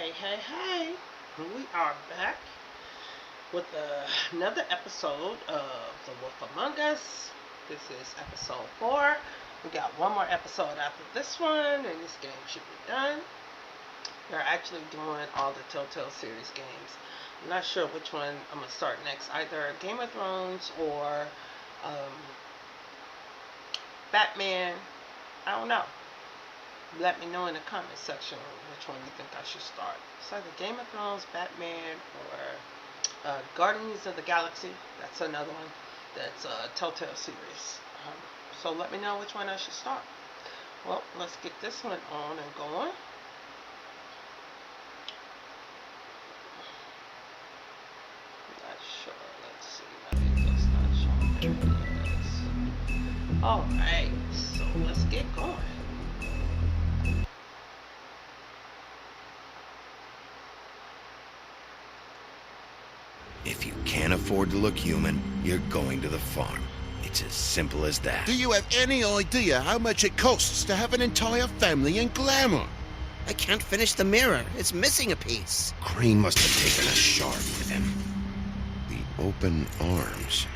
Hey, we are back with another episode of The Wolf Among Us. This is episode 4. We got one more episode after this one, and this game should be done. They're actually doing all the TellTale Series games. I'm not sure which one I'm going to start next, either Game of Thrones or Batman. I don't know. Let me know in the comment section which one you think I should start. It's either Game of Thrones, Batman, or Guardians of the Galaxy. That's another one. That's a TellTale Series. So let me know which one I should start. Well, let's get this one on and going. Not sure. Let's see. Maybe it's not showing. Alright, so let's get going. If you can't afford to look human, you're going to the farm. It's as simple as that. Do you have any idea how much it costs to have an entire family in glamour? I can't finish the mirror. It's missing a piece. Crane must have taken a shard with him. The open arms.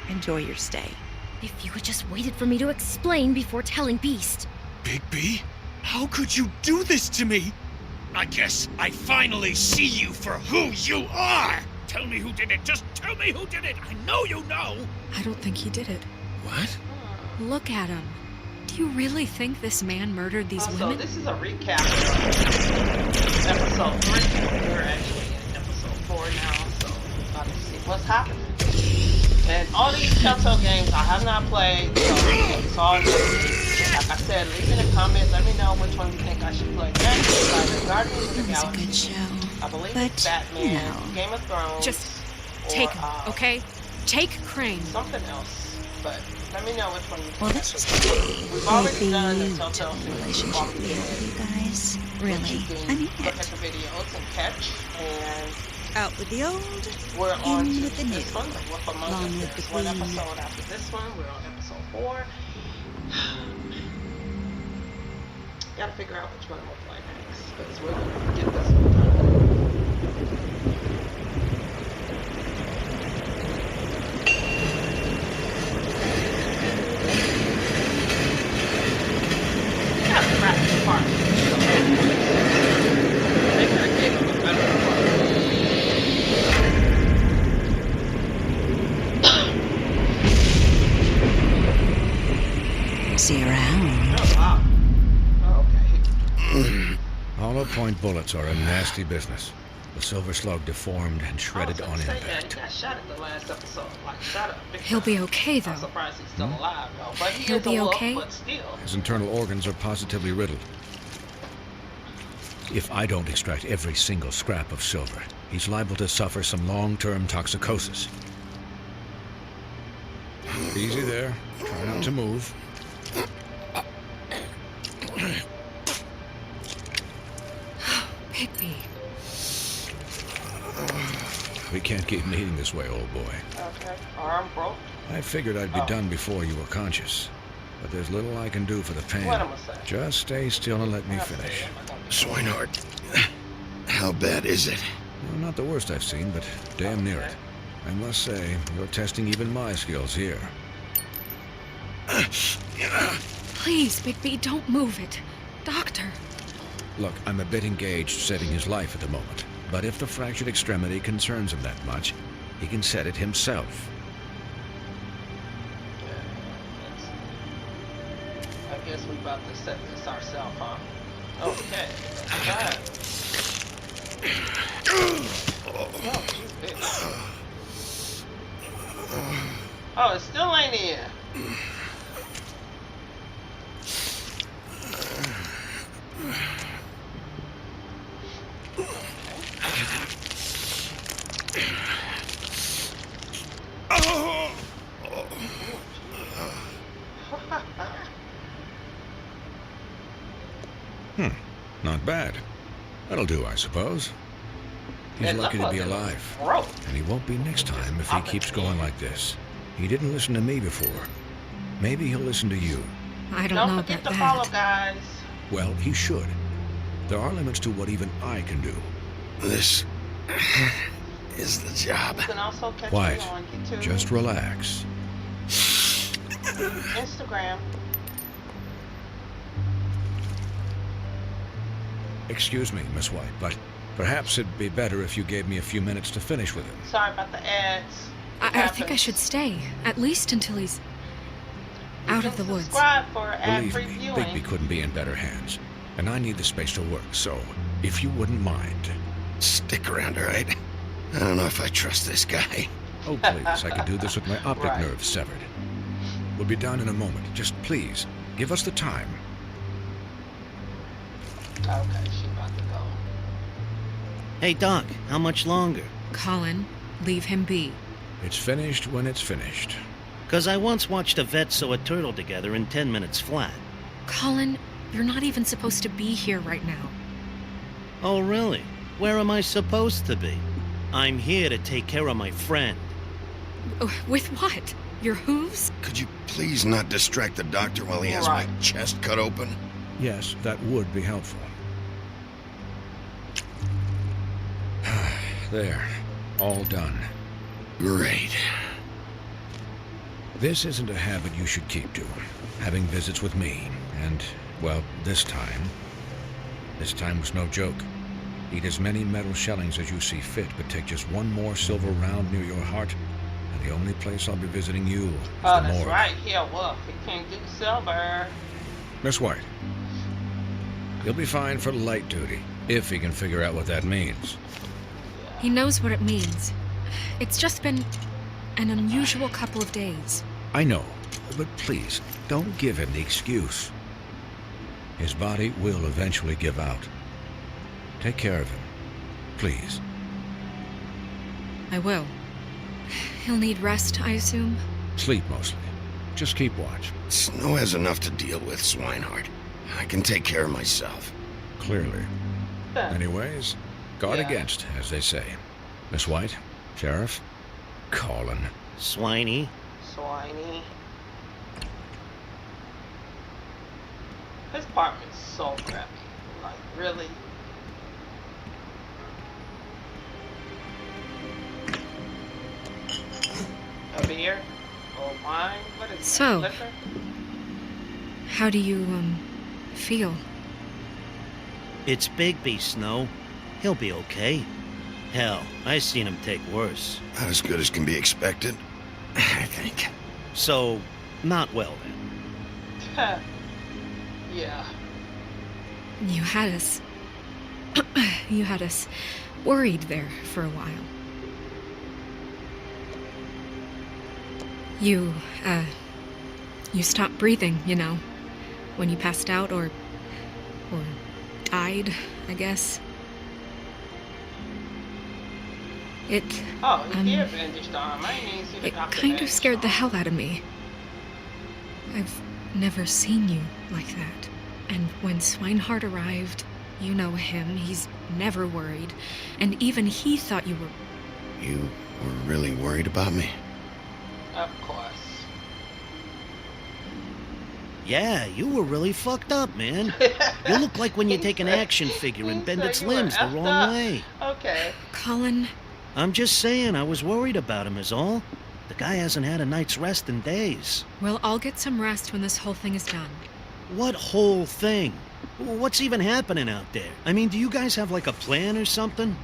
Enjoy your stay. If you had just waited for me to explain before telling Beast. Bigby, how could you do this to me? I guess I finally see you for who you are! Tell me who did it! Just tell me who did it! I know you know! I don't think he did it. What? Look at him. Do you really think this man murdered these women? So this is a recap of episode 3. We're actually in episode 4 now, so about to see what's happening. And all these TellTale games I have not played, so it's all new. Like I said, leave in the comments. Let me know which one you think I should play next. It's either Guardians of the Galaxy. It was a good show. I believe but, it's Batman, Game of Thrones. Just or, take him, okay? Take Crane. Something else, but let me know which one you think. Well, this is We've already done the to TellTale the Series. relationship with you guys. Really, I mean Look at it. the videos and catch, and Out with the old, we're on in to with the new. this one, The Wolf Among Long Us. live the There's one queen. episode after this one. We're on episode 4. Gotta figure out which one we'll play next, because we're gonna get this one done. Yeah, the practice part. They could have gave him a better one. See you around. Oh, wow. Oh, okay. Hollow point bullets are a nasty business. The silver slug deformed and shredded on He impact. got shot at the last episode. Like, shot up. big He'll time. be okay, though. I'm surprised he's still alive, though. But He'll is be a wolf, okay? But still. His internal organs are positively riddled. If I don't extract every single scrap of silver, he's liable to suffer some long-term toxicosis. Easy there. Try not to move. Bigby. We can't keep meeting this way, old boy. Okay. Arm broke. I figured I'd be Oh. done before you were conscious. But there's little I can do for the pain. What am I saying? Just stay still and let me What am I finish. saying? Am I gonna do Swinehart, how bad is it? Well, not the worst I've seen, but damn near Okay. it. I must say, you're testing even my skills here. Please, Bigby, don't move it. Doctor. Look, I'm a bit engaged saving his life at the moment. But if the fractured extremity concerns him that much, he can set it himself. I guess we about to set this ourselves, huh? Okay. Alright. Oh, shit. Oh, it still ain't in. Not bad. That'll do, I suppose. He's It lucky to looked be like it was alive. broke. And he won't be next time if he keeps going like this. He didn't listen to me before. Maybe he'll listen to you. I don't know Don't about forget to follow, that. guys. Well, he should. There are limits to what even I can do. This is the job. You can also catch Quiet. me on YouTube, Just relax. Instagram. Excuse me, Miss White, but perhaps it'd be better if you gave me a few minutes to finish with him. Sorry about the ads. I think I should stay, at least until he's out of the woods. Subscribe for Believe ad-free me, viewing. Bigby couldn't be in better hands. And I need the space to work, so if you wouldn't mind. Stick around, all right? I don't know if I trust this guy. Oh, please, I could do this with my optic Right. nerve severed. We'll be down in a moment. Just please, give us the time. Okay, she about to go. Hey, Doc, how much longer? Colin, leave him be. It's finished when it's finished. 'Cause I once watched a vet sew a turtle together in 10 minutes flat. Colin, you're not even supposed to be here right now. Oh, really? Where am I supposed to be? I'm here to take care of my friend. With what? Your hooves? Could you please not distract the doctor while he has Right. my chest cut open? Yes, that would be helpful. There. All done. Great. This isn't a habit you should keep to. Having visits with me. And, well, this time was no joke. Eat as many metal shellings as you see fit, but take just one more silver round near your heart, and the only place I'll be visiting you is Oh, the that's morgue. right. He a wolf. He can't do silver. Miss White, he'll be fine for light duty, if he can figure out what that means. He knows what it means. It's just been an unusual couple of days. I know, but please, don't give him the excuse. His body will eventually give out. Take care of him, please. I will. He'll need rest, I assume. Sleep mostly. Just keep watch. Snow has enough to deal with, Swinehart. I can take care of myself. Clearly. Anyways, guard Yeah. against, as they say. Miss White, Sheriff, Colin. Swiney. Swiney. His apartment's so crappy. Like, really? A beer? Or wine? What is So- that? Liquor? How do you, feel? It's Bigby, Snow. He'll be okay. Hell, I seen him take worse. Not as good as can be expected, I think. So, not well then. Yeah. You had us. You had us worried there for a while. You stopped breathing, you know, when you passed out or died, I guess. It Oh, he did bandaged arm. I didn't even see the It doctor kind of bandaged scared the arm. hell out of me. I've never seen you like that. And when Swinehart arrived, you know him, he's never worried. And even he thought you were... You were really worried about me? Of course. Yeah, you were really fucked up, man. You look like when you take an action figure and bend its limbs the wrong way. Okay. Colin, I'm just saying, I was worried about him is all. The guy hasn't had a night's rest in days. well, I'll get some rest when this whole thing is done. What whole thing? What's even happening out there? I mean, do you guys have like a plan or something?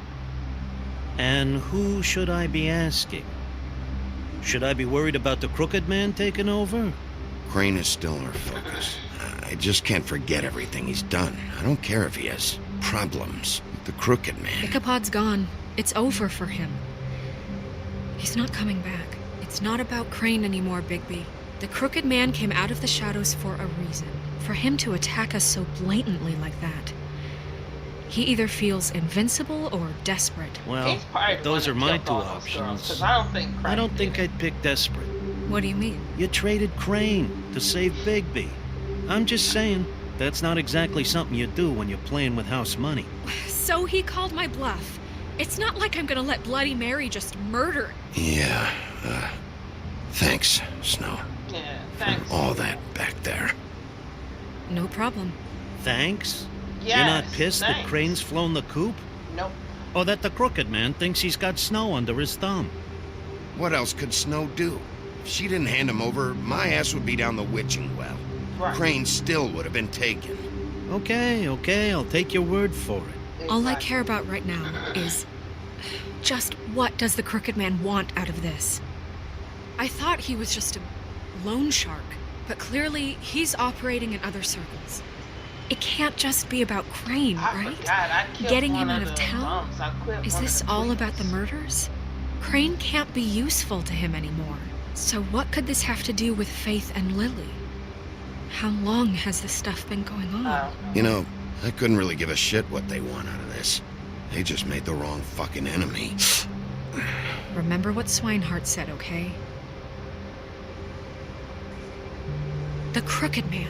And who should I be asking? Should I be worried about the Crooked Man taking over? Crane is still our focus. I just can't forget everything he's done. I don't care if he has problems with the Crooked Man. Ichabod's gone. It's over for him. He's not coming back. It's not about Crane anymore, Bigby. The Crooked Man came out of the shadows for a reason. For him to attack us so blatantly like that. He either feels invincible or desperate. Well, He's probably those the are one my that two killed all those girls, options. 'cause I don't think I Crane don't did think it. I'd pick desperate. What do you mean? You traded Crane to save Bigby. I'm just saying, that's not exactly something you do when you're playing with house money. So he called my bluff. It's not like I'm gonna let Bloody Mary just murder. Yeah, thanks, Snow. Yeah, For thanks. all that back there. No problem. Thanks? Yes, You're not pissed that thanks. Crane's flown the coop? Nope. Or that the crooked man thinks he's got Snow under his thumb. What else could Snow do? If she didn't hand him over, my ass would be down the witching well. Right. Crane still would have been taken. Okay, I'll take your word for it. All I care about right now is just what does the crooked man want out of this? I thought he was just a loan shark, but clearly he's operating in other circles. It can't just be about Crane, I right? forgot, I killed Getting one him out of the town? thumbs. I quit Is one of this the all about the tweets. murders? Crane can't be useful to him anymore. So what could this have to do with Faith and Lily? How long has this stuff been going on? You know, I couldn't really give a shit what they want out of this. They just made the wrong fucking enemy. Remember what Swinehart said, okay? The Crooked Man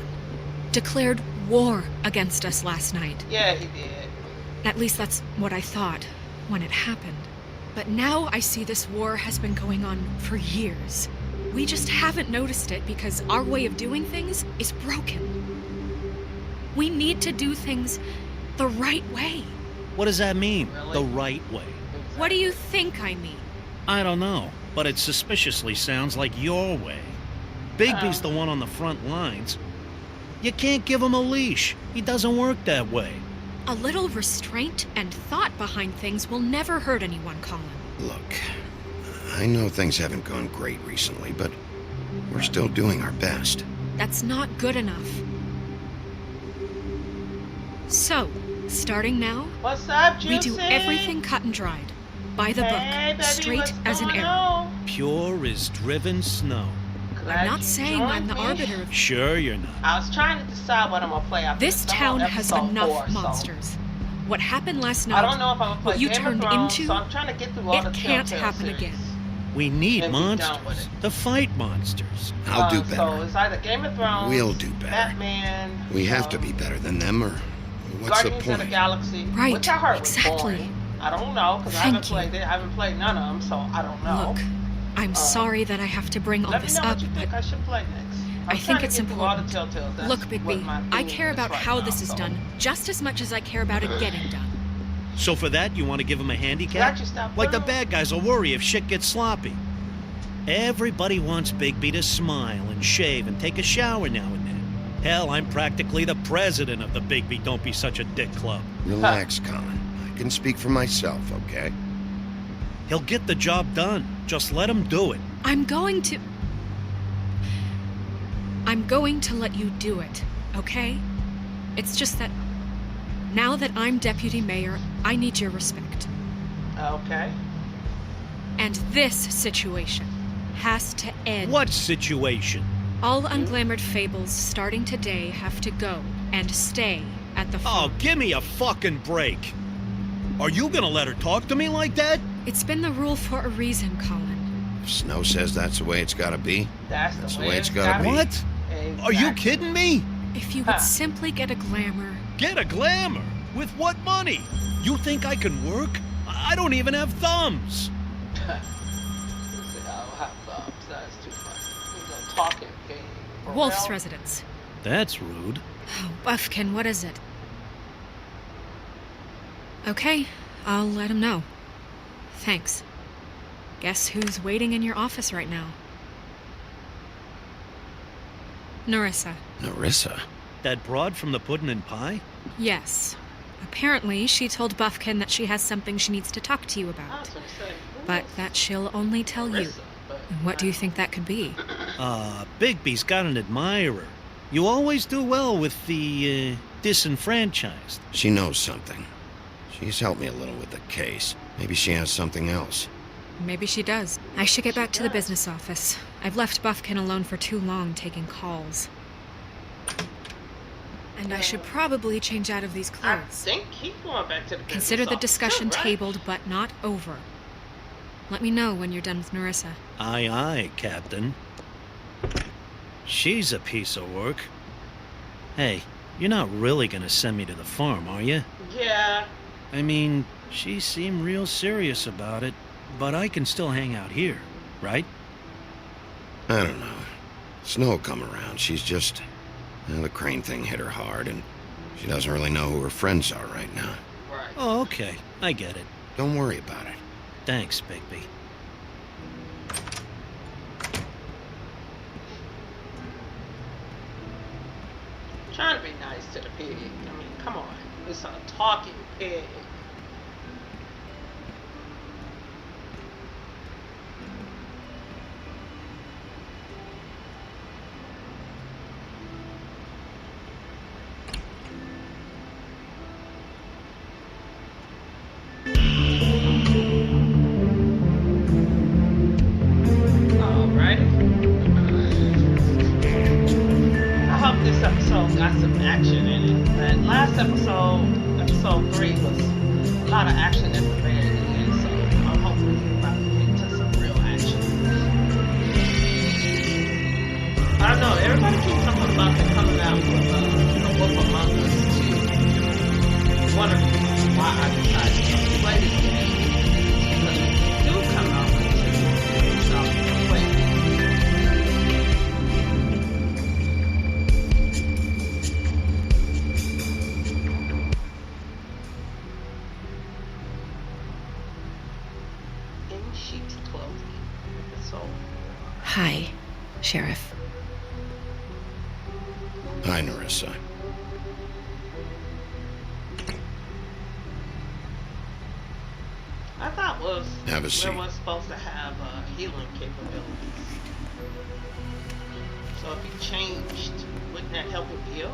declared war against us last night. Yeah, he did. At least that's what I thought when it happened. But now I see this war has been going on for years. We just haven't noticed it because our way of doing things is broken. We need to do things the right way. What does that mean, Really? the right way? What do you think I mean? I don't know, but it suspiciously sounds like your way. Bigby's the one on the front lines. You can't give him a leash. He doesn't work that way. A little restraint and thought behind things will never hurt anyone, Colin. Look, I know things haven't gone great recently, but we're still doing our best. That's not good enough. So, starting now, What's up, Juicy? we do everything cut and dried. By the Hey, book, baby, straight what's as an going arrow. on? Pure as driven snow. Glad I'm not you saying I'm the joined me. arbiter of... Sure you're not. I was trying to decide what I'm gonna play after This I'm on town has episode enough 4, so monsters. What happened last I night, don't know if I'm gonna play what you Game turned of Thrones, into, so I'm trying to get through all it the can't TellTale happen series. again. We need And be done with monsters it. to fight monsters. I'll do So better. it's either Game of Thrones, We'll do better. Batman. We have to be better than them, or what's the Guardians of the point? Galaxy, Right, which I heard was exactly. boring. I don't know because I Thank haven't played it. I haven't played none of them, so I don't know. Look, I'm sorry that I have to bring all Let me this know up, what you but think I should play next. I I'm think trying to it's get through all the important. Telltales. That's Look, what Bigby, my I theme care is about right how now, this is so. done just as much as I care about it getting done. So for that, you want to give him a handicap? Glad you stopped Like the playing. bad guys will worry if shit gets sloppy. Everybody wants Bigby to smile and shave and take a shower now and then. Hell, I'm practically the president of the Bigby Don't Be Such a Dick Club. Relax, Colin. I can speak for myself, okay? He'll get the job done. Just let him do it. I'm going to let you do it, okay? It's just that now that I'm deputy mayor, I need your respect. Okay. And this situation has to end. What situation? All unglamored fables starting today have to go and stay at the Oh, farm. give me a fucking break. Are you gonna let her talk to me like that? It's been the rule for a reason, Colin. If Snow says that's the way it's gotta be, That's the way it's gotta be. What? Are you Exactly. kidding me? If you would simply get a glamour. Get a glamour? With what money? You think I can work? I don't even have thumbs. He said, I don't have thumbs. That's too funny. He's a talking game. For Wolf's real? residence. That's rude. Oh, Buffkin, what is it? Okay, I'll let him know. Thanks. Guess who's waiting in your office right now? Narissa. Narissa. That broad from the Puddin' and Pie? Yes. Apparently, she told Buffkin that she has something she needs to talk to you I about. was gonna say, who But is that she'll only tell you. Marissa? But And what do you think that could be? Bigby's got an admirer. You always do well with the, disenfranchised. She knows something. She's helped me a little with the case. Maybe she has something else. Maybe she does. I should get back to the business office. I've left Buffkin alone for too long taking calls. And I should probably change out of these I clothes. think he's going back to the business Consider the office discussion too, right? tabled but not over. Let me know when you're done with Narissa. Aye, aye, Captain. She's a piece of work. Hey, you're not really gonna send me to the farm, are you? Yeah. I mean, she seemed real serious about it, but I can still hang out here, right? I don't know. Snow will come around. She's just... the Crane thing hit her hard, and she doesn't really know who her friends are right now. Right. Oh, okay. I get it. Don't worry about it. Thanks, Bigby. Trying to be nice to the pig. I mean, come on. It's a talking pig. This episode got some action in it. That last episode, episode 3, was a lot of action at the very end, so I'm hoping we're about to get to some real action. I don't know, everybody keeps talking about them coming out with The Wolf Among Us 2. One of the reasons why I decided to play this game is because if they do come out with 2, so I'm going to play it. Hi, Sheriff. Hi, Nerissa. I thought Have a seat. we were supposed to have healing capabilities. So if you changed, wouldn't that help him heal?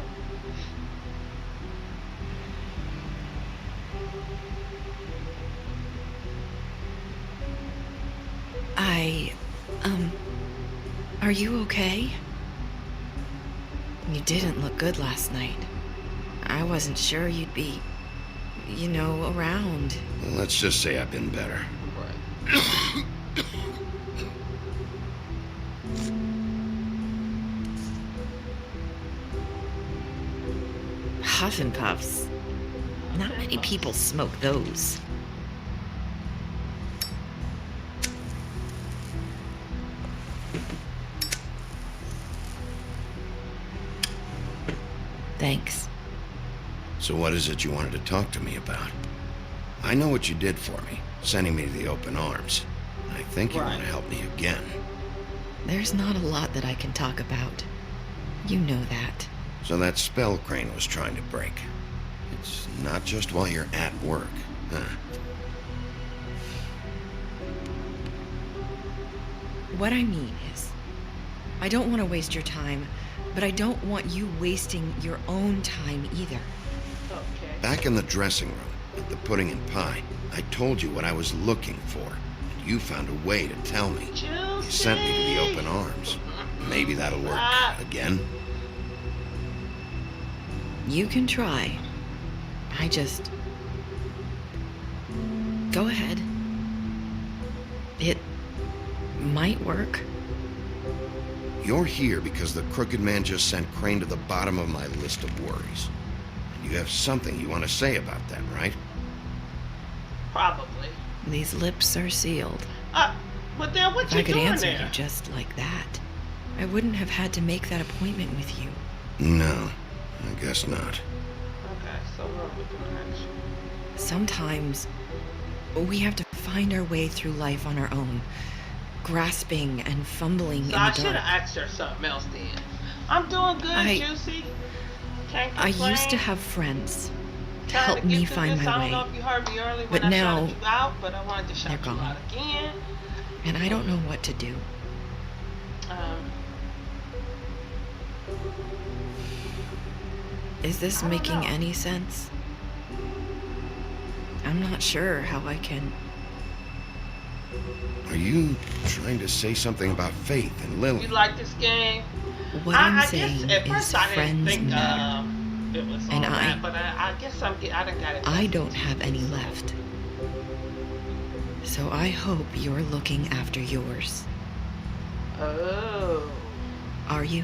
Are you okay? You didn't look good last night. I wasn't sure you'd be, around. Well, let's just say I've been better. Right. Huff and Puffs. Not many people smoke those. Thanks. So what is it you wanted to talk to me about? I know what you did for me, sending me to the open arms. I think you want to help me again. There's not a lot that I can talk about. You know that. So that spell Crane was trying to break. It's not just while you're at work, huh? What I mean is, I don't want to waste your time, but I don't want you wasting your own time either. Okay. Back in the dressing room, at the pudding and pie, I told you what I was looking for, and you found a way to tell me. You sent me to the open arms. Maybe that'll work again. You can try. Go ahead. It might work. You're here because the crooked man just sent Crane to the bottom of my list of worries. And you have something you want to say about that, right? Probably. These lips are sealed. But then what if you I could doing answer there? you just like that, I wouldn't have had to make that appointment with you. No, I guess not. Okay, so what are we doing next? Sometimes we have to find our way through life on our own, grasping and fumbling in the I dark. should have asked her something else then. I'm doing good, Juicy. Can't I complain. used to have friends to Trying help to me get through find this. my I don't way. know if you heard me early But when now, I shouted you out, but I wanted to shout they're you gone. out again. And I don't know what to do. Is this making any sense? I'm not sure how I can. Are you trying to say something about Faith and Lily? You like this game? What I'm saying guess at is first I didn't friends think matter. it was And all that, but I guess I done got it. I don't have any left. So I hope you're looking after yours. Oh. Are you?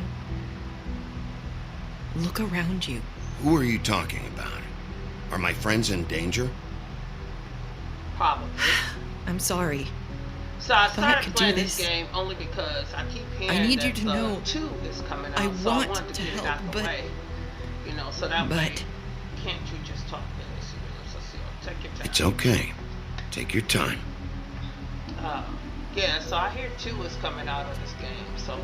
Look around you. Who are you talking about? Are my friends in danger? Probably. I'm sorry. So I Thought I started could do playing this this. game only because I keep hearing I need that you to the know 2 is coming out. I so want I wanted to get it help, out the but- way. So that but- way, can't you just talk to me? So take your time. It's okay. Take your time. Yeah, so I hear 2 is coming out of this game, so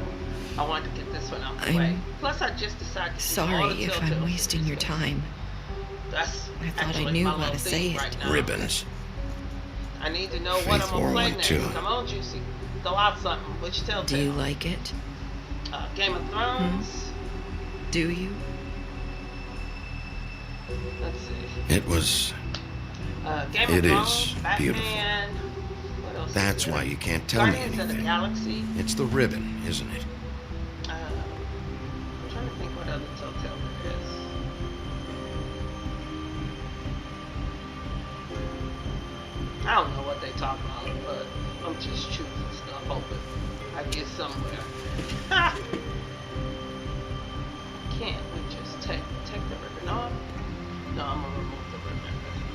I wanted to get this one out the way. I'm Plus, I just decided to do all sorry the if TellTale I'm wasting Series your games. time. That's I thought I actually knew my how little to say thing it. right now. Ribbons. I need to know what Faith I'm gonna play Warlock next. too. Come on, Juicy. Throw out something. Which TellTale? Do you like it? Game of Thrones. Do you? Let's see. It was... Game It of Thrones, is Batman. beautiful. What else? That's is there? why you can't tell me Guardians of the anything. Galaxy. It's the ribbon, isn't it? I'm trying to think what other TellTale there is. I don't know what they talk about, but I'm just choosing stuff, hoping I get somewhere. Ha! Can't we just take the ribbon off? No, I'm gonna remove the ribbon.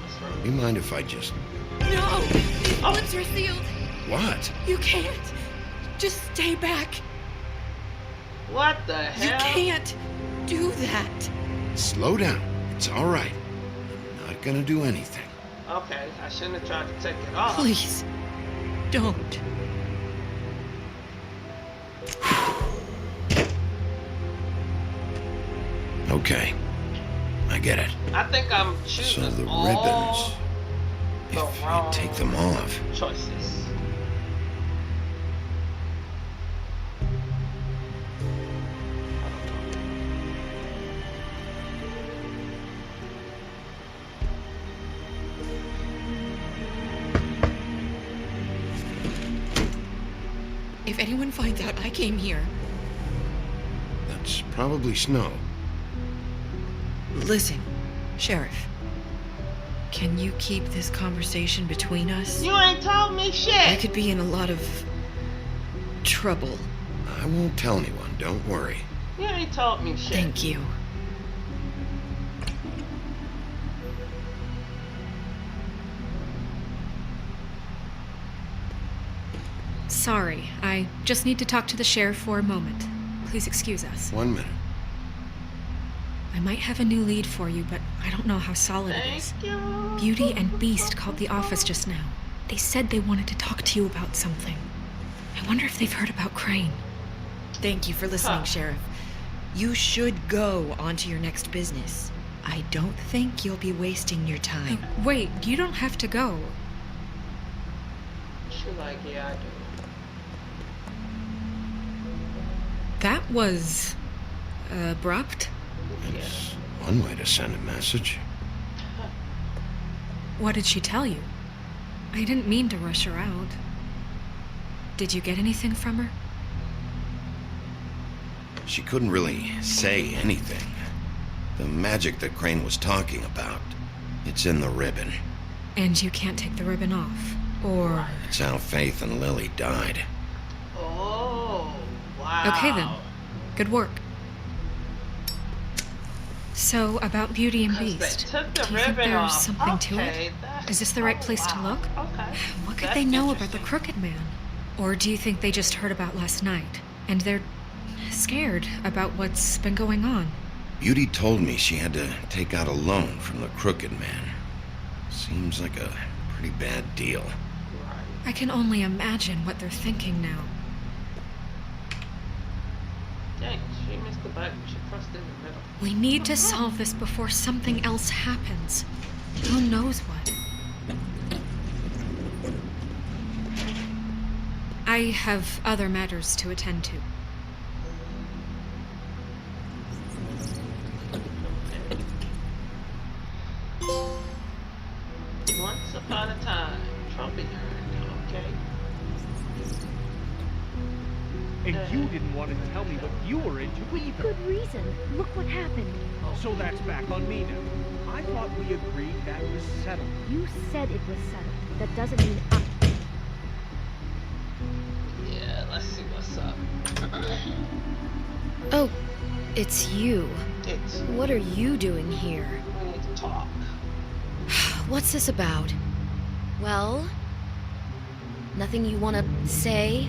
Let's remove You mind if I just... No! Oh. Once you're sealed, What? you can't. Just stay back. What the You hell? can't do that. Slow down. It's all right. I'm not gonna do anything. Okay, I shouldn't have tried to take it off. Please, don't. Okay. I get it. I think I'm So choosing the all ribbons... the If you wrong take them off... choices. If anyone finds out I came here, That's probably snow. listen, Sheriff. Can you keep this conversation between us? You ain't told me shit. I could be in a lot of trouble. I won't tell anyone, don't worry. You ain't told me shit. Thank you. Sorry, I just need to talk to the sheriff for a moment. Please excuse us. 1 minute. I might have a new lead for you, but I don't know how solid it is. Thank you. Beauty and Beast called the office just now. They said they wanted to talk to you about something. I wonder if they've heard about Crane. Thank you for listening, Huh. Sheriff. You should go on to your next business. I don't think you'll be wasting your time. Wait, you don't have to go. She like, yeah, I do. That was abrupt. It's one way to send a message. What did she tell you? I didn't mean to rush her out. Did you get anything from her? She couldn't really say anything. The magic that Crane was talking about, it's in the ribbon. And you can't take the ribbon off. Or... It's how Faith and Lily died. Oh, wow. Okay then. Good work. So, about Beauty and 'Cause they Beast. took the Do you think ribbon there's off. something to Okay, it? that's- Is this the right oh, place to wow. look? Okay. What could That's they know about the interesting. Crooked Man? Or do you think they just heard about last night, and they're scared about what's been going on? Beauty told me she had to take out a loan from the Crooked Man. Seems like a pretty bad deal. I can only imagine what they're thinking now. Dang, she missed the button. She pressed it in the middle. We need to solve this before something else happens. Who knows what? I have other matters to attend to. Once upon a time, Trumpy earned, okay? And you didn't want to tell me what you were into either. Good reason. Look what happened. So that's back on me now. I thought we agreed that was settled. You said it was settled. That doesn't mean Yeah, let's see what's up. Oh, it's you. It's, What are you doing here? we need to talk. What's this about? Well, nothing you want to say?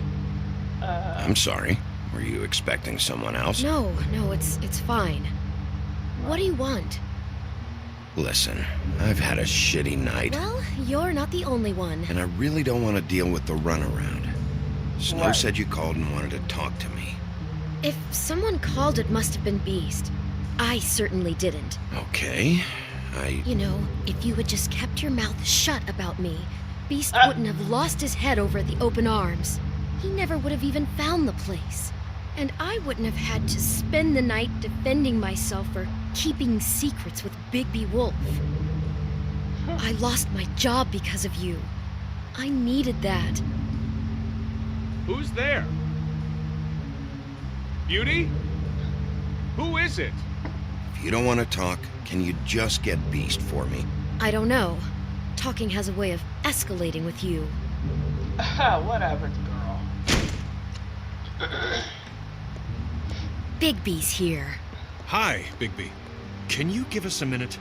I'm sorry. Were you expecting someone else? No, it's fine. What do you want? Listen, I've had a shitty night. Well, you're not the only one. And I really don't want to deal with the runaround. Snow Right. said you called and wanted to talk to me. If someone called, it must have been Beast. I certainly didn't. Okay, You know, if you had just kept your mouth shut about me, Beast wouldn't have lost his head over at the open arms. He never would have even found the place. And I wouldn't have had to spend the night defending myself for keeping secrets with Bigby Wolf. I lost my job because of you. I needed that. Who's there? Beauty? Who is it? if you don't want to talk, can you just get Beast for me? I don't know. Talking has a way of escalating with you. Whatever, girl. Bigby's here. Hi, Bigby. Can you give us a minute?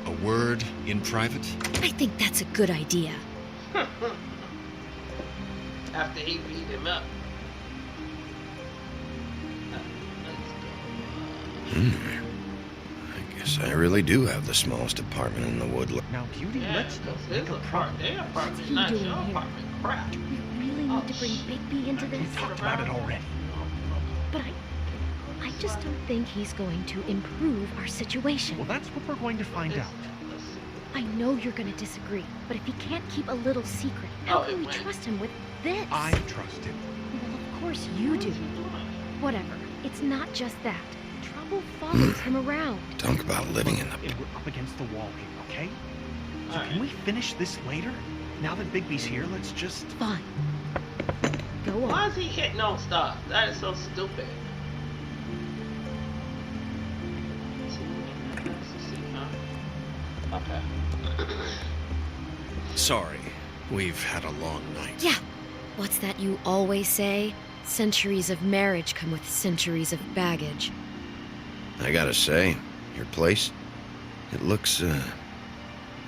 A word in private? I think that's a good idea. After he beat him up. I guess I really do have the smallest apartment in the woodland. Now, Beauty, Yeah, let's because make his a apartment, promise. their apartment, What's he not doing your here? apartment. Crap. Do we really need to bring Bigby into We this? talked about it already. But I just don't think he's going to improve our situation. Well, that's what we're going to find out. I know you're going to disagree, but if he can't keep a little secret, how Oh, can we it went. trust him with this? I trust him. Well, of course you do. Whatever. It's not just that. Trouble follows him around. Talk about living in the... And we're up against the wall here, okay? So Alright. can we finish this later? Now that Bigby's here, let's just... Fine. Go Why on. is he hitting on stuff? That is so stupid. Okay. Sorry, we've had a long night. Yeah. What's that you always say? Centuries of marriage come with centuries of baggage. I gotta say, your place, it looks,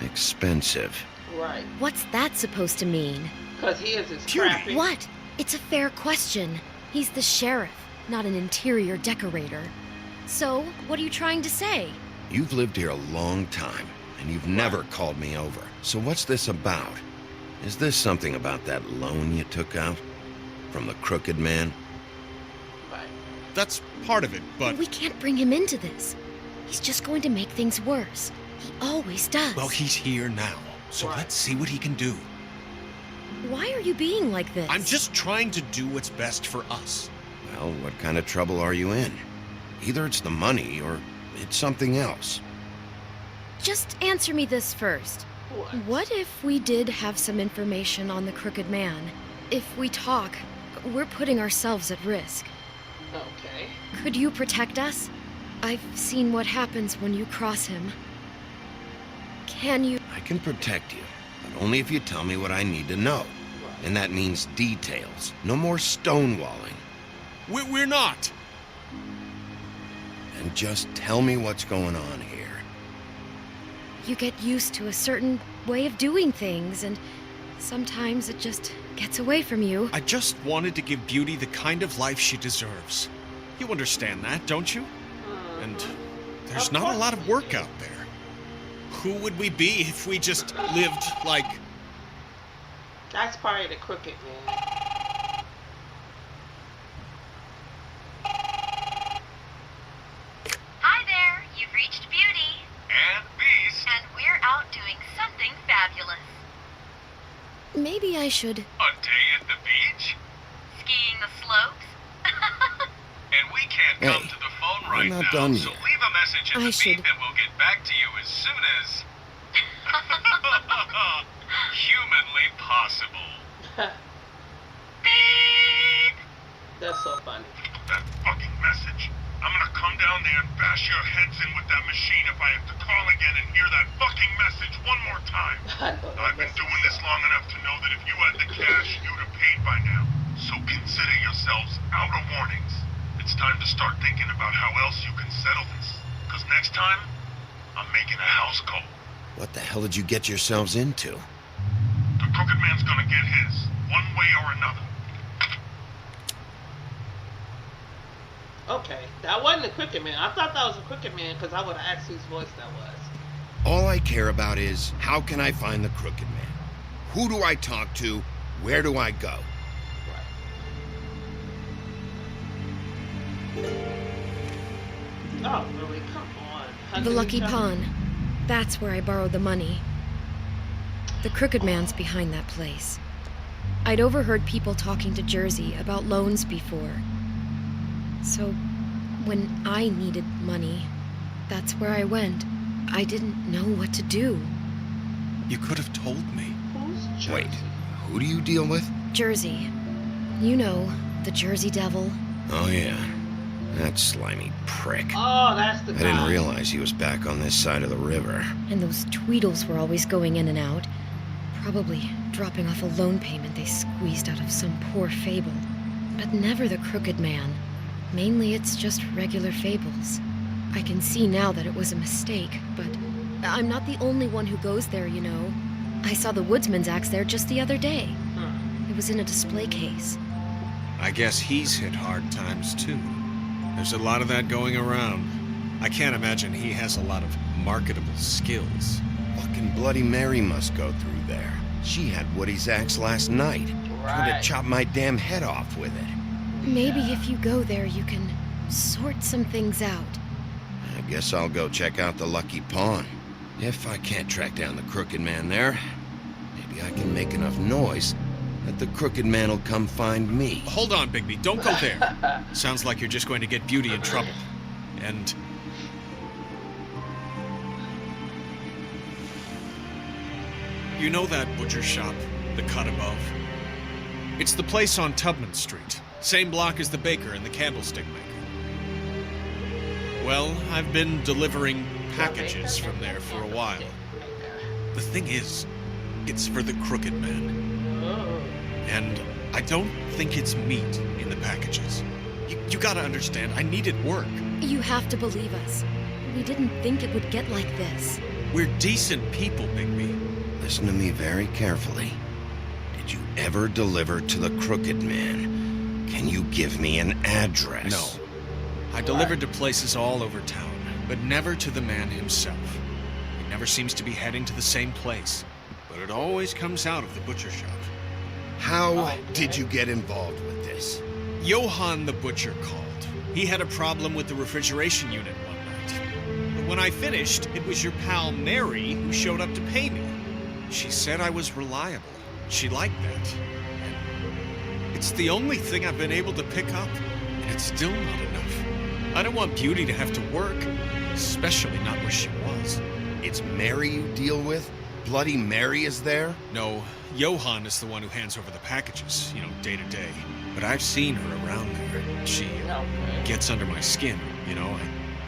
expensive. Right. What's that supposed to mean? Because he is his Beauty. crappy. What? It's a fair question. He's the sheriff, not an interior decorator. So, what are you trying to say? You've lived here a long time, and you've never called me over. So what's this about? Is this something about that loan you took out? From the crooked man? Right. That's part of it, but... We can't bring him into this. He's just going to make things worse. He always does. Well, he's here now, so Right. let's see what he can do. Why are you being like this? I'm just trying to do what's best for us. Well, what kind of trouble are you in? Either it's the money, or it's something else. Just answer me this first. What? What if we did have some information on the crooked man? If we talk, we're putting ourselves at risk. Okay. Could you protect us? I've seen what happens when you cross him. Can you? I can protect you, but only if you tell me what I need to know. And that means details. No more stonewalling. We're not! And just tell me what's going on here. You get used to a certain way of doing things, and sometimes it just gets away from you. I just wanted to give Beauty the kind of life she deserves. You understand that, don't you? And there's Of not a course lot of we work do. out there. Who would we be if we just lived like... That's probably the crooked man. Hi there, you've reached Beauty. And Beast. And we're out doing something fabulous. Maybe I should. A day at the beach? Skiing the slopes. And we can't Hey, come to the phone I'm not done yet. leave a message I should. and we'll get back to you as soon as... humanly possible. Beep. That's so funny. That fucking message. I'm gonna come down there and bash your heads in with that machine if I have to call again and hear that fucking message one more time. I know that I've been message doing this long enough to know that if you had the cash, you'd have paid by now. So consider yourselves out of warnings. It's time to start thinking about how else you can settle this. Because next time, I'm making a house call. What the hell did you get yourselves into? The crooked man's gonna get his, one way or another. Okay, that wasn't the Crooked Man. I thought that was the Crooked Man because I would have asked whose voice that was. All I care about is, how can I find the Crooked Man? Who do I talk to? Where do I go? Oh, really? Come on. The Lucky Pawn. That's where I borrowed the money. The Crooked Man's behind that place. I'd overheard people talking to Jersey about loans before. So, when I needed money, that's where I went. I didn't know what to do. You could have told me. Who's Jersey? Wait, who do you deal with? Jersey. You know, the Jersey Devil. Oh yeah, that slimy prick. Oh, that's the guy. I didn't realize he was back on this side of the river. And those Tweedles were always going in and out. Probably dropping off a loan payment they squeezed out of some poor fable. But never the Crooked Man. Mainly it's just regular fables. I can see now that it was a mistake, but I'm not the only one who goes there, you know. I saw the woodsman's axe there just the other day. It was in a display case. I guess he's hit hard times too. There's a lot of that going around. I can't imagine he has a lot of marketable skills. Fucking Bloody Mary must go through there. She had Woody's axe last night. Tried to chop my damn head off with it. Maybe if you go there, you can sort some things out. I guess I'll go check out the Lucky Pawn. If I can't track down the Crooked Man there, maybe I can make enough noise that the Crooked Man will come find me. Hold on, Bigby, don't go there. Sounds like you're just going to get Beauty in trouble. And... you know that butcher shop, the cut above? It's the place on Tubman Street. Same block as the baker and the candlestick maker. Well, I've been delivering packages from there for a while. The thing is, it's for the Crooked Man. And I don't think it's meat in the packages. You gotta understand, I needed work. You have to believe us. We didn't think it would get like this. We're decent people, Bigby. Listen to me very carefully. Did you ever deliver to the Crooked Man? Can you give me an address? No. I delivered to places all over town, but never to the man himself. He never seems to be heading to the same place, but it always comes out of the butcher shop. How did you get involved with this? Johann the butcher called. He had a problem with the refrigeration unit one night. But when I finished, it was your pal Mary who showed up to pay me. She said I was reliable. She liked that. And it's the only thing I've been able to pick up, and it's still not enough. I don't want Beauty to have to work, especially not where she was. It's Mary you deal with? Bloody Mary is there? No, Johann is the one who hands over the packages, day to day. But I've seen her around there. She gets under my skin,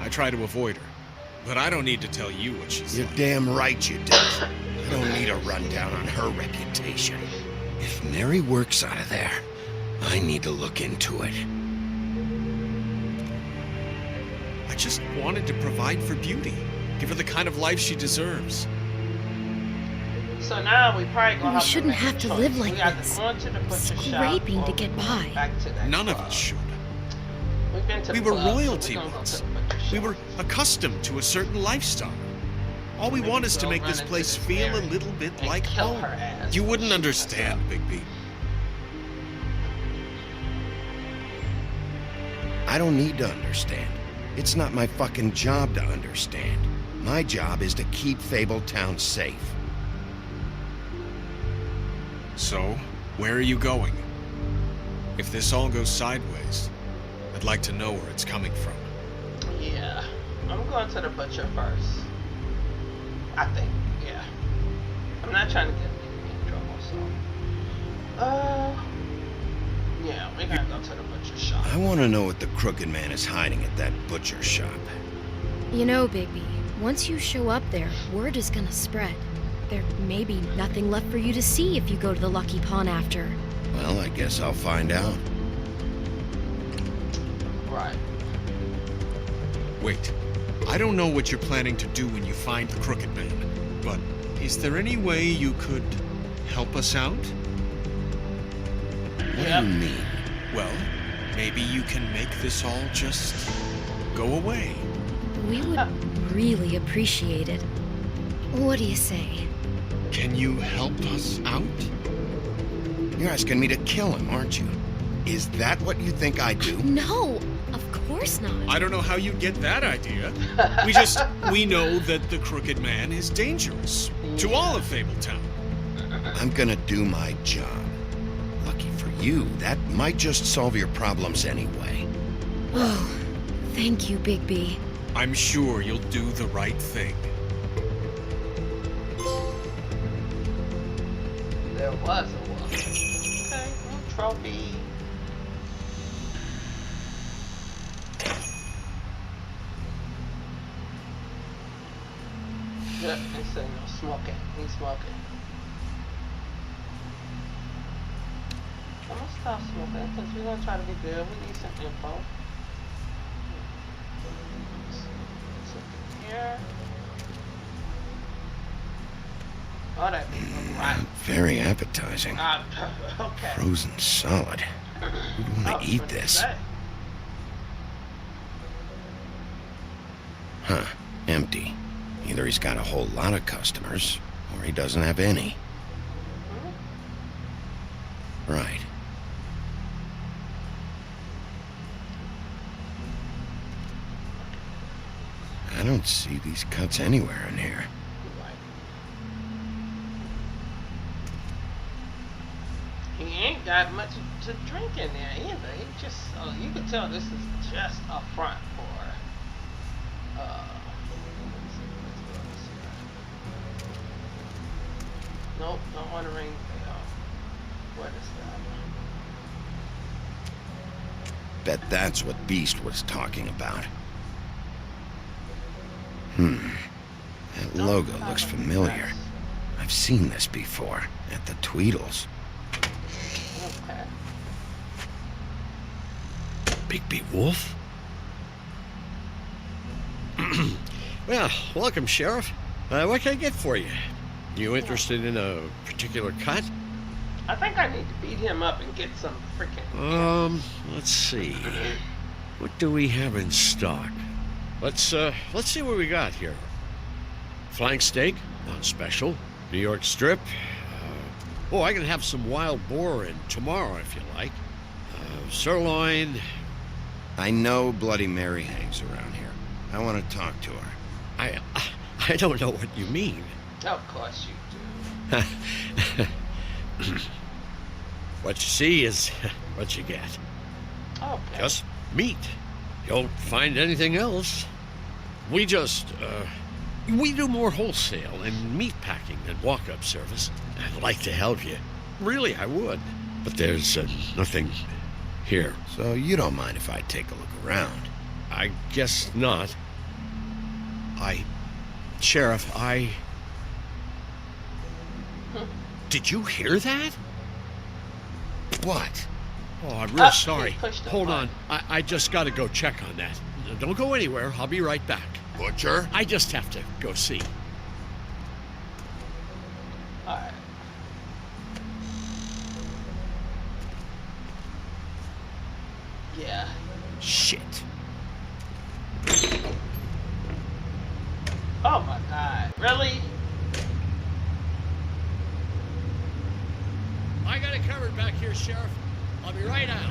I try to avoid her. But I don't need to tell you what she's You're like. damn right you don't. I don't need a rundown on her reputation. If Mary works out of there, I need to look into it. I just wanted to provide for Beauty. Give her the kind of life she deserves. So now we probably gonna We shouldn't have to live like this. Scraping to get by. None of us should. We've been to We the were club, so royalty we gonna go once. to the butcher We shop. were accustomed to a certain lifestyle. All we Maybe want is to we'll make run this into place this feel a Mary little bit and like kill home. her ass You when wouldn't she understand, Bigby. I don't need to understand. It's not my fucking job to understand. My job is to keep Fabletown safe. So, where are you going? If this all goes sideways, I'd like to know where it's coming from. Yeah, I'm going to the butcher first. I think, yeah. I'm not trying to get in trouble, so. Yeah, we gotta go to the butcher shop. I want to know what the Crooked Man is hiding at that butcher shop. You know, Bigby, once you show up there, word is gonna spread. There may be nothing left for you to see if you go to the Lucky Pawn after. Well, I guess I'll find out. Right. Wait, I don't know what you're planning to do when you find the Crooked Man, but is there any way you could help us out? What do you mean? Well, Maybe you can make this all just go away. We would really appreciate it. What do you say? Can you help us out? You're asking me to kill him, aren't you? Is that what you think I do? No, of course not. I don't know how you get that idea. We know that the Crooked Man is dangerous to all of Fabletown. I'm gonna do my job. Lucky for you, that might just solve your problems anyway. Oh, thank you, Bigby. I'm sure you'll do the right thing. There was a woman. Okay, new trophy. Yep, they said no smoking. He's smoking. I'm gonna stop smoking because we're gonna try to be good. We need some info. Something here. Oh, that means right. Very appetizing. Okay. Frozen solid. Who'd want to eat this? Huh. Empty. Either he's got a whole lot of customers, or he doesn't have any. Right. I don't see these cuts anywhere in here. He ain't got much to drink in there either. He just, you can tell this is just a front for, nope, don't want to ring the bell. What is that? Bet that's what Beast was talking about. That logo looks familiar. I've seen this before, at the Tweedles. Okay. Bigby Wolf? Well, welcome, Sheriff. What can I get for you? You interested in a particular cut? I think I need to beat him up and get some freaking... Let's see. What do we have in stock? Let's see what we got here. Flank steak, on special. New York strip. I can have some wild boar in tomorrow if you like. Sirloin. I know Bloody Mary hangs around here. I want to talk to her. I don't know what you mean. Of course you do. What you see is what you get. Okay. Just meat. You don't find anything else. We just, we do more wholesale and meat packing than walk-up service. I'd like to help you. Really, I would. But there's nothing here. So you don't mind if I take a look around? I guess not. Sheriff, Did you hear that? What? Oh, I'm real sorry. Hold on. I just gotta go check on that. Don't go anywhere. I'll be right back. Butcher? I just have to go see. Alright. Yeah. Shit. Oh my god. Really? I got it covered back here, Sheriff. I'll be right out.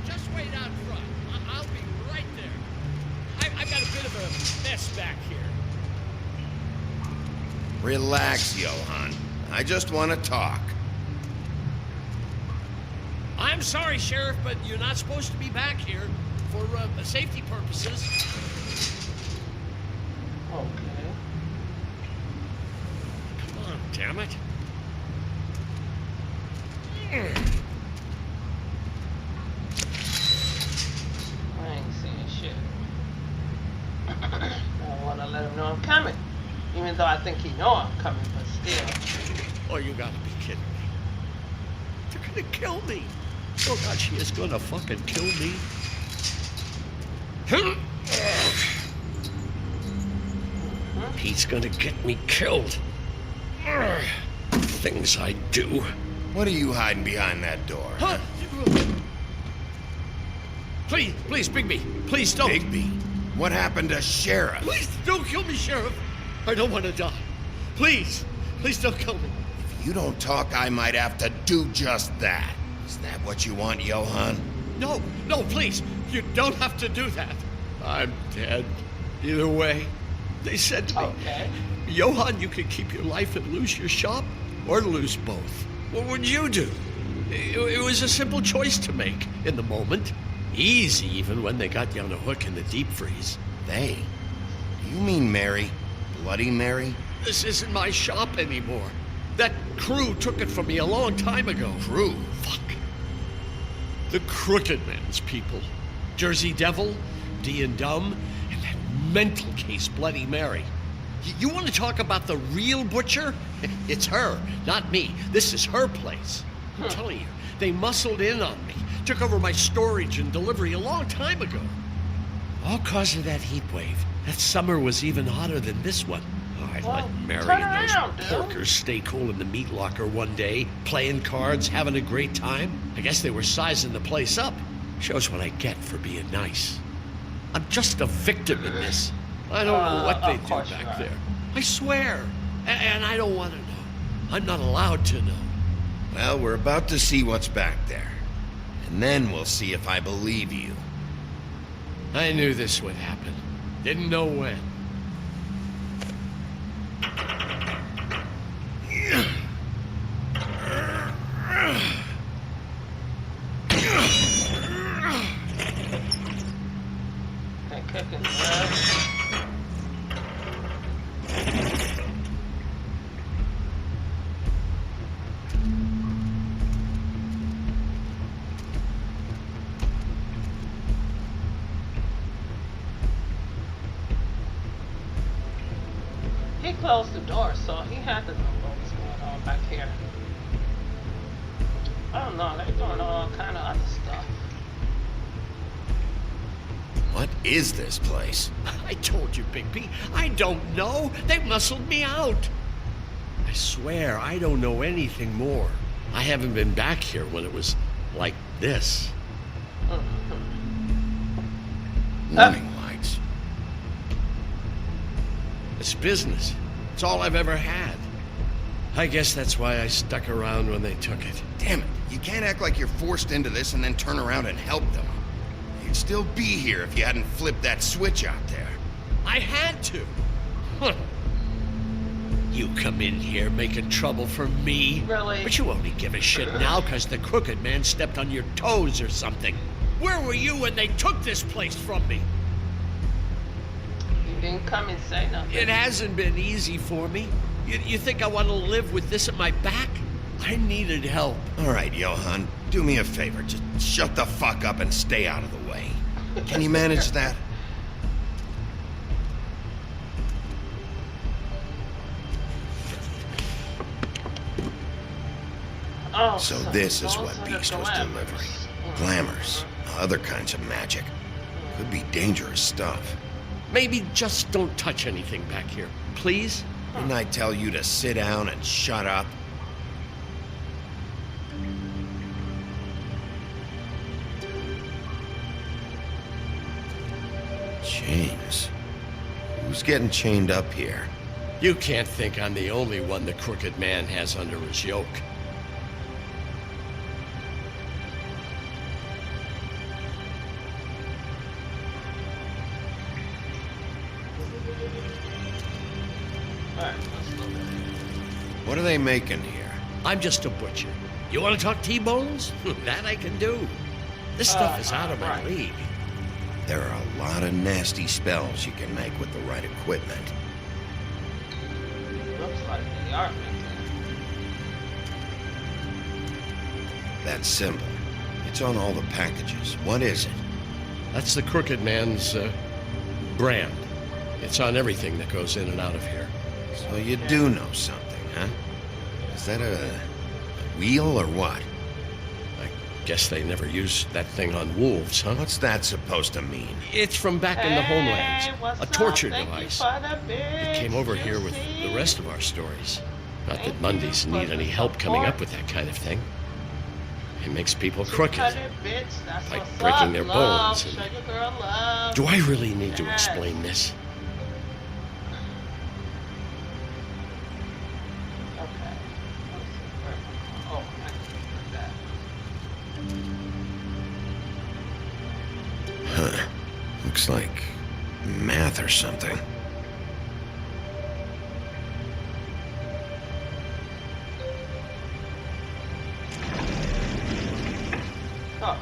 Just wait out front. I'll be right there. I've got a bit of a mess back here. Relax, Johann. I just want to talk. I'm sorry, Sheriff, but you're not supposed to be back here for safety purposes. Okay. Come on, damn it. I ain't seeing shit. I don't want to let him know I'm coming. Even though I think he know I'm coming, but still. Oh, you gotta be kidding me. They're gonna kill me. Oh, God, she is gonna fucking kill me. He's gonna get me killed. Ugh. Things I do. What are you hiding behind that door? Huh? Please, please, Bigby. Please don't. Bigby? What happened to Sheriff? Please don't kill me, Sheriff. I don't want to die. Please, please don't kill me. If you don't talk, I might have to do just that. Is that what you want, Johan? No, no, please. You don't have to do that. I'm dead. Either way. They said to me, Johan, you can keep your life and lose your shop, or lose both. What would you do? It was a simple choice to make in the moment. Easy, even when they got you on a hook in the deep freeze. They? Do you mean Mary? Bloody Mary? This isn't my shop anymore. That crew took it from me a long time ago. Crew? Fuck. The Crooked Man's people. Jersey Devil, D and Dumb, and that mental case Bloody Mary. You want to talk about the real butcher? It's her, not me. This is her place. I'm telling you, they muscled in on me. Took over my storage and delivery a long time ago. All cause of that heat wave. That summer was even hotter than this one. Oh, I let Mary and those porkers stay cool in the meat locker one day, playing cards, having a great time. I guess they were sizing the place up. Shows what I get for being nice. I'm just a victim in this. I don't know what they do back there. I swear. And I don't want to know. I'm not allowed to know. Well, we're about to see what's back there. And then we'll see if I believe you. I knew this would happen. Didn't know when. He closed the door, so he had to know what was going on back here. Oh no, they're doing all kind of other stuff. What is this place? I told you, Bigby. I don't know. They muscled me out. I swear, I don't know anything more. I haven't been back here when it was like this. Warning lights. It's business. It's all I've ever had. I guess that's why I stuck around when they took it. Damn it. You can't act like you're forced into this and then turn around and help them. You'd still be here if you hadn't flipped that switch out there. I had to. Huh. You come in here making trouble for me. Really? But you only give a shit now because the Crooked Man stepped on your toes or something. Where were you when they took this place from me? You didn't come and say nothing. It hasn't been easy for me. You think I want to live with this at my back? I needed help. All right, Johan, do me a favor. Just shut the fuck up and stay out of the way. Can you manage that? Oh, so this is what Beast was delivering. Glamours, other kinds of magic. Could be dangerous stuff. Maybe just don't touch anything back here, please? Didn't I tell you to sit down and shut up? Chains. Who's getting chained up here? You can't think I'm the only one the Crooked Man has under his yoke. What are they making here? I'm just a butcher. You want to talk T-bones? That I can do. This stuff is out of my league. There are a lot of nasty spells you can make with the right equipment. Looks like they are making. That symbol. It's on all the packages. What is it? That's the Crooked Man's brand. It's on everything that goes in and out of here. So you do know something, huh? Is that a wheel or what? Guess they never used that thing on wolves, huh? What's that supposed to mean? It's from back in the homelands. what's A torture up? Thank you device. for the big It came over here with the rest of our stories. Not that Mundies need any help coming up with that kind of thing. It makes people crooked, like breaking their bones. And... Do I really need to explain this? Huh. Looks like math or something. Oh.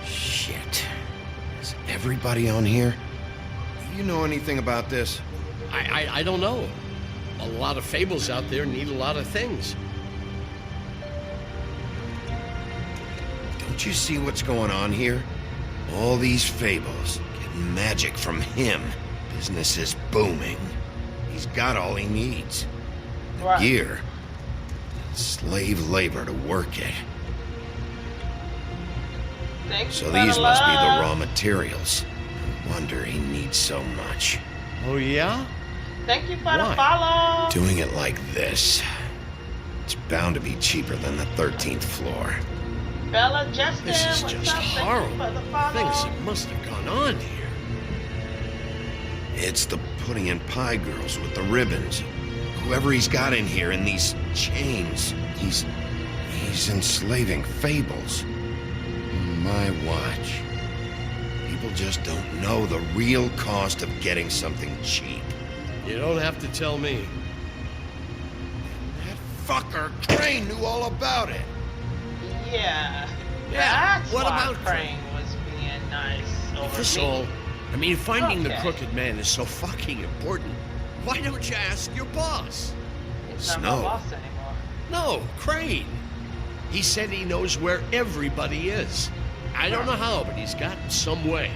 Shit. Is everybody on here? Do you know anything about this? I don't know. A lot of fables out there need a lot of things. Don't you see what's going on here? All these fables, getting magic from him. Business is booming. He's got all he needs. The gear, slave labor to work it. So these must be the raw materials. No wonder he needs so much. Oh, yeah? Thank you for the follow. Doing it like this, it's bound to be cheaper than the 13th floor. Bella Justin, This is just horrible. Things that must have gone on here. It's the pudding and pie girls with the ribbons. Whoever he's got in here in these chains, he's enslaving fables. On my watch. People just don't know the real cost of getting something cheap. You don't have to tell me. That fucker Crane knew all about it. Yeah. Yeah, That's what why about Crane was being nice over This me. all, I mean, finding the Okay. crooked man is so fucking important. Why don't you ask your boss? He's not my Snow. boss anymore. No, Crane. He said he knows where everybody is. I don't know how, but he's got some way.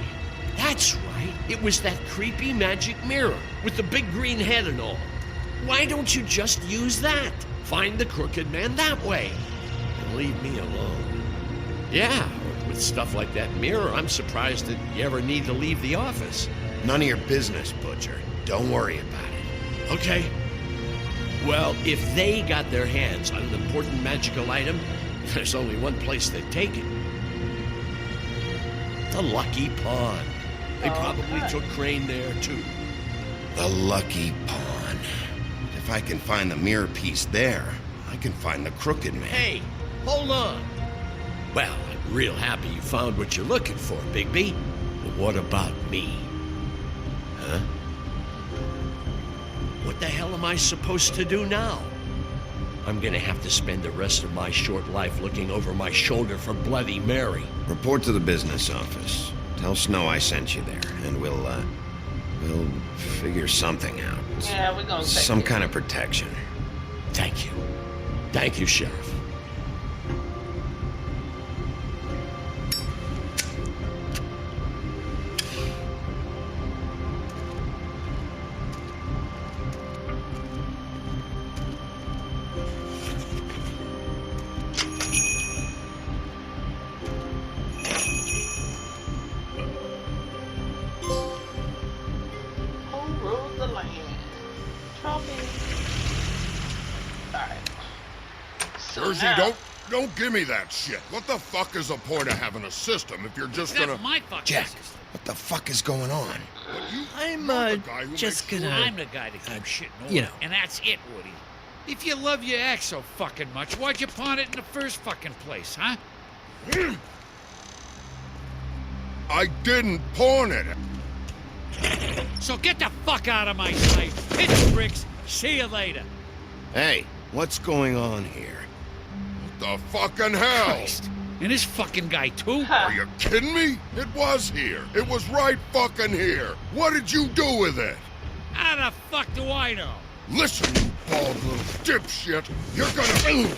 That's right. It was that creepy magic mirror with the big green head and all. Why don't you just use that? Find the crooked man that way. And leave me alone. Yeah, with stuff like that mirror, I'm surprised that you ever need to leave the office. None of your business, Butcher. Don't worry about it. Okay. Well, if they got their hands on an important magical item, there's only one place they'd take it. The Lucky Pond. They probably took Crane there, too. The Lucky Pawn. If I can find the mirror piece there, I can find the crooked man. Hey, hold on. Well, I'm real happy you found what you're looking for, Bigby. But what about me? Huh? What the hell am I supposed to do now? I'm gonna have to spend the rest of my short life looking over my shoulder for Bloody Mary. Report to the business office. Tell Snow I sent you there, and we'll figure something out. Yeah, we're gonna take Some it. kind of protection. Thank you. Thank you, Sheriff. Who rules the land? Trophy. Alright. Jersey, don't give me that shit. What the fuck is the point of having a system if you're just gonna... That's my fucking Jack, system. what the fuck is going on? I'm just I'm gonna... the guy to keep shit in order. you know. And that's it, Woody. If you love your ex so fucking much, why'd you pawn it in the first fucking place, huh? I didn't pawn it. So get the fuck out of my sight. Hit the bricks. See you later. Hey, what's going on here? What the fucking hell? Christ. And this fucking guy, too? Are you kidding me? It was here. It was right fucking here. What did you do with it? How the fuck do I know? Listen, you bald little dipshit. You're gonna...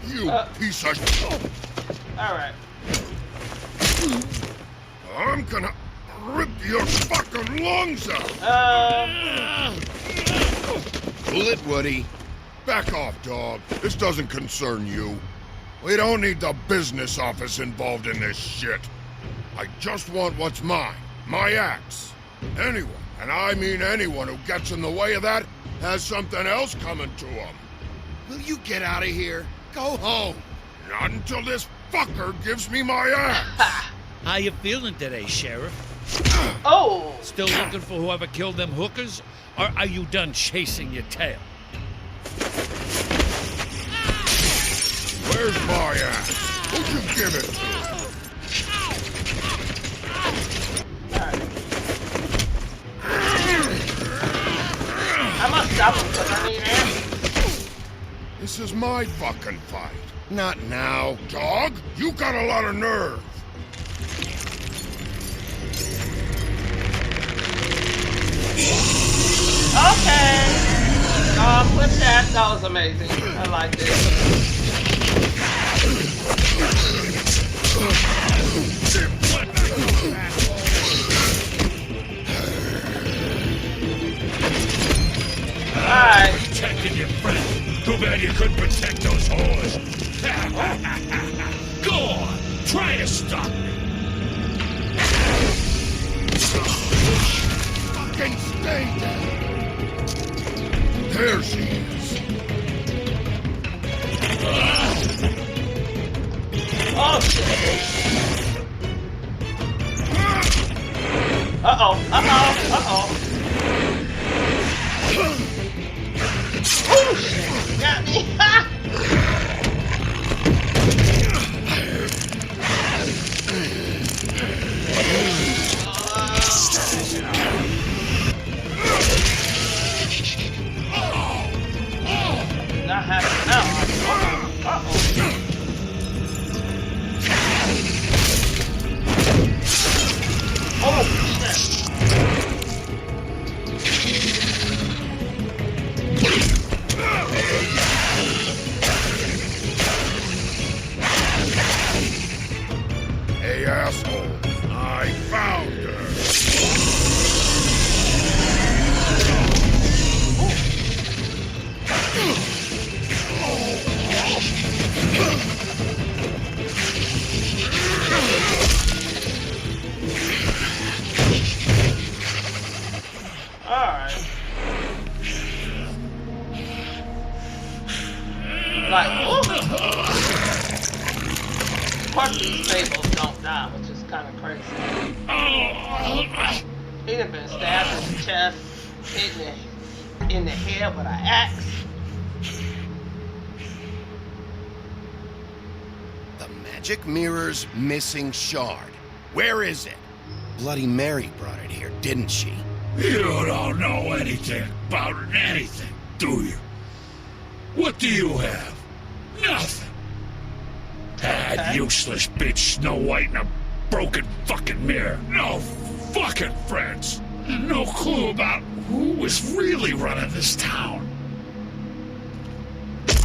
You piece of... Alright. I'm gonna rip your fucking lungs out. Cool it, Woody. Back off, dog. This doesn't concern you. We don't need the business office involved in this shit. I just want what's mine. My axe. Anyone, and I mean anyone, who gets in the way of that has something else coming to them. Will you get out of here? Go home. Not until this fucker gives me my axe. How you feeling today, Sheriff? Oh! Still looking for whoever killed them hookers? Or are you done chasing your tail? Where's my axe? Who'd you give it to? I must stop him because I need answers. This is my fucking fight. Not now. Dog, you got a lot of nerve. Okay. Clip that. That was amazing. I like this. Alright. Protecting your friend. Too bad you couldn't protect those whores. Go on. Try to stop me. Fucking stay there. There she is. Oh, shit. Uh-oh. Uh-oh. Uh-oh. Oh, shit. Got me. Not happening now. Uh-oh. Oh, shit. Hey, asshole. I found her. Alright. Like, of course these fables don't die, which is kind of crazy. He done been stabbed in the chest, hit in the head with an axe. The magic mirror's missing shard. Where is it? Bloody Mary brought it here, didn't she? You don't know anything about anything, do you? What do you have? Nothing. That useless bitch Snow White and a broken fucking mirror. No fucking friends. And no clue about who was really running this town.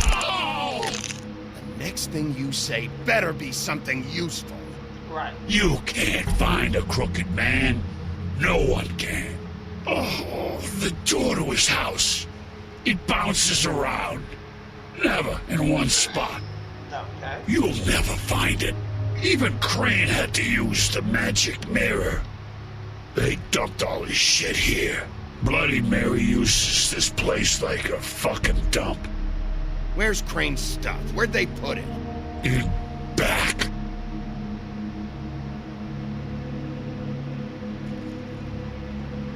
Oh! The next thing you say better be something useful. Right. You can't find a crooked man. No one can. Oh, the door to his house. It bounces around. Never in one spot. Okay. You'll never find it. Even Crane had to use the magic mirror. They dumped all his shit here. Bloody Mary uses this place like a fucking dump. Where's Crane's stuff? Where'd they put it? In back.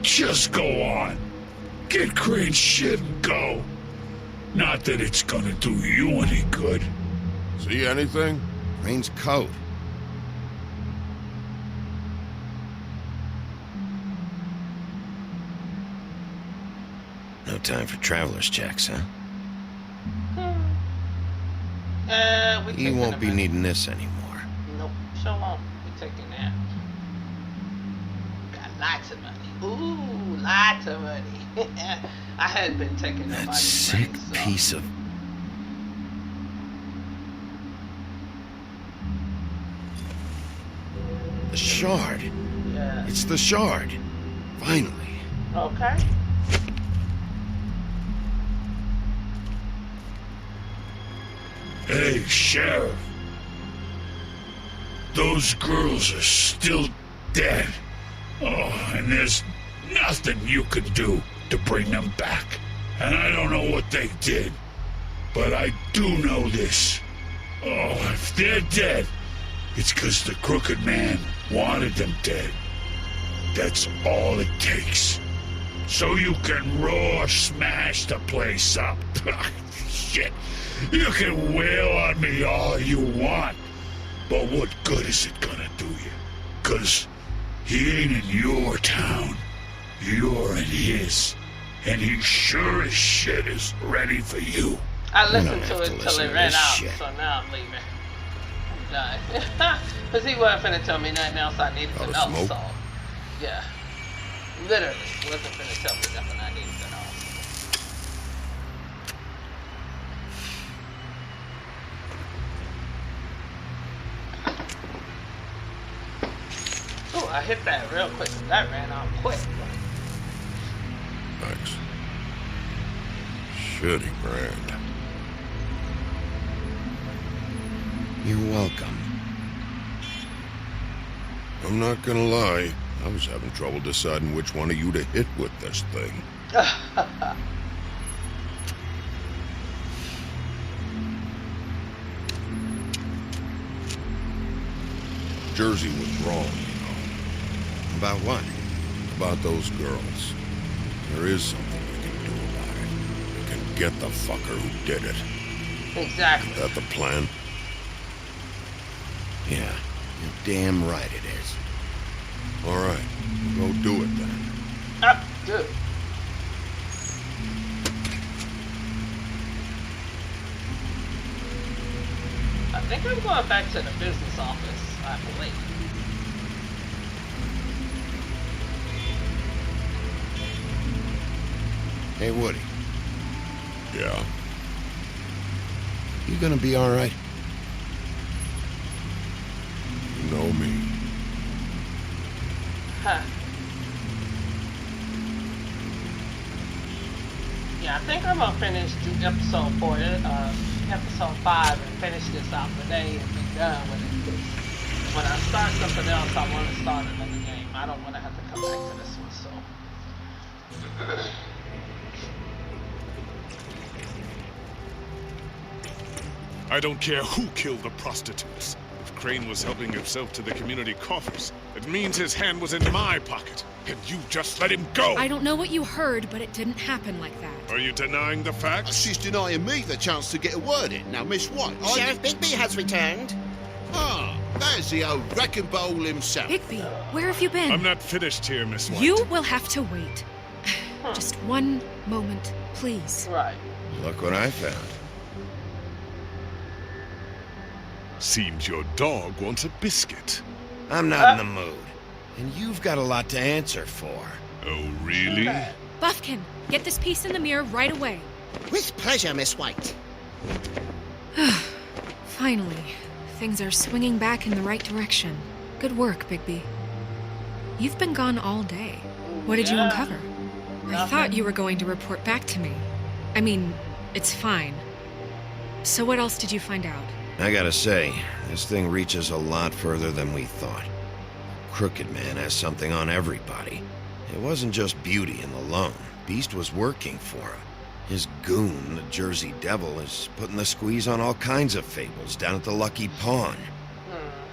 Just go on. Get Crane's shit and go. Not that it's gonna do you any good. See anything? Crane's coat. No time for traveler's checks, huh? He won't be needing this anymore. Nope, sure won't be taking that. Got lots of money. Ooh, lots of money. I had been taking That nobody's sick money, so. piece of... The shard. Yeah. It's the shard. Finally. Okay. Hey, Sheriff. those girls are still dead. Oh, and there's nothing you can do to bring them back. And I don't know what they did, but I do know this. Oh, if they're dead, it's 'cause the Crooked Man wanted them dead. That's all it takes. So you can raw smash the place up. Shit, you can wail on me all you want, but what good is it gonna do you? 'Cause he ain't in your town. You're in his. And he sure as shit is ready for you. I listened to it till it ran out, so now I'm leaving. I'm done. Because he wasn't finna tell me nothing else I needed to know, so yeah. Literally, wasn't finna tell me nothing I needed to know. Oh, I hit that real quick. That ran out quick. Thanks. Shitty brand. You're welcome. I'm not gonna lie. I was having trouble deciding which one of you to hit with this thing. Jersey was wrong, you know. About what? About those girls. There is something we can do about it. We can get the fucker who did it. Exactly. Is that the plan? Yeah, you're damn right it is. All right, go do it then. Good. I think I'm going back to the business office, I believe. Hey, Woody. Yeah? You gonna be all right? You know me. Huh. Yeah, I think I'm gonna finish episode 4, episode 5, and finish this out today and be done with it. 'Cause when I start something else, I want to start another game. I don't want to have to come back to this one, so. I don't care who killed the prostitutes. If Crane was helping himself to the community coffers, it means his hand was in my pocket. And you just let him go! I don't know what you heard, but it didn't happen like that. Are you denying the facts? She's denying me the chance to get a word in. Now, Miss White, Sheriff Bigby has returned. Ah, there's the old wrecking bowl himself. Bigby, where have you been? I'm not finished here, Miss White. You will have to wait. Just one moment, please. Right. Look what I found. Seems your dog wants a biscuit. I'm not in the mood. And you've got a lot to answer for. Oh, really? Buffkin, get this piece in the mirror right away. With pleasure, Miss White. Finally, things are swinging back in the right direction. Good work, Bigby. You've been gone all day. What did you uncover? I thought you were going to report back to me. I mean, it's fine. So what else did you find out? I gotta say, this thing reaches a lot further than we thought. Crooked Man has something on everybody. It wasn't just Beauty and the Lone. Beast was working for him. His goon, the Jersey Devil, is putting the squeeze on all kinds of fables down at the Lucky Pawn.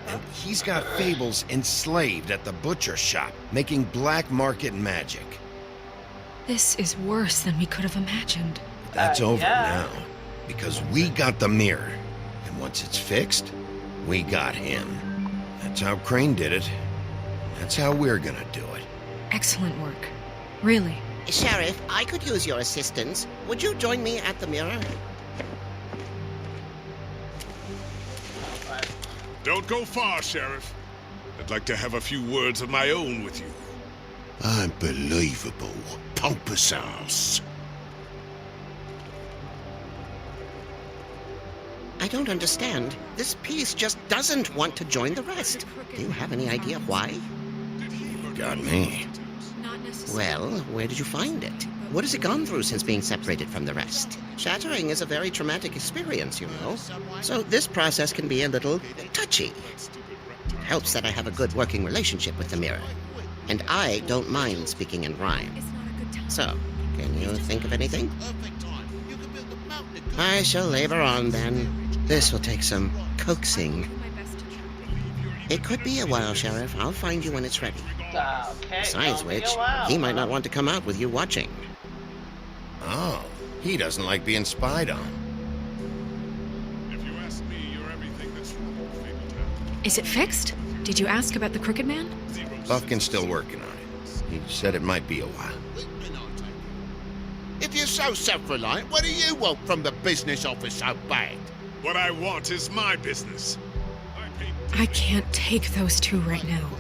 And he's got fables enslaved at the butcher shop, making black market magic. This is worse than we could have imagined. But that's over now, because we got the mirror. And once it's fixed, we got him. That's how Crane did it. That's how we're gonna do it. Excellent work. Really. Sheriff, I could use your assistance. Would you join me at the mirror? Don't go far, Sheriff. I'd like to have a few words of my own with you. Unbelievable. Pompous ass. I don't understand. This piece just doesn't want to join the rest. Do you have any idea why? Got me. Well, where did you find it? What has it gone through since being separated from the rest? Shattering is a very traumatic experience, you know. So this process can be a little touchy. helps that I have a good working relationship with the mirror. And I don't mind speaking in rhyme. So, can you think of anything? I shall labor on then. This will take some coaxing. It could be a while, Sheriff. I'll find you when it's ready. Okay. Besides which, he might not want to come out with you watching. Oh, he doesn't like being spied on. Is it fixed? Did you ask about the Crooked Man? Buffkin's still working on it. He said it might be a while. If you're so self-reliant, what do you want from the business office so bad? What I want is my business. I can't take those two right now.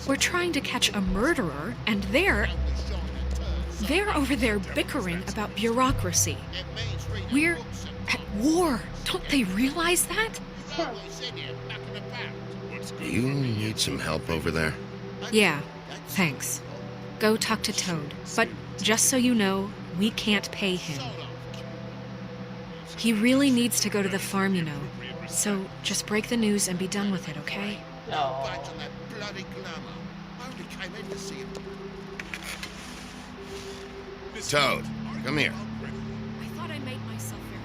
We're trying to catch a murderer, and they're over there bickering about bureaucracy. We're at war. Don't they realize that? Do you need some help over there? Yeah, thanks. Go talk to Toad. But just so you know, we can't pay him. He really needs to go to the farm, you know. So just break the news and be done with it, okay? No. Toad, come here. I thought I made myself very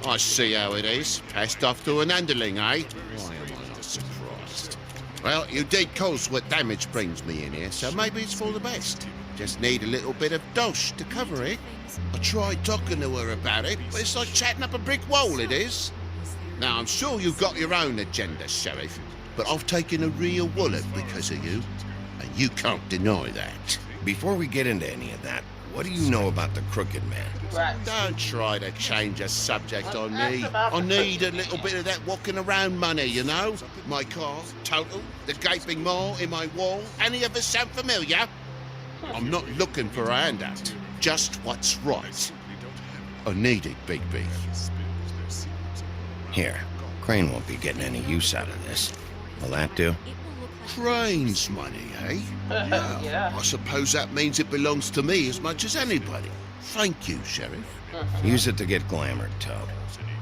clear. I see how it is. Passed off to an underling, eh? Why am I not surprised? Well, you did cause what damage brings me in here, so maybe it's for the best. Just need a little bit of dosh to cover it. I tried talking to her about it, but it's like chatting up a brick wall, it is. Now, I'm sure you've got your own agenda, Sheriff, but I've taken a real wallet because of you, and you can't deny that. Before we get into any of that, what do you know about the Crooked Man? Right. Don't try to change a subject on me. about I the need a little bit of that walking around money, you know? My car, total, the gaping maw in my wall. Any of us sound familiar? I'm not looking for a handout. Just what's right. I need it, Bigby. Here, Crane won't be getting any use out of this. Will that do? Crane's money, eh? Yeah. I suppose that means it belongs to me as much as anybody. Thank you, Sheriff. Use it to get glamored, Toad.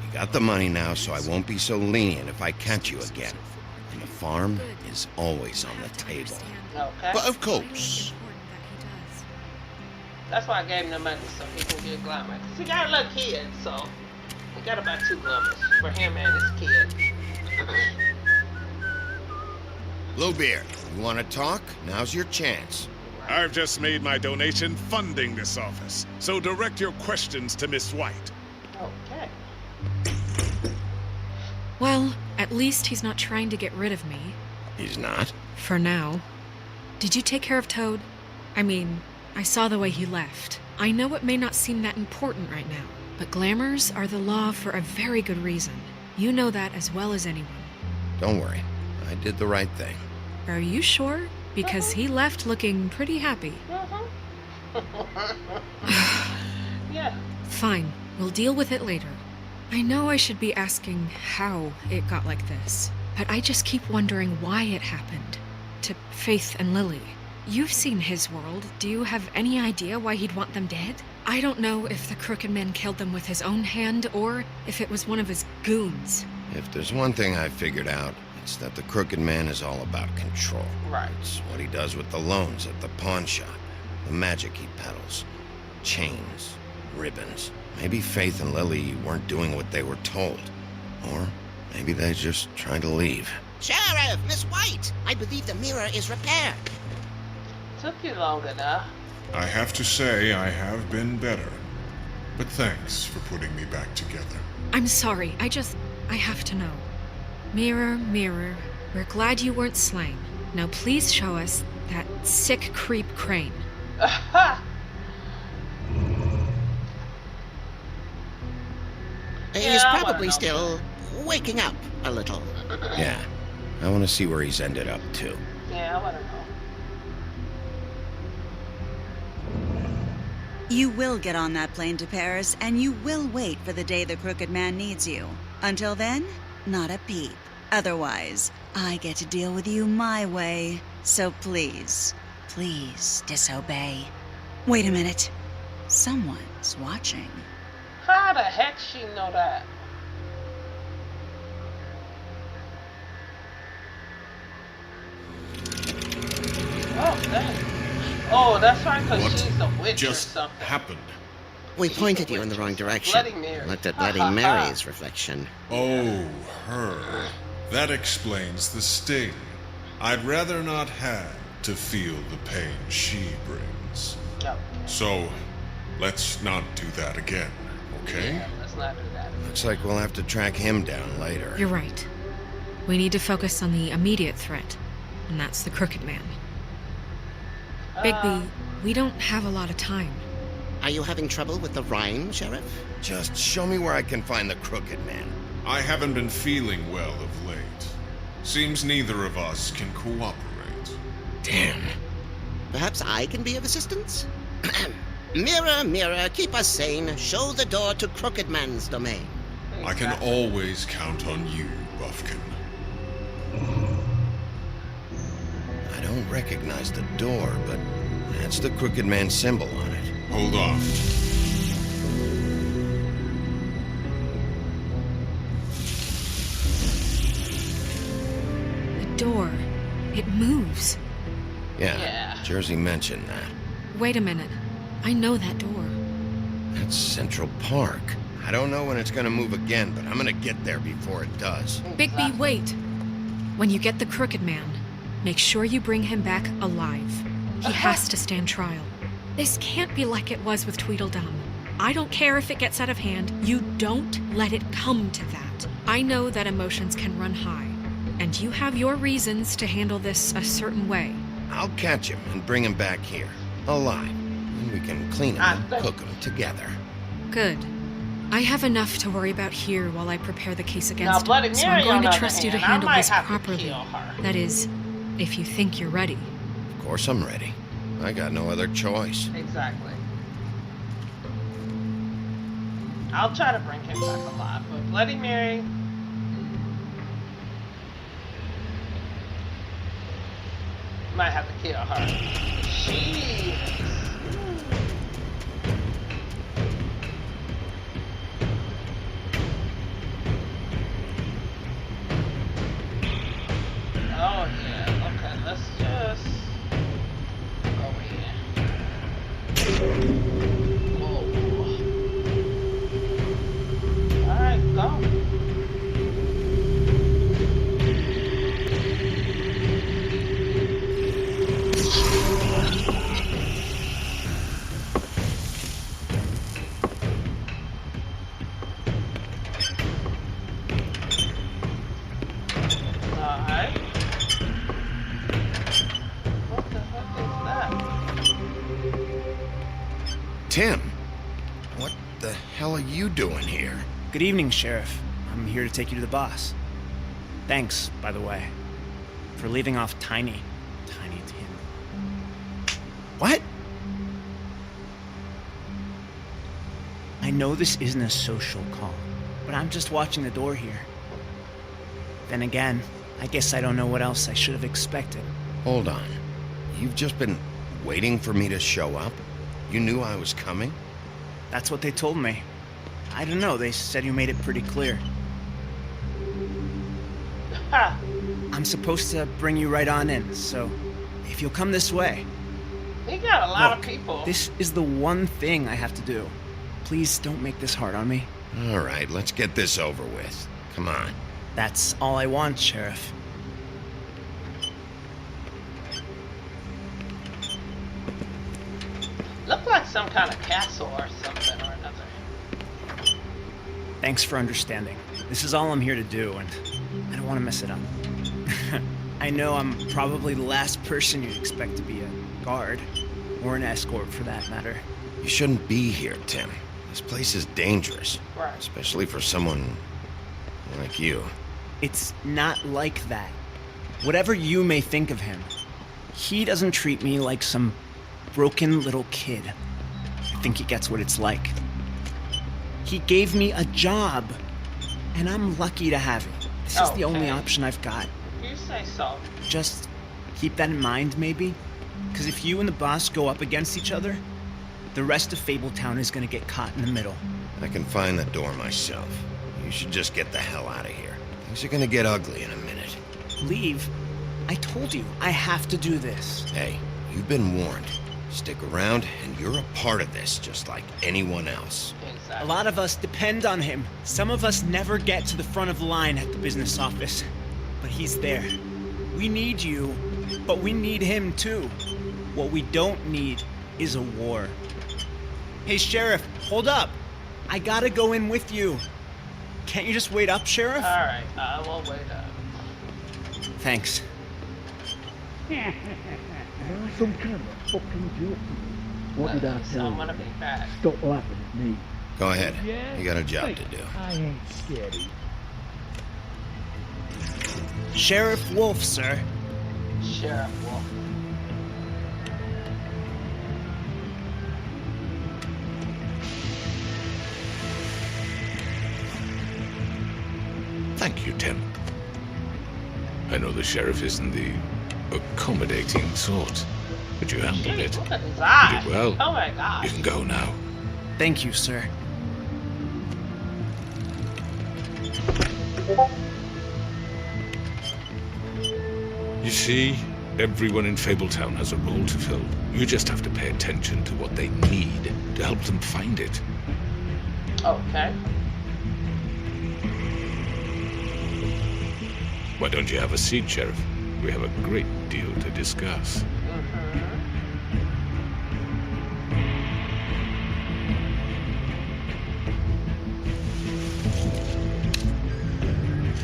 You got the money now, so I won't be so lenient if I catch you again. And the farm is always on the table. Okay. But of course. That's why I gave him the money, so he can get glamour. 'Cause he got a little kid, so he got about 2 glamours for him and his kid. Bluebeard, you want to talk? Now's your chance. I've just made my donation funding this office, so direct your questions to Miss White. Okay. Well, at least he's not trying to get rid of me. He's not? For now. Did you take care of Toad? I mean, I saw the way he left. I know it may not seem that important right now, but glamours are the law for a very good reason. You know that as well as anyone. Don't worry. I did the right thing. Are you sure? Because he left looking pretty happy. Yeah. Fine. We'll deal with it later. I know I should be asking how it got like this, but I just keep wondering why it happened. To Faith and Lily. You've seen his world. Do you have any idea why he'd want them dead? I don't know if the Crooked Man killed them with his own hand or if it was one of his goons. If there's one thing I figured out, it's that the Crooked Man is all about control. Right. It's what he does with the loans at the pawn shop, the magic he peddles, chains, ribbons. Maybe Faith and Lily weren't doing what they were told. Or maybe they just tried to leave. Sheriff, Miss White, I believe the mirror is repaired. Took you long enough. I have to say I have been better. But thanks for putting me back together. I'm sorry. I have to know. Mirror, mirror, we're glad you weren't slain. Now please show us that sick creep Crane. He's probably still waking up a little. Yeah. I want to see where he's ended up, too. Yeah, I want to know. You will get on that plane to Paris, and you will wait for the day the Crooked Man needs you. Until then, not a peep. Otherwise, I get to deal with you my way. So please, please disobey. Wait a minute. Someone's watching. How the heck she know that? Oh, dang. Oh, that's right, because What she's a witch or just something. happened? We pointed you in the wrong direction. Bloody Mary. Looked at Bloody Mary's reflection. Oh, her. That explains the sting. I'd rather not have to feel the pain she brings. Yep. So, let's not do that again, okay? Yeah, let's not do that. Looks like we'll have to track him down later. You're right. We need to focus on the immediate threat, and that's the Crooked Man. Bigby, we don't have a lot of time. Are you having trouble with the rhyme, Sheriff? Just show me where I can find the Crooked Man. I haven't been feeling well of late. Seems neither of us can cooperate. Damn. Perhaps I can be of assistance? Mirror, mirror, keep us sane. Show the door to Crooked Man's domain. I can always count on you, Buffkin. I don't recognize the door, but that's the Crooked Man symbol on it. Hold on. The door, it moves. Yeah, Jersey mentioned that. Wait a minute. I know that door. That's Central Park. I don't know when it's gonna move again, but I'm gonna get there before it does. Bigby, wait. When you get the Crooked Man, make sure you bring him back alive. He has to stand trial. This can't be like it was with Tweedledum. I don't care if it gets out of hand. You don't let it come to that. I know that emotions can run high, and you have your reasons to handle this a certain way. I'll catch him and bring him back here, alive. And we can clean him and cook him together. Good. I have enough to worry about here while I prepare the case against Bloody him, so Mary, I'm going on to the trust other you to hand, I handle might this have to properly. kill her. That is, if you think you're ready. Of course I'm ready. I got no other choice. Exactly. I'll try to bring him back alive, but Bloody Mary... might have to kill her. Jeez. Oh yeah, okay, let's just go over here. Whoa. Alright, go. Tim, what the hell are you doing here? Good evening, Sheriff. I'm here to take you to the boss. Thanks, by the way, for leaving off Tiny Tim. What? I know this isn't a social call, but I'm just watching the door here. Then again, I guess I don't know what else I should have expected. Hold on. You've just been waiting for me to show up? You knew I was coming? That's what they told me. I don't know, they said you made it pretty clear. I'm supposed to bring you right on in, so if you'll come this way. We got a lot of people. This is the one thing I have to do. Please don't make this hard on me. All right, let's get this over with. Come on. That's all I want, Sheriff. Look like some kind of castle or something or another. Thanks for understanding. This is all I'm here to do, and I don't want to mess it up. I know I'm probably the last person you'd expect to be a guard, or an escort for that matter. You shouldn't be here, Tim. This place is dangerous. Right. Especially for someone like you. It's not like that. Whatever you may think of him, he doesn't treat me like some broken little kid. I think he gets what it's like. He gave me a job, and I'm lucky to have it. This is the only option I've got. You say so. Just keep that in mind, maybe? Because if you and the boss go up against each other, the rest of Fabletown is gonna get caught in the middle. I can find the door myself. You should just get the hell out of here. Things are gonna get ugly in a minute. Leave? I told you, I have to do this. Hey, You've been warned. Stick around, and you're a part of this, just like anyone else. A lot of us depend on him. Some of us never get to the front of the line at the business office. But he's there. We need you, but we need him too. What we don't need is a war. Hey, Sheriff, hold up. I gotta go in with you. Can't you just wait up, Sheriff? Alright, I will wait up. Thanks. Some kind of fucking joke. What did I tell I'm gonna you? be back. Stop laughing at me. Go ahead. Yeah? You got a job to do. I ain't scared. Sheriff Wolf, sir. Sheriff Wolf. Thank you, Tim. I know the sheriff isn't the accommodating sort, but you handled it. Look at his You eyes. did well. Oh my gosh. You can go now. Thank you, sir. You see, everyone in Fabletown has a role to fill. You just have to pay attention to what they need to help them find it. Okay. Why don't you have a seat, Sheriff? We have a great deal to discuss.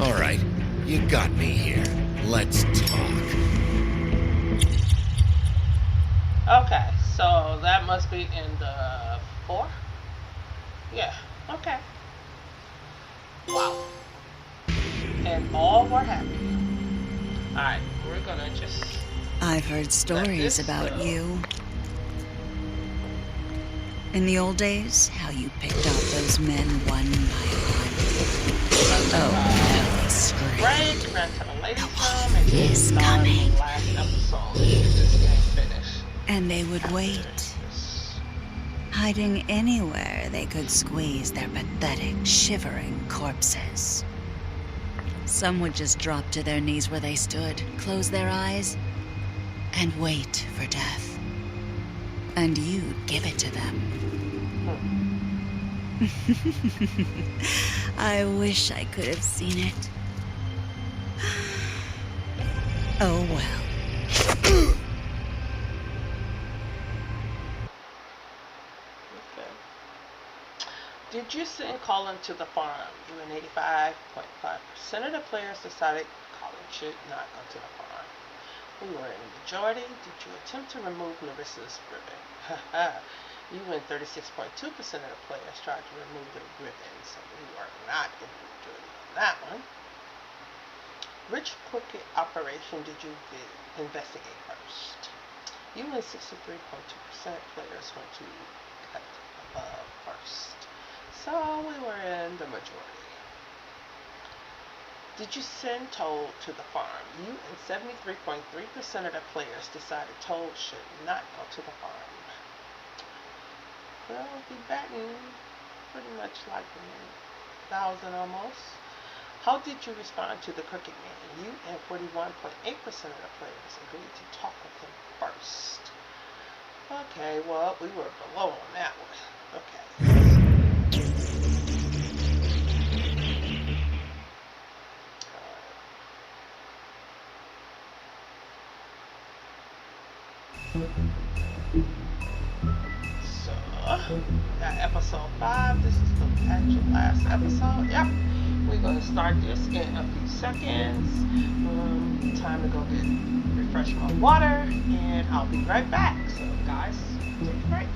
All right, you got me here. Let's talk. Okay, so that must be in the 4? Yeah, okay. Wow. And all were happy. Alright, we're gonna just... I've heard stories about you. In the old days, how you picked off those men one by one. Oh, how they screamed. Right, ran to the ladies' room and is started coming. the last episode. This game finished. And they would wait, hiding anywhere they could squeeze their pathetic, shivering corpses. Some would just drop to their knees where they stood, close their eyes, and wait for death. And you'd give it to them. I wish I could have seen it. Oh well. Did you send Colin to the farm? You and 85.5% of the players decided Colin should not go to the farm. We were in the majority. Did you attempt to remove Larissa's ribbon? You and 36.2% of the players tried to remove the ribbon, so we were not in the majority on that one. Which crooked operation did you investigate first? You and 63.2% players went to cut above first. So we were in the majority. Did you send Toad to the farm? You and 73.3% of the players decided Toad should not go to the farm. Well, be batting pretty much like 1,000 almost. How did you respond to the Crooked Man? You and 41.8% of the players agreed to talk with him first. Okay, well, we were below on that one. Okay. So, got episode 5. This is the actual last episode. Yep. We're going to start this in a few seconds. Time to go refresh my water, and I'll be right back. So, guys, take a break.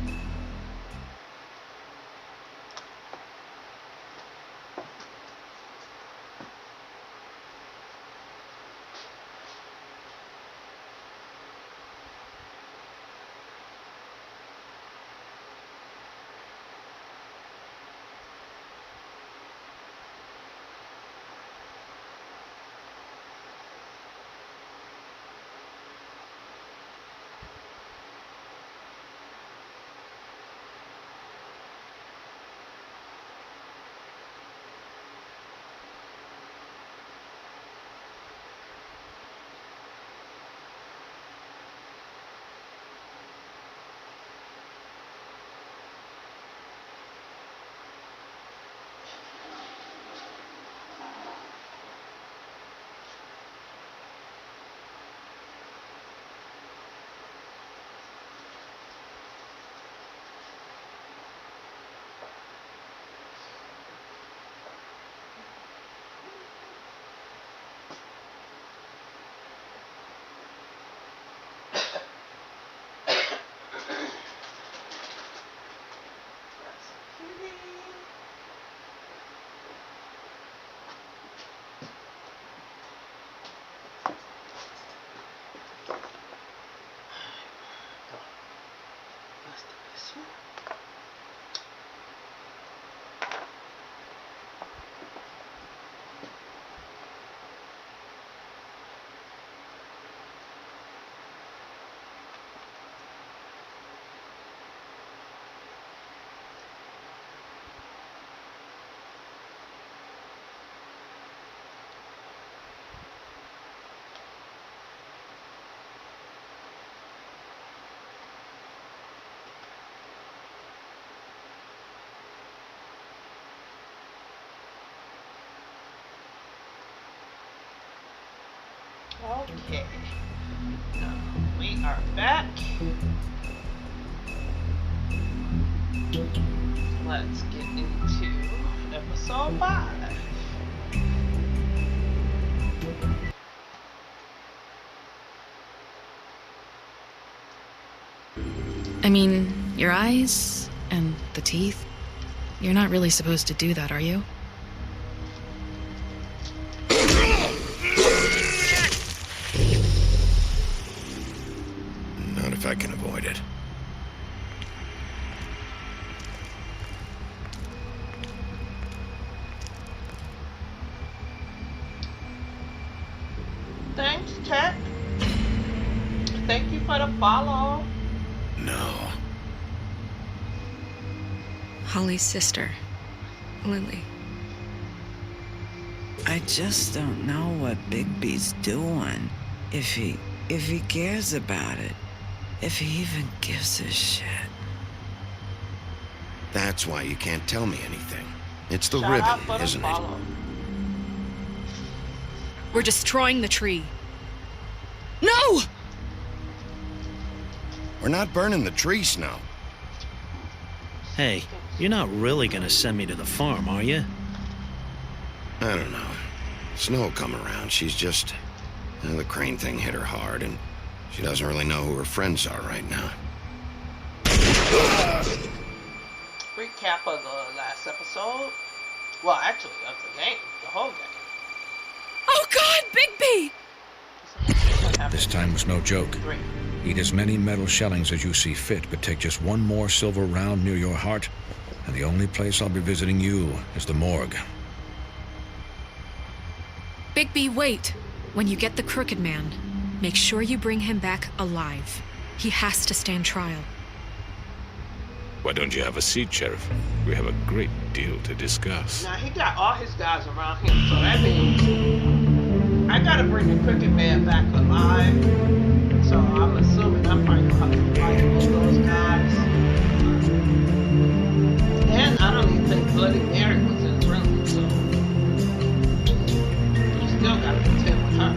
Okay. Now, we are back. Let's get into episode 5. I mean, your eyes and the teeth. You're not really supposed to do that, are you? Not if I can avoid it. Thanks, Tech. Thank you for the follow. No. Holly's sister, Lily. I just don't know what Bigby's doing. If he cares about it. If he even gives a shit. That's why you can't tell me anything. It's the Shout out ribbon, for the isn't it? follow. We're destroying the tree. No! We're not burning the tree, Snow. Hey, you're not really gonna send me to the farm, are you? I don't know. Snow come around. She's just... the crane thing hit her hard, and she doesn't really know who her friends are right now. Recap of the last episode. Well, actually, of the game. The whole game. Oh God, Bigby! This time was no joke. Eat as many metal shellings as you see fit, but take just one more silver round near your heart, and the only place I'll be visiting you is the morgue. Bigby, wait. When you get the Crooked Man, make sure you bring him back alive. He has to stand trial. Why don't you have a seat, Sheriff? We have a great deal to discuss. Now, he got all his guys around him, so that means I gotta bring the Crooked Man back alive. So I'm assuming I'm probably gonna have to fight with those guys. And I don't even think Bloody Mary was in the room, so you still gotta contend with her.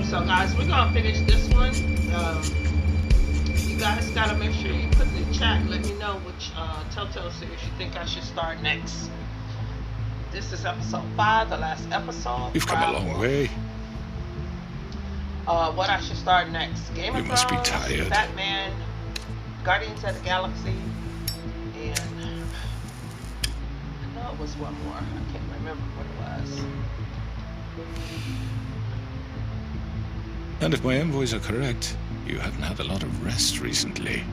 So guys, we're gonna finish this one. You guys gotta make sure you put in the chat and let me know which TellTale series you think I should start next. This is episode 5, the last episode. You've come a long way. What I should start next? Game of You must be Thrones, tired. Batman, Guardians of the Galaxy, and I know it was one more. I can't remember what it was. And if my envoys are correct, you haven't had a lot of rest recently.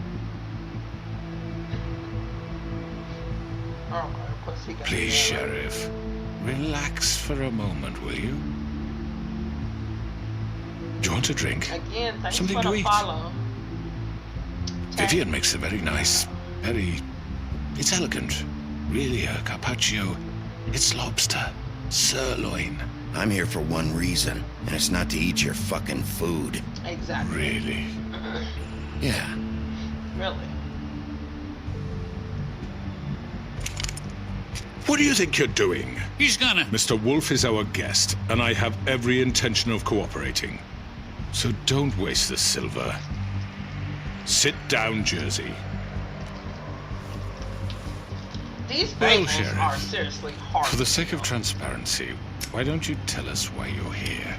Oh, of course he got Please, Sheriff, relax for a moment, will you? Do you want a drink? Again, thanks Something for to the eat? follow. Vivian makes a very nice, it's elegant. Really a carpaccio. It's lobster, sirloin. I'm here for one reason, and it's not to eat your fucking food. Exactly. Really? Yeah. Really? What do you think you're doing? He's gonna... Mr. Wolf is our guest, and I have every intention of cooperating. So don't waste the silver. Sit down, Jersey. These Well, bagels Sheriff, are seriously hard. For the sake of transparency, why don't you tell us why you're here?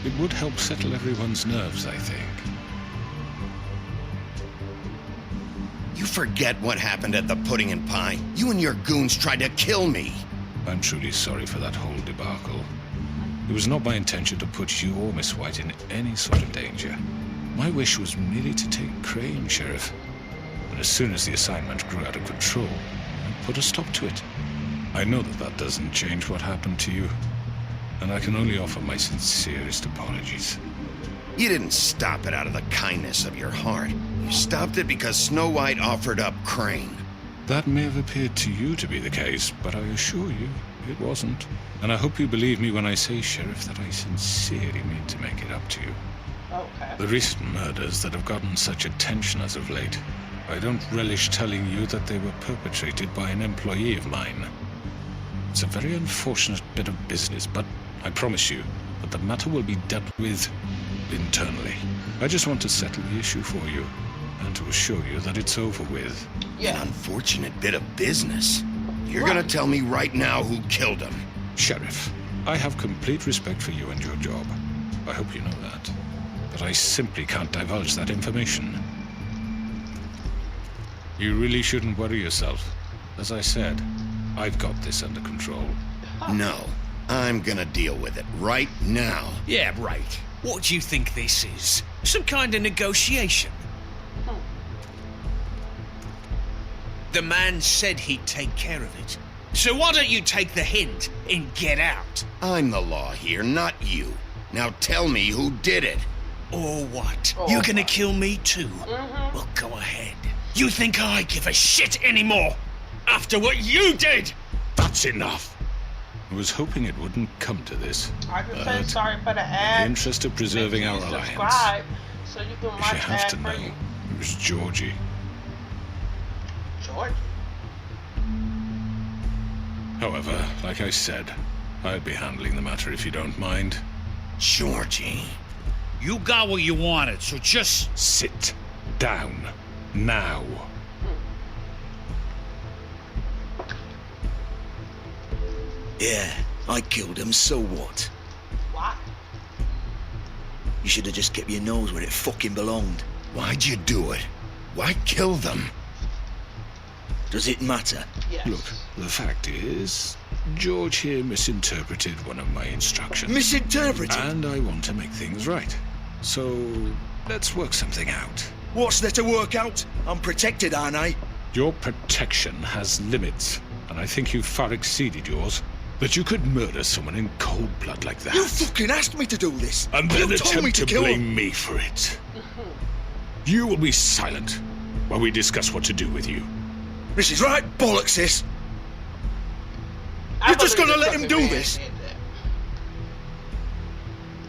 It would help settle everyone's nerves, I think. You forget what happened at the Pudding and Pie. You and your goons tried to kill me. I'm truly sorry for that whole debacle. It was not my intention to put you or Miss White in any sort of danger. My wish was merely to take Crane, Sheriff. And as soon as the assignment grew out of control, I put a stop to it. I know that that doesn't change what happened to you, and I can only offer my sincerest apologies. You didn't stop it out of the kindness of your heart. You stopped it because Snow White offered up Crane. That may have appeared to you to be the case, but I assure you, It wasn't. And I hope you believe me when I say, Sheriff, that I sincerely mean to make it up to you. Okay. The recent murders that have gotten such attention as of late, I don't relish telling you that they were perpetrated by an employee of mine. It's a very unfortunate bit of business, but I promise you that the matter will be dealt with internally. I just want to settle the issue for you, and to assure you that it's over with. An unfortunate bit of business. You're gonna tell me right now who killed him. Sheriff, I have complete respect for you and your job. I hope you know that. But I simply can't divulge that information. You really shouldn't worry yourself. As I said, I've got this under control. No, I'm gonna deal with it right now. Yeah, right. What do you think this is? Some kind of negotiation? The man said he'd take care of it. So why don't you take the hint and get out? I'm the law here, not you. Now tell me who did it. Or what? You're gonna kill me too? Well, go ahead. You think I give a shit anymore? After what you did? That's enough. I was hoping it wouldn't come to this. I can say sorry for the In ad. the interest of preserving our alliance, Subscribe so you can watch you have to ad know free. it was Georgie. Georgie? However, like I said, I'd be handling the matter if you don't mind. Georgie. You got what you wanted, so just sit down now. Yeah, I killed him, so what? Why? You should have just kept your nose where it fucking belonged. Why'd you do it? Why kill them? Does it matter? Yes. Look, the fact is, George here misinterpreted one of my instructions. Misinterpreted? And I want to make things right. So, let's work something out. What's there to work out? I'm protected, aren't I? Your protection has limits, and I think you've far exceeded yours. But you could murder someone in cold blood like that. You fucking asked me to do this. And then you told me attempt to kill blame him. me for it. You will be silent while we discuss what to do with you. This is right bollocks, this. You're just gonna let him do this?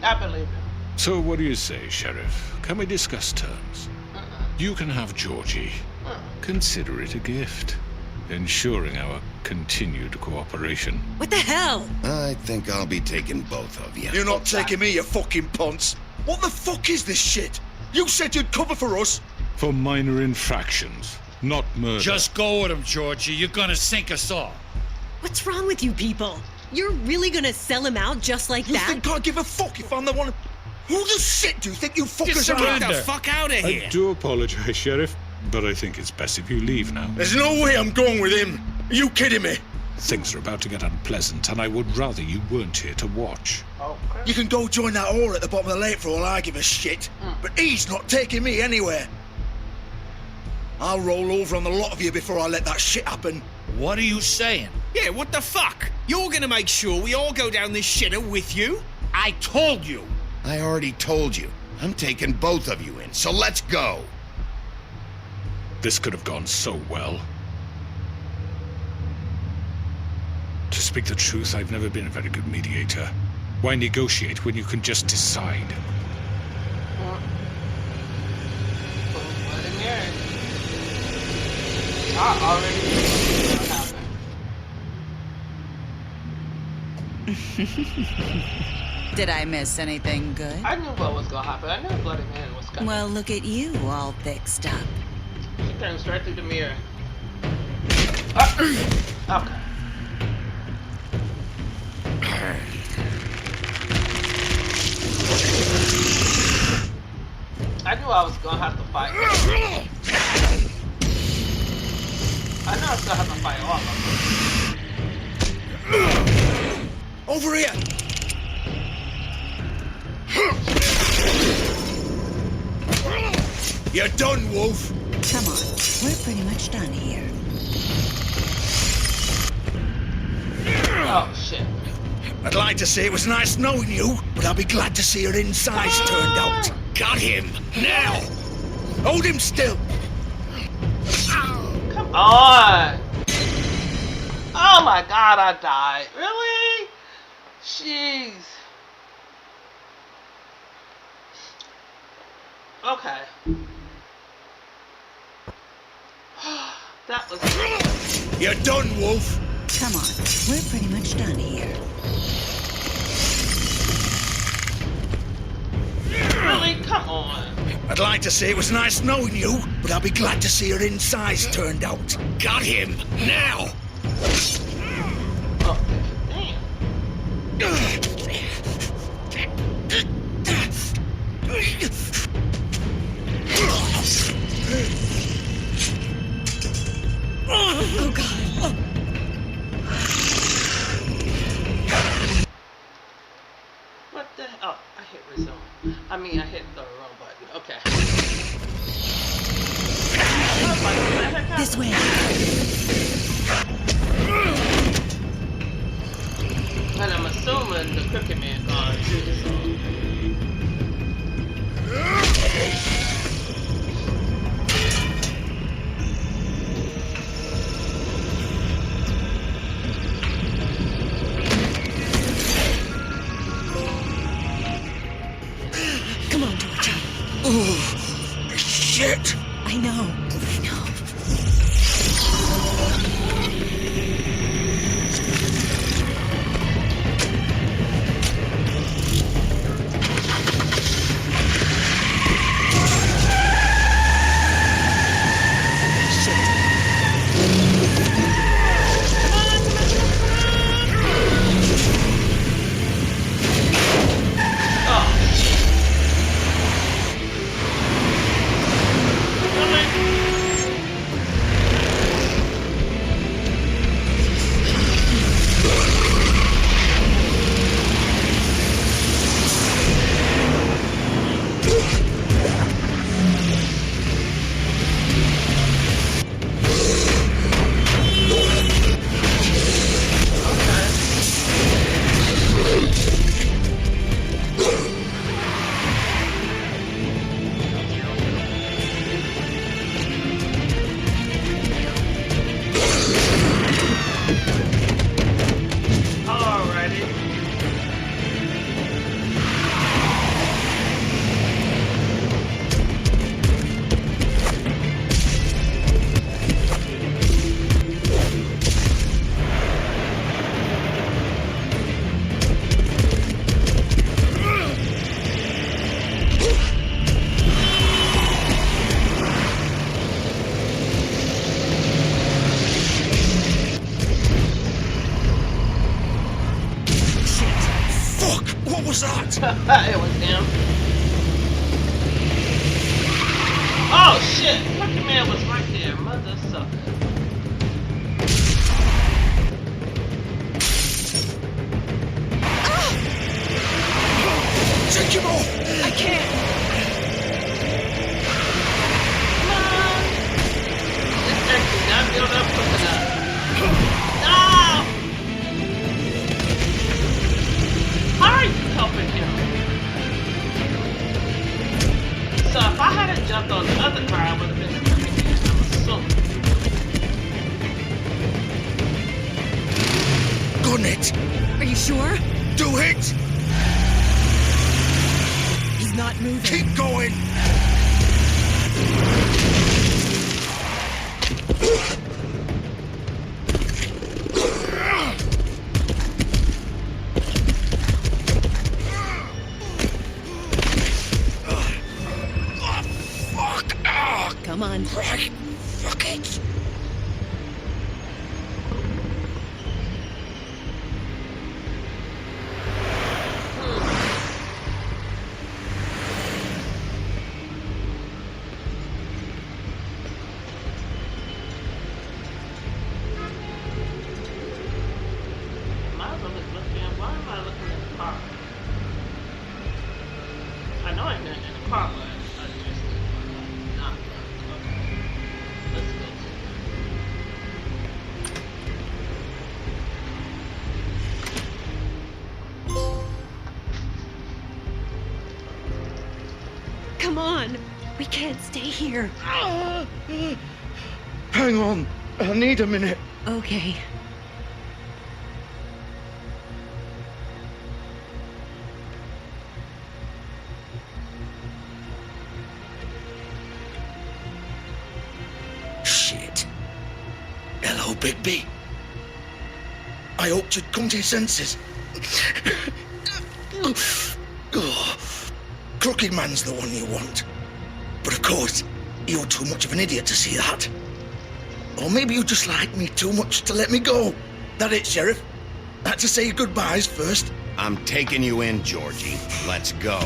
I believe him. So what do you say, Sheriff? Can we discuss terms? You can have Georgie. Consider it a gift, ensuring our continued cooperation. What the hell? I think I'll be taking both of you. You're not taking me, you fucking ponce. What the fuck is this shit? You said you'd cover for us. For minor infractions, not murder. Just go with him, Georgie. You're gonna sink us all. What's wrong with you people? You're really gonna sell him out just like You that? think I give a fuck if I'm the one? Who the shit do you think you fuckers are? Get the fuck out of here! I do apologize, Sheriff, but I think it's best if you leave now. There's no way I'm going with him. Are you kidding me? Things are about to get unpleasant, and I would rather you weren't here to watch. Okay. You can go join that whore at the bottom of the lake for all I give a shit. But he's not taking me anywhere. I'll roll over on the lot of you before I let that shit happen. What are you saying? Yeah, what the fuck? You're gonna make sure we all go down this shitter with you? I told you. I already told you. I'm taking both of you in, so let's go. This could have gone so well. To speak the truth, I've never been a very good mediator. Why negotiate when you can just decide? I already knew what was gonna happen. Did I miss anything good? I knew what was gonna happen. I knew Bloody Man was coming. Well, look at you, all fixed up. She came straight through the mirror. Okay. I knew I was gonna have to fight. I know I was gonna have to fight all of them. Over here! You're done, Wolf! Come on, we're pretty much done here. Oh, shit. I'd like to say it was nice knowing you, but I'll be glad to see your insides turned out. Got him! Now! Hold him still! Come on! Oh my god, I died. Really? Jeez. Okay. That was... You're done, Wolf. Come on, we're pretty much done here. Really? Come on. I'd like to say it was nice knowing you, but I'll be glad to see your insides turned out. Got him! Now! Oh, damn. Oh, God. What the hell? Oh, I hit resume. I mean, I hit the wrong button. Okay. This way. And I'm assuming the Crooked Man gone too, so... Come on, Georgia. Oh, shit! I know. It was him. Oh shit! Crooked Man was right there, mother sucker. Take him off! I can't. Come on. This actually not build up quick enough. No! How are you helping him? So if I hadn't jumped on the other car, I would have been the Crooked Man, I'm assuming. Gun it! Are you sure? Do it! He's not moving. Keep going! Come on. Right. Fuck it. Why am I looking at the car? I know I'm in the car, but I just not. Okay. Let's go to Come on. We can't stay here. Hang on. I need a minute. Okay. Bigby. I hoped you'd come to your senses. Crooked Man's the one you want. But of course, you're too much of an idiot to see that. Or maybe you just like me too much to let me go. That it, Sheriff? I had to say your goodbyes first. I'm taking you in, Georgie. Let's go.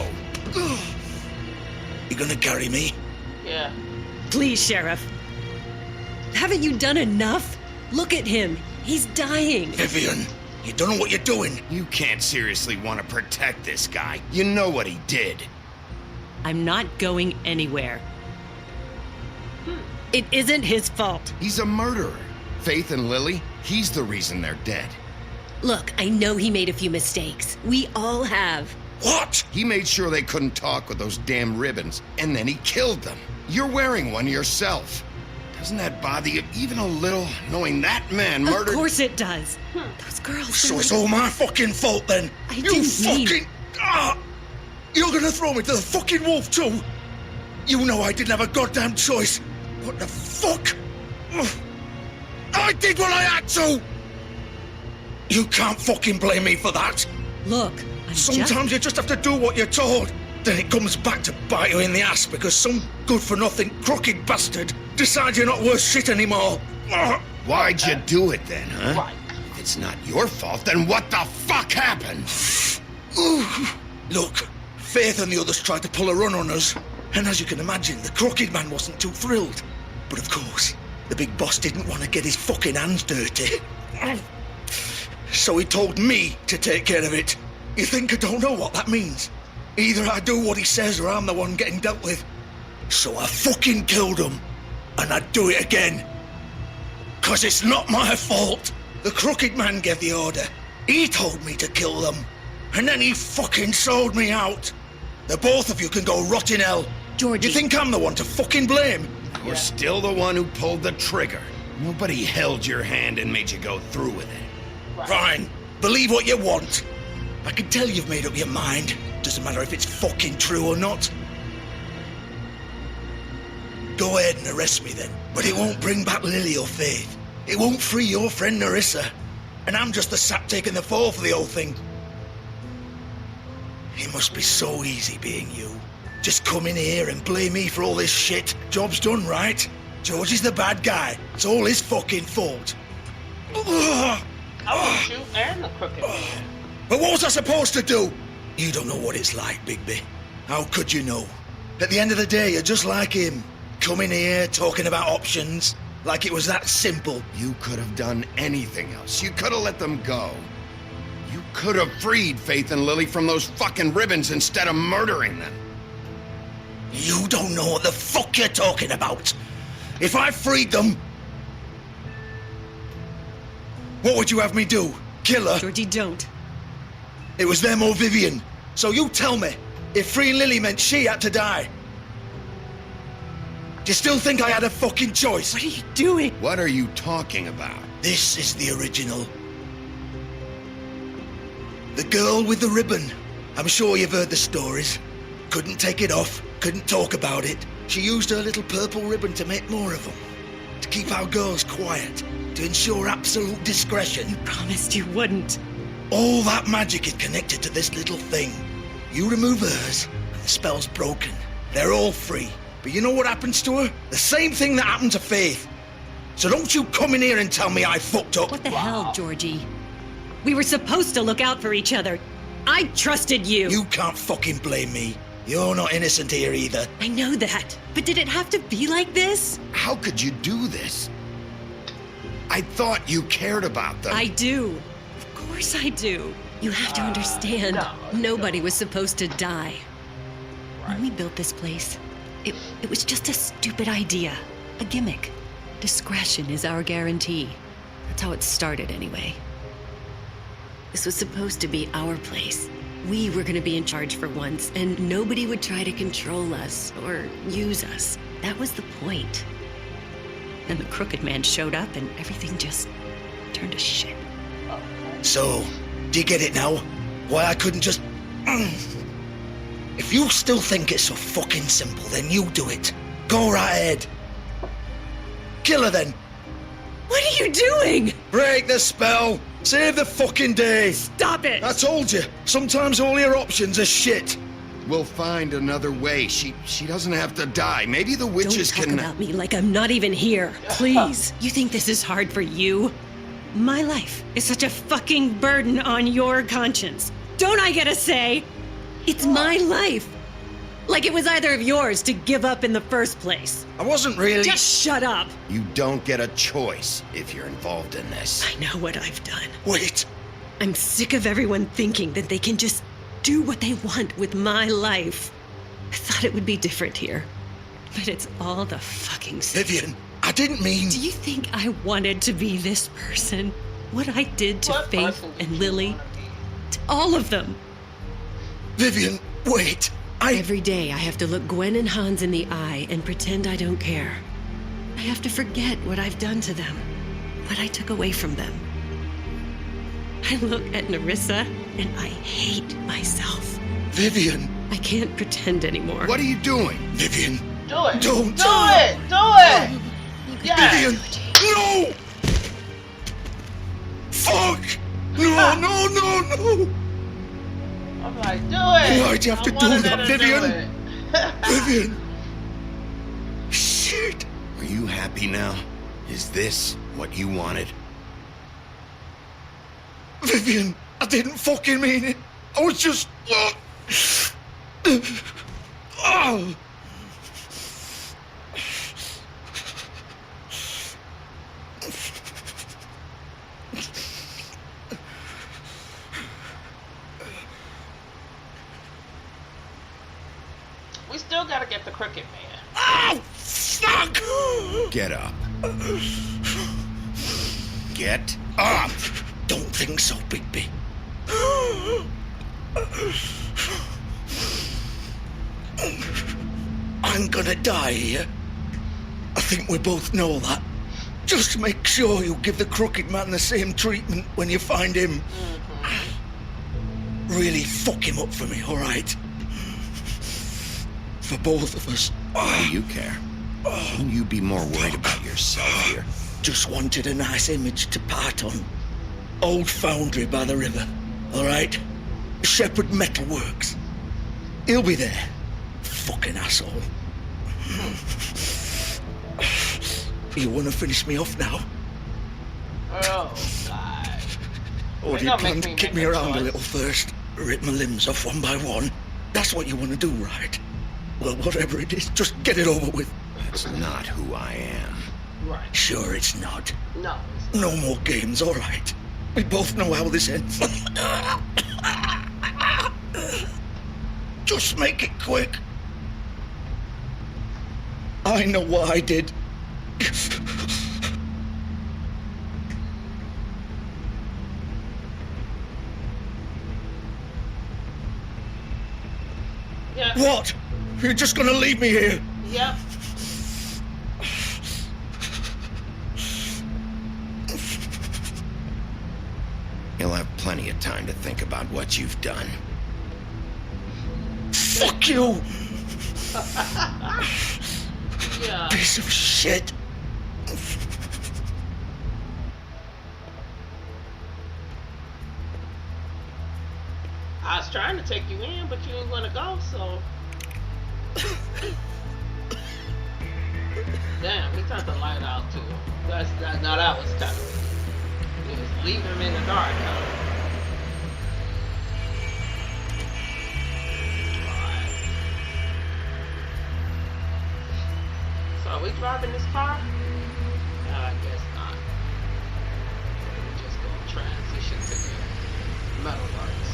You gonna carry me? Yeah. Please, Sheriff. Haven't you done enough? Look at him. He's dying. Vivian, you don't know what you're doing. You can't seriously want to protect this guy. You know what he did. I'm not going anywhere. It isn't his fault. He's a murderer. Faith and Lily, he's the reason they're dead. Look, I know he made a few mistakes. We all have. What? He made sure they couldn't talk with those damn ribbons, and then he killed them. You're wearing one yourself. Doesn't that bother you even a little, knowing that man murdered... Of course it does. Those girls... So it's all my fucking fault then? I you didn't fucking... mean... You're gonna throw me to the fucking wolf too? You know I didn't have a goddamn choice. What the fuck? I did what I had to! You can't fucking blame me for that. Look, Sometimes you just have to do what you're told. Then it comes back to bite you in the ass because some good-for-nothing crooked bastard decides you're not worth shit anymore. Why'd you do it then, huh? If it's not your fault, then what the fuck happened? Look, Faith and the others tried to pull a run on us. And as you can imagine, the Crooked Man wasn't too thrilled. But of course, the big boss didn't want to get his fucking hands dirty. So he told me to take care of it. You think I don't know what that means? Either I do what he says or I'm the one getting dealt with. So I fucking killed him. And I'd do it again. 'Cause it's not my fault. The Crooked Man gave the order. He told me to kill them. And then he fucking sold me out. The both of you can go rot in hell. Georgie. You think I'm the one to fucking blame? You're still the one who pulled the trigger. Nobody held your hand and made you go through with it. Fine. Believe what you want. I can tell you've made up your mind. Doesn't matter if it's fucking true or not. Go ahead and arrest me then. But it won't bring back Lily or Faith. It won't free your friend Narissa. And I'm just the sap taking the fall for the whole thing. It must be so easy being you. Just come in here and blame me for all this shit. Job's done, right? George is the bad guy. It's all his fucking fault. I want you and the Crooked Man. But what was I supposed to do? You don't know what it's like, Bigby. How could you know? At the end of the day, you're just like him. Coming here, talking about options, like it was that simple. You could have done anything else. You could have let them go. You could have freed Faith and Lily from those fucking ribbons instead of murdering them. You don't know what the fuck you're talking about. If I freed them... What would you have me do? Kill her? Georgie, don't. It was them or Vivian. So you tell me, if freeing Lily meant she had to die. Do you still think I had a fucking choice? What are you doing? What are you talking about? This is the original. The girl with the ribbon. I'm sure you've heard the stories. Couldn't take it off, couldn't talk about it. She used her little purple ribbon to make more of them. To keep our girls quiet. To ensure absolute discretion. You promised you wouldn't. All that magic is connected to this little thing. You remove hers, and the spell's broken. They're all free. But you know what happens to her? The same thing that happened to Faith. So don't you come in here and tell me I fucked up. What the hell, Georgie? We were supposed to look out for each other. I trusted you. You can't fucking blame me. You're not innocent here either. I know that. But did it have to be like this? How could you do this? I thought you cared about them. I do. Of course I do. You have to understand. Nobody was supposed to die. When we built this place, it was just a stupid idea. A gimmick. Discretion is our guarantee. That's how it started anyway. This was supposed to be our place. We were going to be in charge for once, and nobody would try to control us or use us. That was the point. Then the Crooked Man showed up, and everything just turned to shit. So, do you get it now? Why I couldn't just... If you still think it's so fucking simple, then you do it. Go right ahead. Kill her then. What are you doing? Break the spell! Save the fucking day! Stop it! I told you, sometimes all your options are shit. We'll find another way. She doesn't have to die. Maybe the witches Don't talk can... about me like I'm not even here. Please. You think this is hard for you? My life is such a fucking burden on your conscience. Don't I get a say? It's my life. Like it was either of yours to give up in the first place. I wasn't really... Just shut up. You don't get a choice if you're involved in this. I know what I've done. Wait. I'm sick of everyone thinking that they can just do what they want with my life. I thought it would be different here. But it's all the fucking same. Vivian, I didn't mean... Do you think I wanted to be this person? What I did to Faith and Lily? To all of them. Vivian, wait. Every day I have to look Gwen and Hans in the eye and pretend I don't care. I have to forget what I've done to them. What I took away from them. I look at Nerissa and I hate myself. Vivian. I can't pretend anymore. What are you doing? Vivian. Do it. Don't. Do it. Do it. Vivian. No. Fuck. No. I'm like, do it. Why'd you have to do that, Vivian? Vivian. Shit. Are you happy now? Is this what you wanted? Vivian, I didn't fucking mean it. I was just... Oh. We still gotta get the Crooked Man. Oh, fuck! Get up. Get up! Don't think so, Bigby. I'm gonna die here. I think we both know that. Just make sure you give the Crooked Man the same treatment when you find him. Really fuck him up for me, alright? For both of us. Why do you care? Shouldn't you be more worried about yourself here? Just wanted a nice image to part on. Old foundry by the river, alright? Shepherd Metalworks. He'll be there. Fucking asshole. You wanna finish me off now? Oh, God. Or do you plan to kick me around a little first? Rip my limbs off one by one? That's what you wanna do, right? Well, whatever it is, just get it over with. That's not who I am. Right. Sure it's not. No. No more games, alright? We both know how this ends. Just make it quick. I know what I did. Yeah. What? You're just gonna leave me here? Yep. You'll have plenty of time to think about what you've done. Fuck you! Yeah. Piece of shit. I was trying to take you in, but you didn't want to go, so. Damn, he turned the light out too. Now that was kind of. It was leaving him in the dark, huh? So are we driving this car? No, I guess not. We're just gonna transition to the metalworks.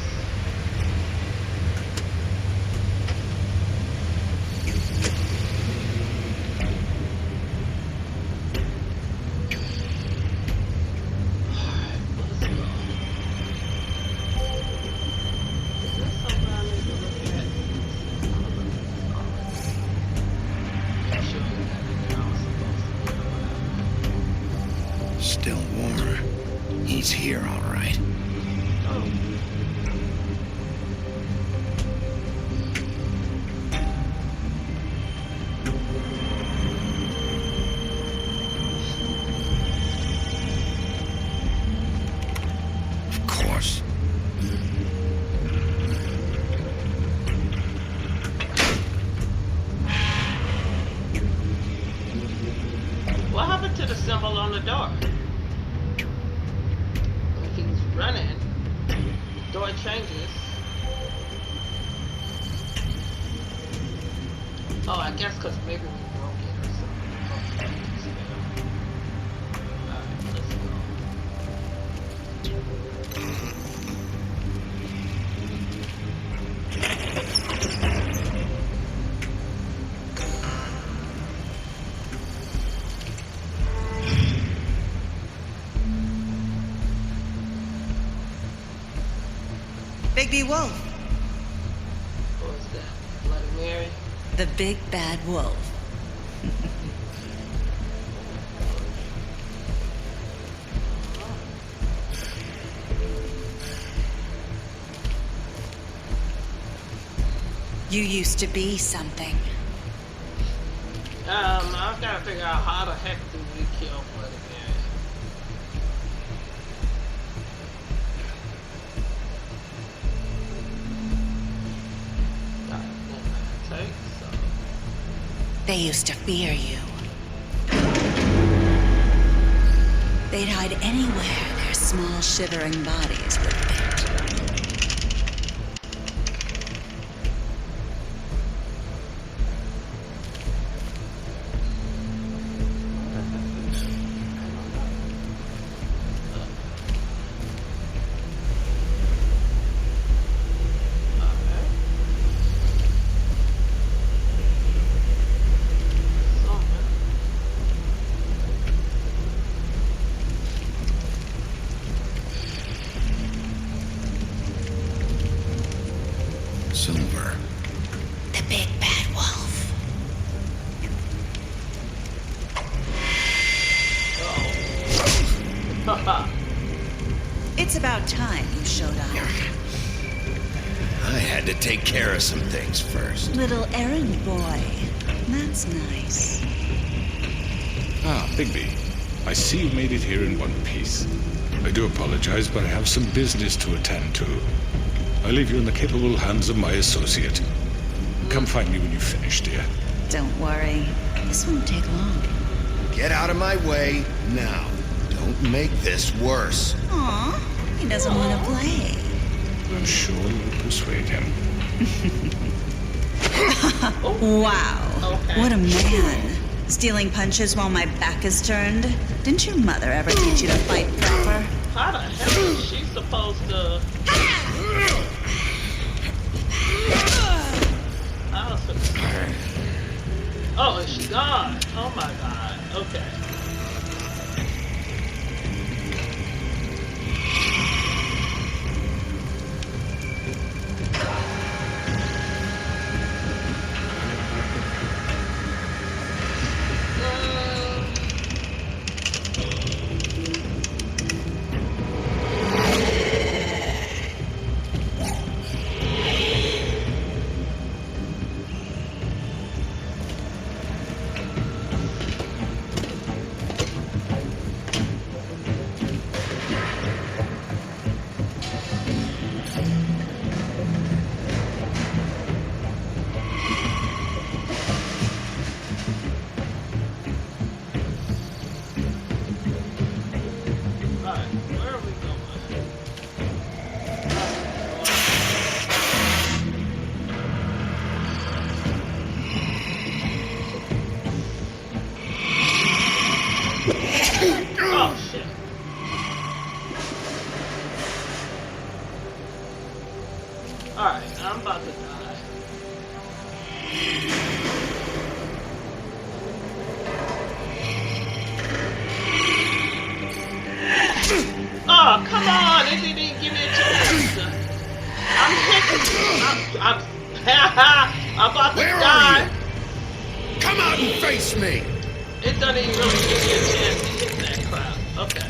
Still warm. He's here, all right. symbol on the door. If he's running, door changes. Oh, I guess because maybe we broke it or something. Okay, so, alright, let's go. Bigby Wolf. What was that? Bloody Mary? The big bad wolf. You used to be something. I've got to figure out how the heck do we kill Bloody Mary. They used to fear you. They'd hide anywhere their small shivering bodies would fit. Silver. The big bad wolf. It's about time you showed up. I had to take care of some things first. Little errand boy. That's nice. Ah, Bigby. I see you made it here in one piece. I do apologize, but I have some business to attend to. I leave you in the capable hands of my associate. Come find me when you've finished, dear. Don't worry. This won't take long. Get out of my way now. Don't make this worse. Aw, he doesn't want to play. I'm sure you'll persuade him. Wow. Okay. What a man. Stealing punches while my back is turned? Didn't your mother ever teach you to fight proper? How the hell is she supposed to... Oh, is she gone? Oh my god. Okay. Oh shit. Alright, I'm about to die. Oh, come on! It didn't even give me a chance. I'm hitting. I'm about to die. Come out and face me! It doesn't even really give me a chance to hit that crap. Okay.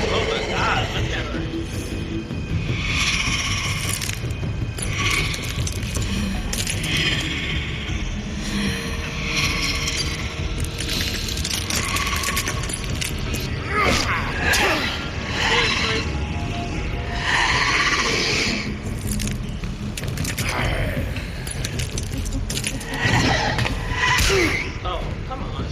Oh my god, look at her. Oh, come on.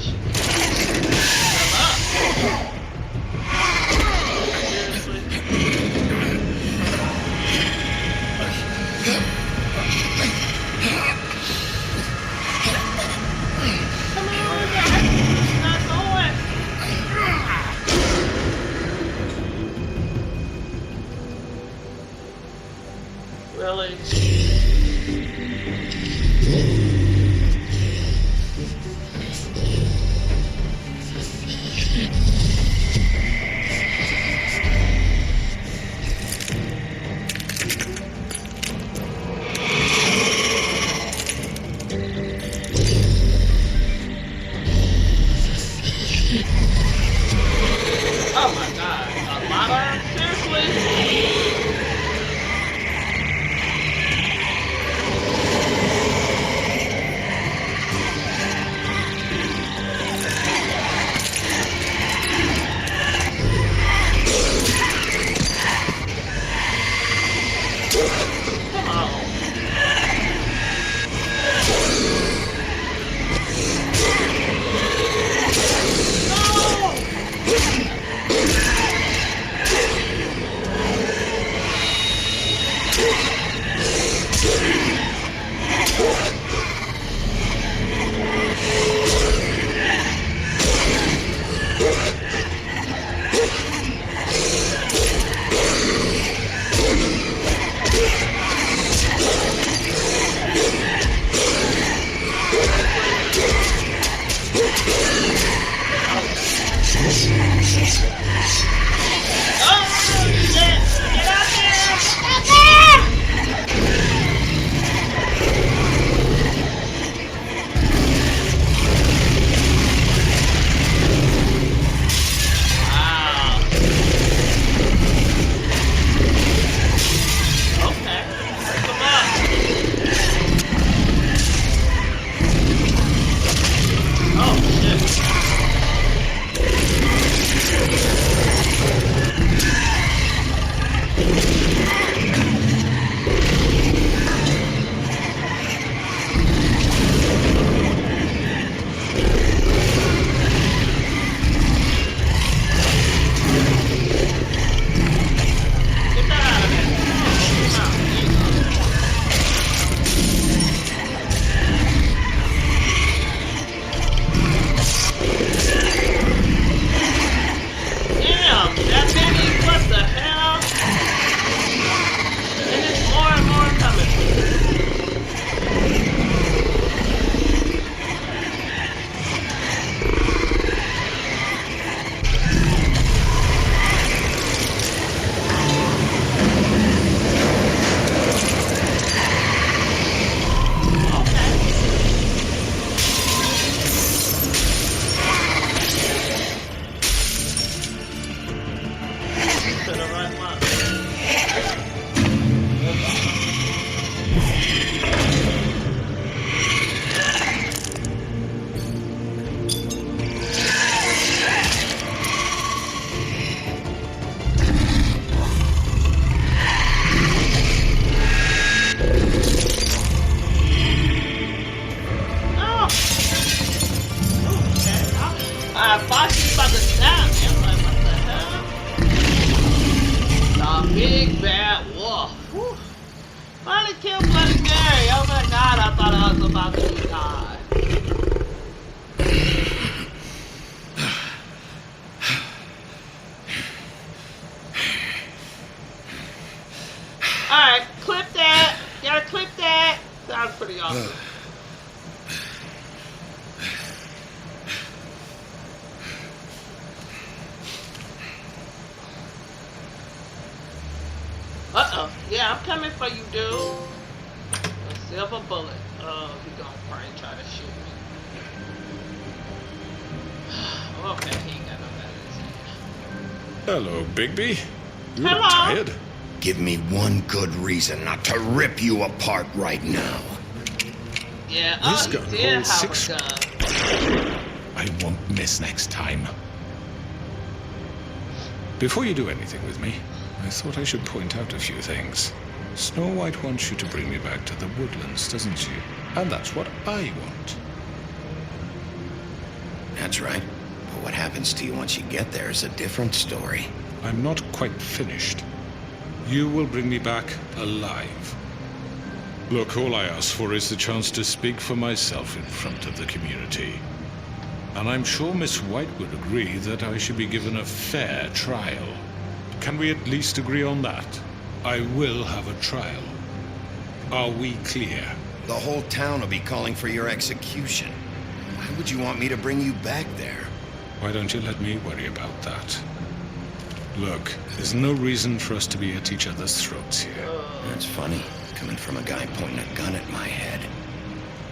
sounds pretty awesome. Uh-oh. Yeah, I'm coming for you, dude. A silver bullet. Oh, he gonna probably try to shoot me. Okay, he ain't got no guns. Hello, Bigby. You Hello. look tired. Give me one good reason not to rip you apart right now. Yeah, This he gun did holds have 6. a gun. I won't miss next time. Before you do anything with me, I thought I should point out a few things. Snow White wants you to bring me back to the woodlands, doesn't she? And that's what I want. That's right. But what happens to you once you get there is a different story. I'm not quite finished. You will bring me back alive. Look, all I ask for is the chance to speak for myself in front of the community. And I'm sure Miss White would agree that I should be given a fair trial. Can we at least agree on that? I will have a trial. Are we clear? The whole town will be calling for your execution. Why would you want me to bring you back there? Why don't you let me worry about that? Look, there's no reason for us to be at each other's throats here. That's funny, coming from a guy pointing a gun at my head.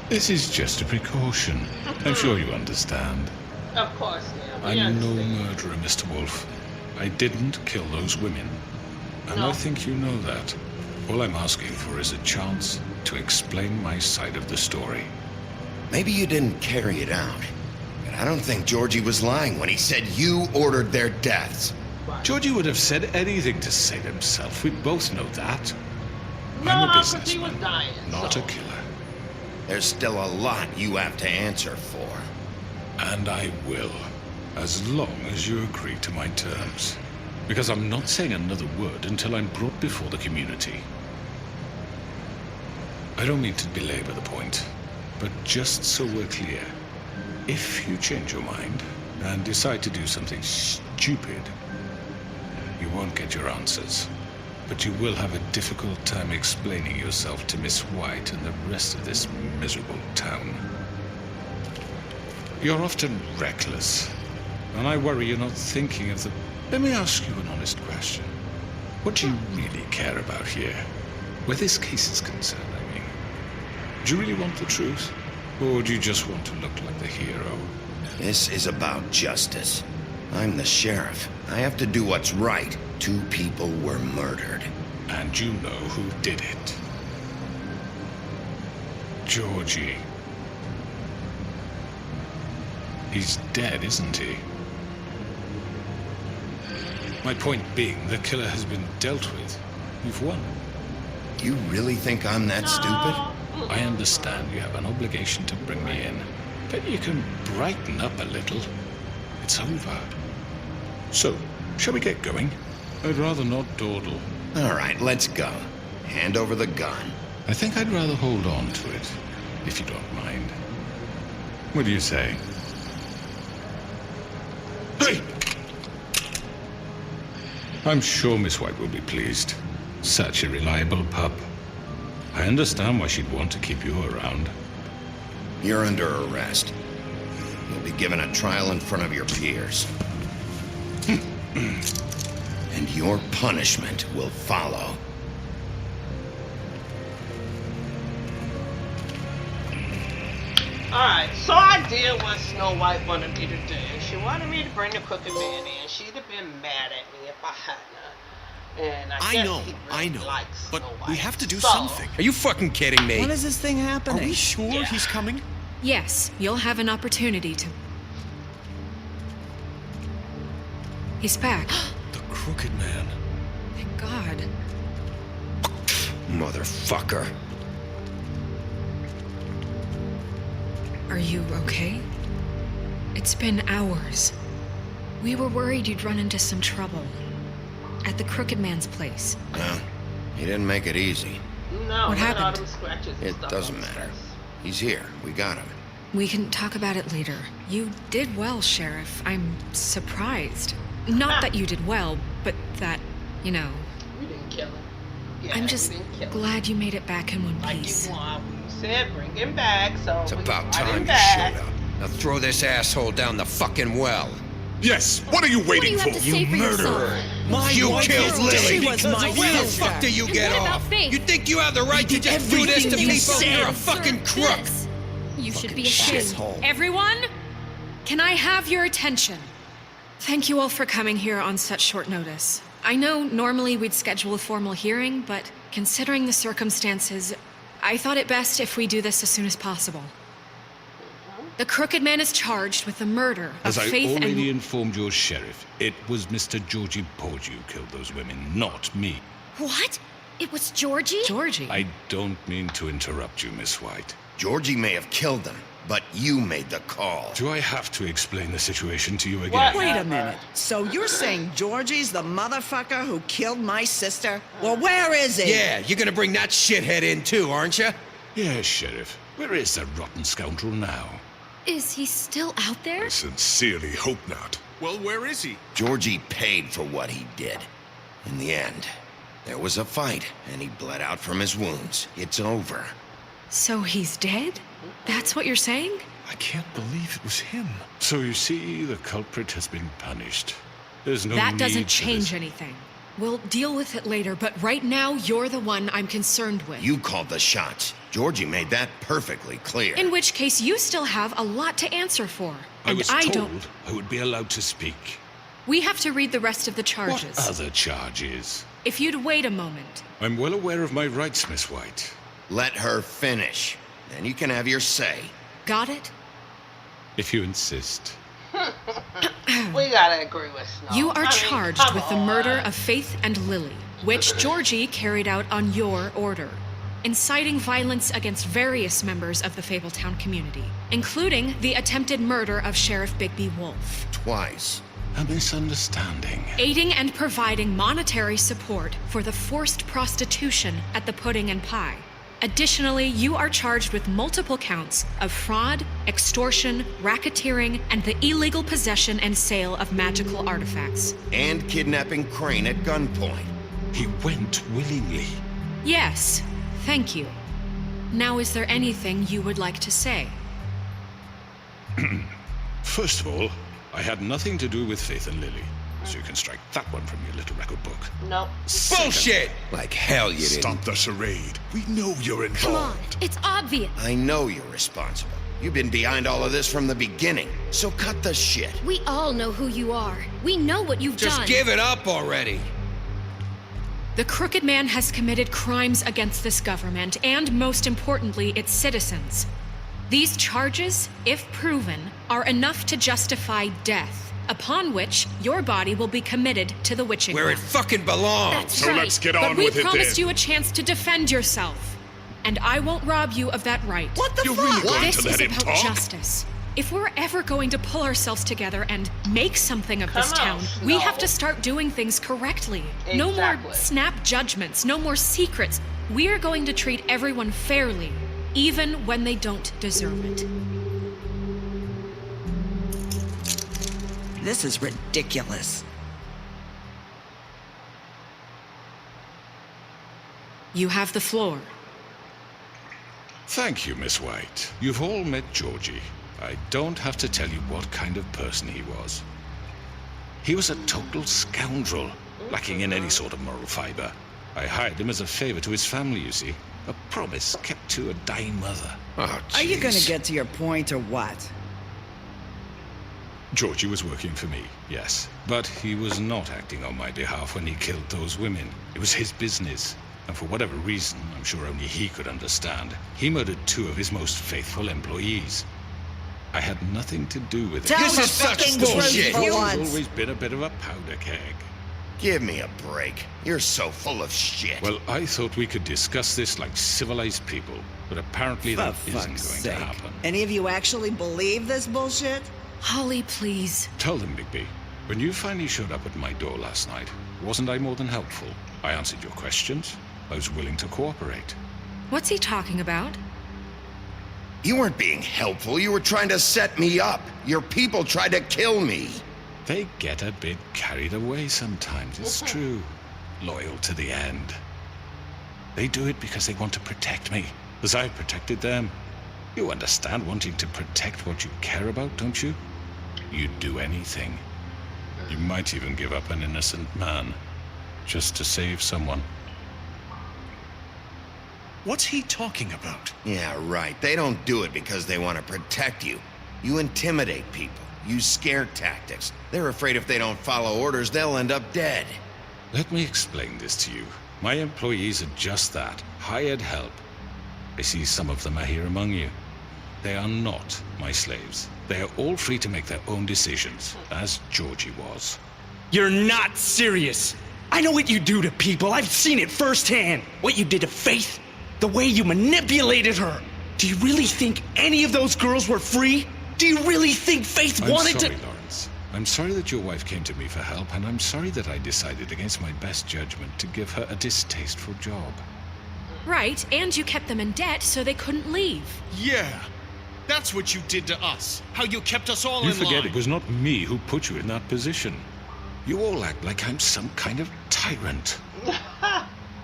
This is just a precaution. I'm sure you understand. Of course, yeah. I'm no murderer, Mr. Wolf. I didn't kill those women. And I think you know that. All I'm asking for is a chance to explain my side of the story. Maybe you didn't carry it out, but I don't think Georgie was lying when he said you ordered their deaths. Georgie would have said anything to save himself. We both know that. No, I'm a because he was businessman, dying. not so. a killer. There's still a lot you have to answer for. And I will, as long as you agree to my terms. Because I'm not saying another word until I'm brought before the community. I don't mean to belabor the point, but just so we're clear, if you change your mind and decide to do something stupid, you won't get your answers. But you will have a difficult time explaining yourself to Miss White and the rest of this miserable town. You're often reckless, and I worry you're not thinking of the... Let me ask you an honest question. What do you really care about here? Where this case is concerned, I mean. Do you really want the truth? Or do you just want to look like the hero? This is about justice. I'm the sheriff. I have to do what's right. 2 people were murdered. And you know who did it. Georgie. He's dead, isn't he? My point being, the killer has been dealt with. You've won. You really think I'm that stupid? I understand you have an obligation to bring me in, but you can brighten up a little. It's over. So, shall we get going? I'd rather not dawdle. All right, let's go. Hand over the gun. I think I'd rather hold on to it, if you don't mind. What do you say? Hey! I'm sure Miss White will be pleased. Such a reliable pup. I understand why she'd want to keep you around. You're under arrest. You'll be given a trial in front of your peers. And your punishment will follow. Alright, so I did what Snow White wanted me to do. She wanted me to bring the Crooked Man in. She'd have been mad at me if I hadn't. And I guess know, he I really know, likes but Snow we White. have to do So, something. Are you fucking kidding me? When is this thing happening? Are we sure he's coming? Yes, you'll have an opportunity to... He's back. The Crooked Man. Thank God. Motherfucker. Are you okay? It's been hours. We were worried you'd run into some trouble. At the Crooked Man's place. Well, he didn't make it easy. No, What not all happened? them scratches and It stuff doesn't on his matter. face. He's here. We got him. We can talk about it later. You did well, Sheriff. I'm surprised. Not that you did well, but that, you know... We didn't kill him. Yeah, I'm we just didn't kill him. glad you made it back in one Like piece. you want, we was said bring him back, so It's we about brought him time you back. showed up. Now throw this asshole down the fucking well. Yes, what are you waiting What do you have to say for murderer! yourself? You killed Lily! She was my Where the sister. fuck do you And get what about off? Faith? You think you have the right to did just do this to everything you people? said. You're a fucking crook! This. You should be Fucking ashamed. shithole. Everyone, can I have your attention? Thank you all for coming here on such short notice. I know normally we'd schedule a formal hearing, but considering the circumstances, I thought it best if we do this as soon as possible. The Crooked Man is charged with the murder of As I Faith already and... informed your sheriff, it was Mr. Georgie Porgy who killed those women, not me. What? It was Georgie? Georgie? I don't mean to interrupt you, Miss White. Georgie may have killed them, but you made the call. Do I have to explain the situation to you again? Wait a minute. So you're saying Georgie's the motherfucker who killed my sister? Well, where is he? Yeah, you're gonna bring that shithead in too, aren't you? Yes, Sheriff. Where is that rotten scoundrel now? Is he still out there? I sincerely hope not. Well, where is he? Georgie paid for what he did. In the end, there was a fight, and he bled out from his wounds. It's over. So he's dead? That's what you're saying? I can't believe it was him. So you see, the culprit has been punished. There's no That need doesn't for change this. anything. We'll deal with it later, but right now, you're the one I'm concerned with. You called the shots. Georgie made that perfectly clear. In which case, you still have a lot to answer for. I was I told don't... I would be allowed to speak. We have to read the rest of the charges. What other charges? If you'd wait a moment. I'm well aware of my rights, Miss White. Let her finish. Then you can have your say. Got it? If you insist. We gotta agree with Snow. You are I mean, charged come with the on. murder of Faith and Lily, which Georgie carried out on your order, inciting violence against various members of the Fabletown community, including the attempted murder of Sheriff Bigby Wolf. Twice. A misunderstanding. Aiding and providing monetary support for the forced prostitution at the Pudding and Pie. Additionally, you are charged with multiple counts of fraud, extortion, racketeering, and the illegal possession and sale of magical artifacts. And kidnapping Crane at gunpoint. He went willingly. Yes, thank you. Now, is there anything you would like to say? First of all, I had nothing to do with Faith and Lily, so you can strike that one from your little record book. Nope. Bullshit! Like hell you didn't. Stop the charade. We know you're involved. Come on, it's obvious. I know you're responsible. You've been behind all of this from the beginning, so cut the shit. We all know who you are. We know what you've done. Just give it up already. The Crooked Man has committed crimes against this government and, most importantly, its citizens. These charges, if proven, are enough to justify death, upon which your body will be committed to the witching Where it well. fucking belongs. That's So right. let's get but on we with it promised then. you a chance to defend yourself, and I won't rob you of that right. What the You're fuck? really going This to is let him about talk? justice. If we're ever going to pull ourselves together and make something of this Come on, town, we Snow. have to start doing things correctly. No more Exactly. snap judgments, no more secrets. We are going to treat everyone fairly, even when they don't deserve it. This is ridiculous. You have the floor. Thank you, Miss White. You've all met Georgie. I don't have to tell you what kind of person he was. He was a total scoundrel, lacking in any sort of moral fiber. I hired him as a favor to his family, you see. A promise kept to a dying mother. Oh, Are you gonna jeez. get to your point or what? Georgie was working for me, yes. But he was not acting on my behalf when he killed those women. It was his business. And for whatever reason, I'm sure only he could understand, he murdered 2 of his most faithful employees. I had nothing to do with it. Tell This the is such fucking bullshit. truth for He's once. always been a bit of a powder keg. Give me a break. You're so full of shit. Well, I thought we could discuss this like civilized people, but apparently For that isn't going fuck's to sake. happen. Any of you actually believe this bullshit? Holly, please. Tell them, Bigby, when you finally showed up at my door last night, wasn't I more than helpful? I answered your questions. I was willing to cooperate. What's he talking about? You weren't being helpful. You were trying to set me up. Your people tried to kill me. They get a bit carried away sometimes, it's true. Loyal to the end. They do it because they want to protect me. as I protected them. You understand wanting to protect what you care about, don't you? You'd do anything. You might even give up an innocent man, just to save someone. What's he talking about? Yeah, right. They don't do it because they want to protect you. You intimidate people, use scare tactics. They're afraid if they don't follow orders, they'll end up dead. Let me explain this to you. My employees are just that, hired help. I see some of them are here among you. They are not my slaves. They are all free to make their own decisions, as Georgie was. You're not serious. I know what you do to people. I've seen it firsthand. What you did to Faith, the way you manipulated her. Do you really think any of those girls were free? Do you really think Faith wanted to... I'm sorry, Lawrence. I'm sorry that your wife came to me for help, and I'm sorry that I decided against my best judgment to give her a distasteful job. Right, and you kept them in debt so they couldn't leave. Yeah. That's what you did to us. How you kept us all You in line. forget it was not me who put you in that position. You all act like I'm some kind of tyrant.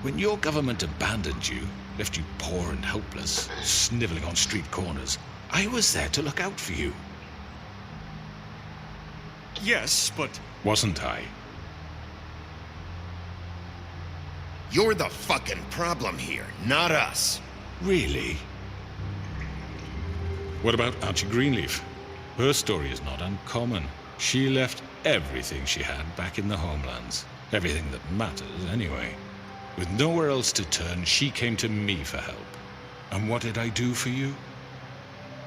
When your government abandoned you, left you poor and helpless, sniveling on street corners, I was there to look out for you. Yes, but... Wasn't I? You're the fucking problem here, not us. Really? What about Archie Greenleaf? Her story is not uncommon. She left everything she had back in the homelands. Everything that matters, anyway. With nowhere else to turn, she came to me for help. And what did I do for you?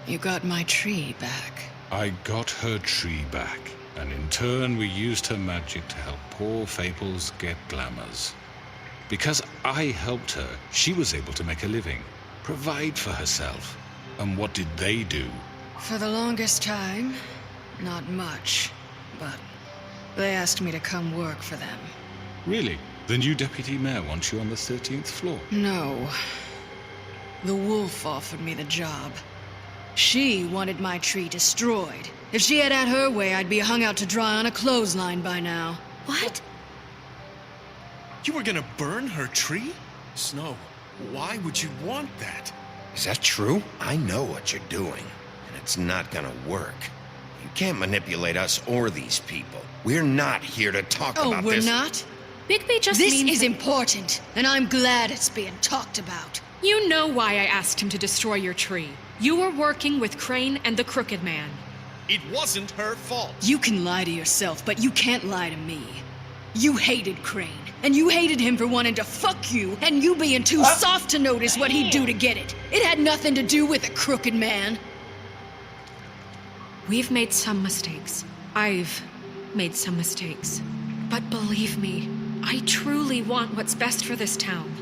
You got my tree back. I got her tree back, and in turn we used her magic to help poor Fables get glamours. Because I helped her, she was able to make a living, provide for herself. And what did they do? For the longest time, not much. But they asked me to come work for them. Really? The new deputy mayor wants you on the 13th floor? No. The wolf offered me the job. She wanted my tree destroyed. If she had her way, I'd be hung out to dry on a clothesline by now. What? You were gonna burn her tree? Snow, why would you want that? Is that true? I know what you're doing, and it's not gonna work. You can't manipulate us or these people. We're not here to talk about this. Oh, we're not? Bigby just This means... is important, and I'm glad it's being talked about. You know why I asked him to destroy your tree. You were working with Crane and the Crooked Man. It wasn't her fault. You can lie to yourself, but you can't lie to me. You hated Crane, and you hated him for wanting to fuck you, and you being too soft to notice what he'd do to get it. It had nothing to do with the Crooked Man. We've made some mistakes. I've made some mistakes. But believe me, I truly want what's best for this town.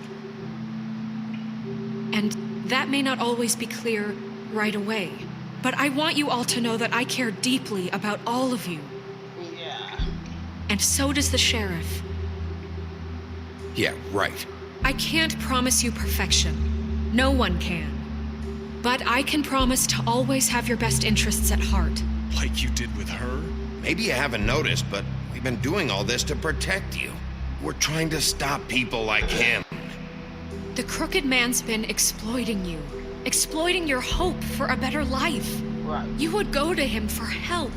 And that may not always be clear right away. But I want you all to know that I care deeply about all of you. Yeah. And so does the sheriff. Yeah, right. I can't promise you perfection. No one can. But I can promise to always have your best interests at heart. Like you did with her? Maybe you haven't noticed, but we've been doing all this to protect you. We're trying to stop people like him. The Crooked Man's been exploiting you. Exploiting your hope for a better life. Right. You would go to him for help,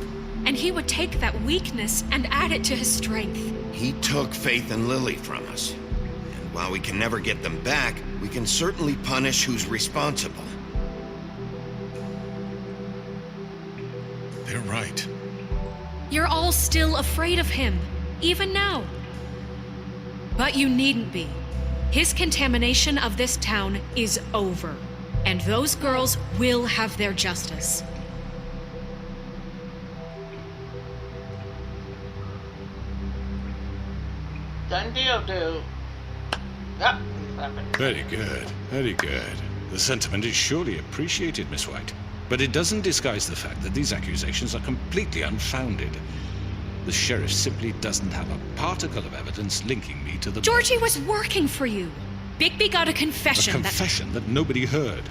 and he would take that weakness and add it to his strength. He took Faith and Lily from us. And while we can never get them back, we can certainly punish who's responsible. They're right. You're all still afraid of him, even now. But you needn't be. His contamination of this town is over, and those girls will have their justice. Done deal, dude. Yep. Very good, very good. The sentiment is surely appreciated, Miss White. But it doesn't disguise the fact that these accusations are completely unfounded. The sheriff simply doesn't have a particle of evidence linking me to the... Georgie was working for you. Bigby got a confession. A confession that nobody heard.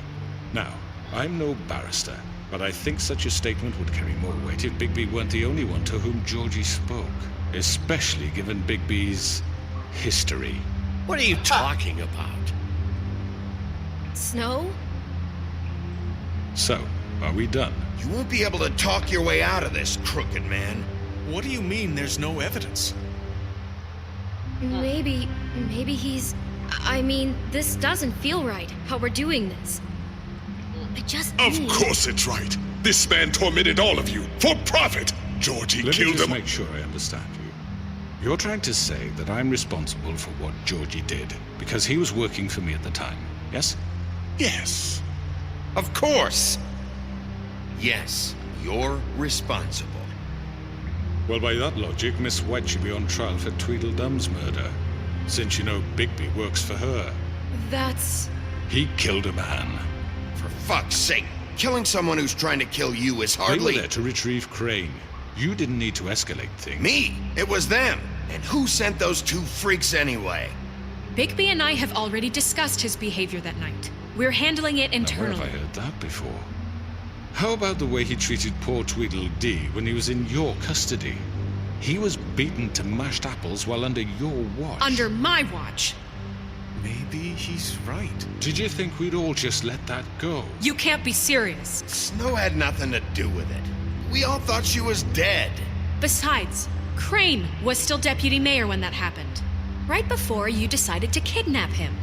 Now, I'm no barrister, but I think such a statement would carry more weight if Bigby weren't the only one to whom Georgie spoke. Especially given Bigby's history. What are you talking about? Snow, So, are we done? You won't be able to talk your way out of this, crooked man. What do you mean there's no evidence? Maybe he's... I mean, this doesn't feel right, how we're doing this. I just Of need... course it's right. This man tormented all of you for profit. Georgie Let me killed just him. make sure I understand you. You're trying to say that I'm responsible for what Georgie did because he was working for me at the time, yes? Yes. Of course. Yes, you're responsible. Well, by that logic, Miss White should be on trial for Tweedledum's murder, since you know Bigby works for her. That's... He killed a man. For fuck's sake, killing someone who's trying to kill you is They were hardly... there to retrieve Crane. You didn't need to escalate things. Me? It was them. And who sent those two freaks anyway? Bigby and I have already discussed his behavior that night. We're handling it Now, where internally. have I heard that before? How about the way he treated poor Tweedledee when he was in your custody? He was beaten to mashed apples while under your watch. Under my watch. Maybe he's right. Did you think we'd all just let that go? You can't be serious. Snow had nothing to do with it. We all thought she was dead. Besides, Crane was still deputy mayor when that happened. Right before you decided to kidnap him.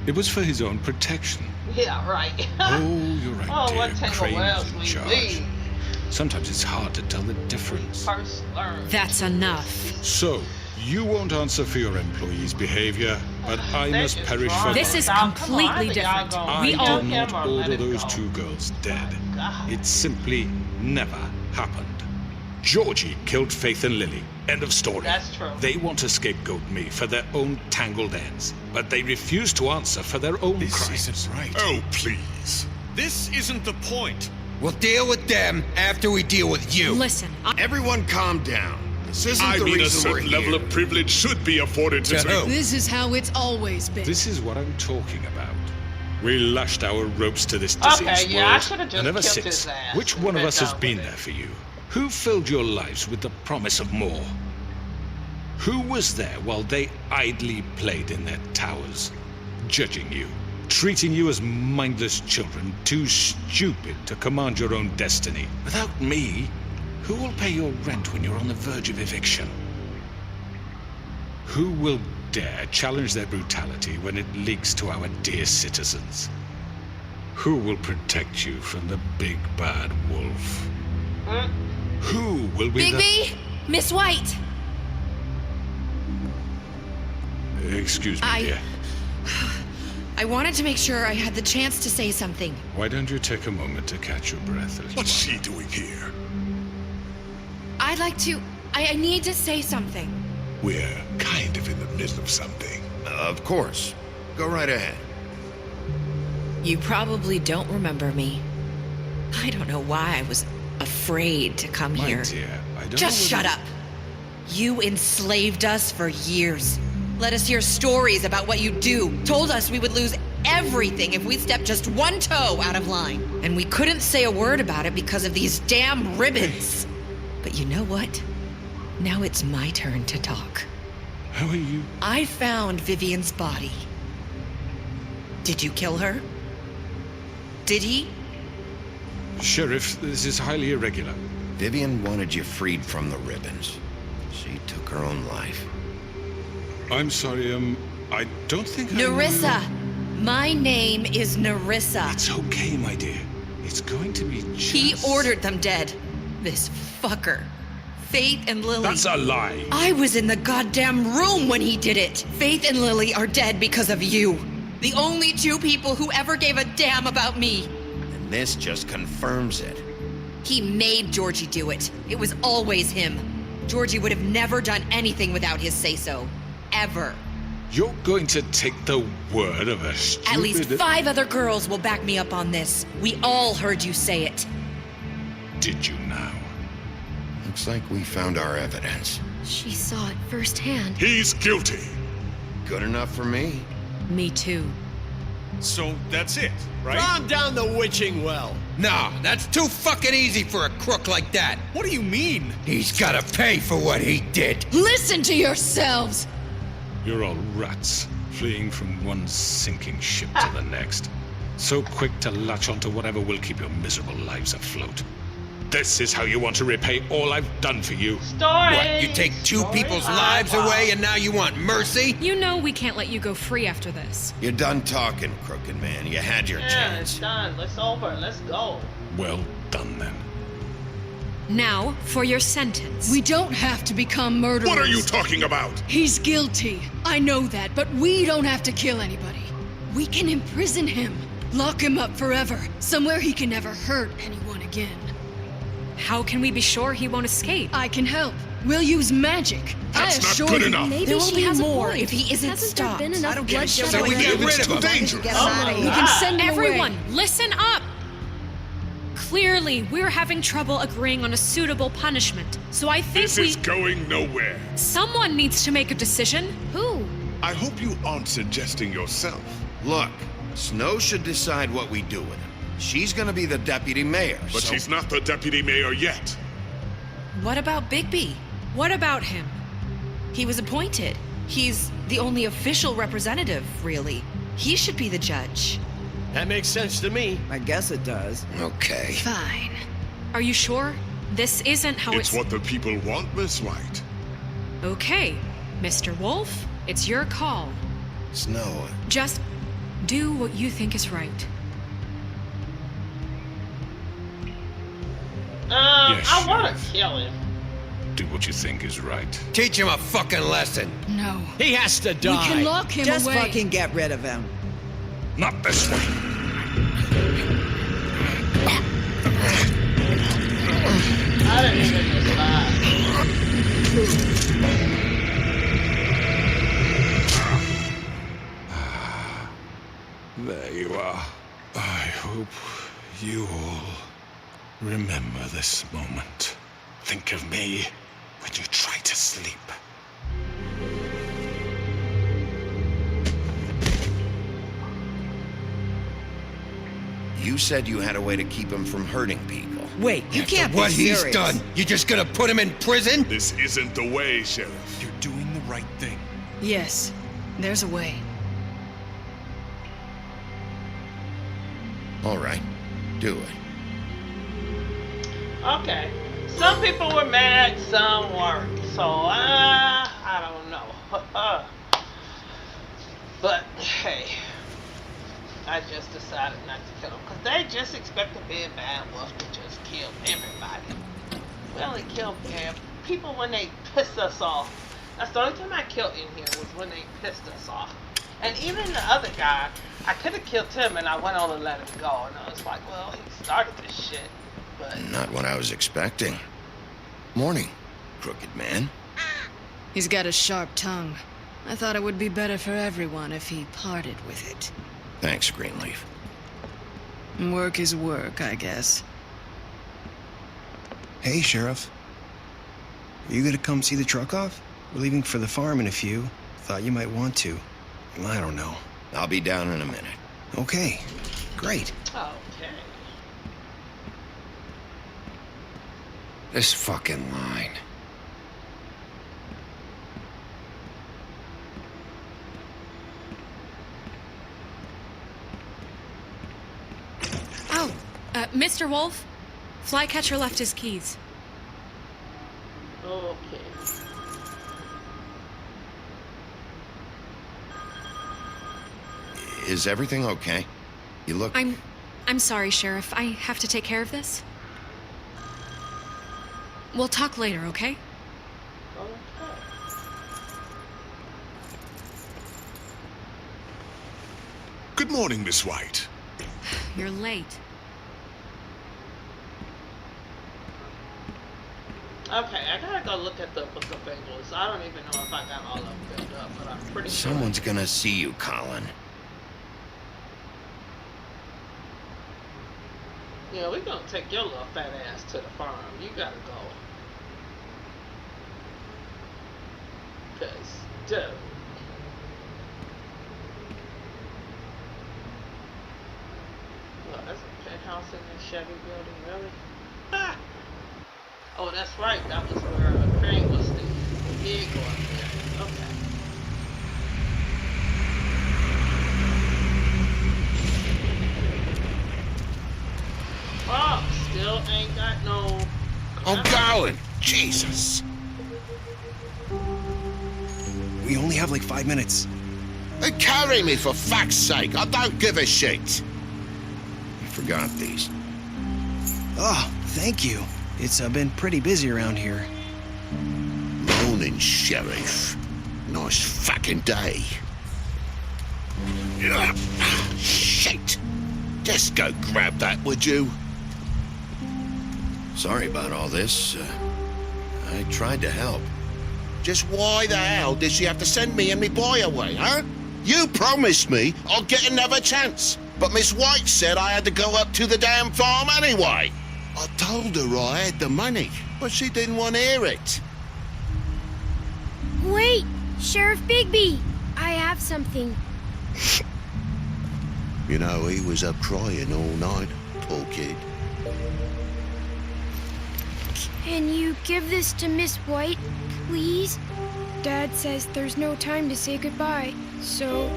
It was for his own protection. Yeah, right. Oh, you're right, Oh, dear. what tangle Crane's wells in we charge. lead. Sometimes it's hard to tell the difference. First learn. That's enough. So, you won't answer for your employees' behavior, but I must perish for This is mine. completely different. I We all... did not order those two girls dead. It simply never happened. Georgie killed Faith and Lily. End of story. That's true. They want to scapegoat me for their own tangled ends, but they refuse to answer for their own crimes. This isn't right. Oh, please. This isn't the point. We'll deal with them after we deal with you. Listen, Everyone calm down. This isn't I the mean, a reason we're certain level here. of privilege should be afforded to... This is how it's always been. This is what I'm talking about. We lashed our ropes to this diseased Okay, yeah, I world. should've just And ever killed since, his ass which and one of been us has done been with there it. for you? Who filled your lives with the promise of more? Who was there while they idly played in their towers, judging you, treating you as mindless children, too stupid to command your own destiny? Without me, who will pay your rent when you're on the verge of eviction? Who will dare challenge their brutality when it leaks to our dear citizens? Who will protect you from the big bad wolf? Who will be Bigby! Miss White! Excuse me, dear. I wanted to make sure I had the chance to say something. Why don't you take a moment to catch your breath? What's she doing here? I'd like to... I need to say something. We're kind of in the middle of something. Of course. Go right ahead. You probably don't remember me. I don't know why I was afraid to come My here. dear, I don't Just know shut up. You enslaved us for years. Let us hear stories about what you do. Told us we would lose everything if we stepped just one toe out of line. And we couldn't say a word about it because of these damn ribbons. But you know what? Now it's my turn to talk. How are you? I found Vivian's body. Did you kill her? Did he? Sheriff, this is highly irregular. Vivian wanted you freed from the ribbons. She took her own life. I'm sorry, I don't think Nerissa! My name is Nerissa. It's okay, my dear. It's going to be just... He ordered them dead. This fucker. Faith and Lily. That's a lie. I was in the goddamn room when he did it. Faith and Lily are dead because of you. The only two people who ever gave a damn about me. And this just confirms it. He made Georgie do it. It was always him. Georgie would have never done anything without his say-so. Ever. You're going to take the word of a stupid... At least 5 other girls will back me up on this. We all heard you say it. Did you now? Looks like we found our evidence. She saw it firsthand. He's guilty. Good enough for me. Me too. So that's it, right? Calm down the witching well. No, that's too fucking easy for a crook like that. What do you mean? He's gotta pay for what he did. Listen to yourselves! You're all rats, fleeing from one sinking ship to the next. So quick to latch onto whatever will keep your miserable lives afloat. This is how you want to repay all I've done for you? Story. What, you take two people's lives away and now you want mercy? You know we can't let you go free after this. You're done talking, crooked man. You had your Yeah, chance. it's done. It's over. Let's go. Well done, then. Now, for your sentence. We don't have to become murderers. What are you talking about? He's guilty. I know that, but we don't have to kill anybody. We can imprison him. Lock him up forever. Somewhere he can never hurt anyone again. How can we be sure he won't escape? I can help. We'll use magic. That's I not assure good you. enough. Maybe There will she be has more a point. if he isn't Hasn't stopped. there been enough bloodshed So we get rid of him. Dangerous. We can send him Everyone, away. listen up! Clearly, we're having trouble agreeing on a suitable punishment, so I think This is going nowhere. Someone needs to make a decision. Who? I hope you aren't suggesting yourself. Look, Snow should decide what we do with him. She's gonna be the deputy mayor, But so... she's not the deputy mayor yet. What about Bigby? What about him? He was appointed. He's the only official representative, really. He should be the judge. That makes sense to me. I guess it does. Okay. Fine. Are you sure? This isn't how It's what the people want, Miss White. Okay, Mr. Wolf, it's your call. Snow, Just do what you think is right. Yes, I want Sheriff. to kill him. Do what you think is right. Teach him a fucking lesson. No. He has to We die. can lock him Just away. fucking get rid of him. Not this way. I didn't even decide. There you are. I hope you all remember this moment. Think of me when you try to sleep. you said you had a way to keep him from hurting people. Wait, you After can't what be serious. he's done, you just gonna put him in prison? This isn't the way, Sheriff. You're doing the right thing. Yes, there's a way. All right, do it. Okay. Some people were mad, some weren't. So, I don't know. But, hey, I just decided not to kill them. Because they just expect to be a bad wolf to just kill everybody. We only kill people when they piss us off. That's the only time I killed in here was when they pissed us off. And even the other guy, I could have killed him and I went on and let him go. And I was like, well, he started this shit. But Not what I was expecting. Morning, crooked man. He's got a sharp tongue. I thought it would be better for everyone if he parted with it. Thanks, Greenleaf. Work is work, I guess. Hey, Sheriff. Are you gonna come see the truck off? We're leaving for the farm in a few. Thought you might want to. I don't know. I'll be down in a minute. Okay, great. okay. This fucking line. Oh, Mr. Wolf, Flycatcher left his keys. Okay. Is everything okay? You look... I'm sorry, Sheriff. I have to take care of this. We'll talk later, okay? Good morning, Miss White. You're late. Okay, I gotta go look at the Book of Fables. I don't even know if I got all of them filled up, but I'm pretty sure. Someone's gonna see you, Colin. Yeah, we're gonna take your little fat ass to the farm. You gotta go. Cause, dude. Well, that's a penthouse in this Chevy building, really? Ah! Oh, that's right. That was where Crane was the vehicle up there. Okay. Still ain't got no. I'm going. Jesus. We only have like 5 minutes. Hey, carry me for fuck's sake. I don't give a shit. I forgot these. Oh, thank you. It's been pretty busy around here. Morning, Sheriff. Nice fucking day. Shit. Just go grab that, would you? Sorry about all this. I tried to help. Just why the hell did she have to send me and me boy away, huh? You promised me I'd get another chance, but Miss White said I had to go up to the damn farm anyway. I told her I had the money, but she didn't want to hear it. Wait, Sheriff Bigby, I have something. You know, he was up crying all night, poor kid. Can you give this to Miss White, please? Dad says there's no time to say goodbye, so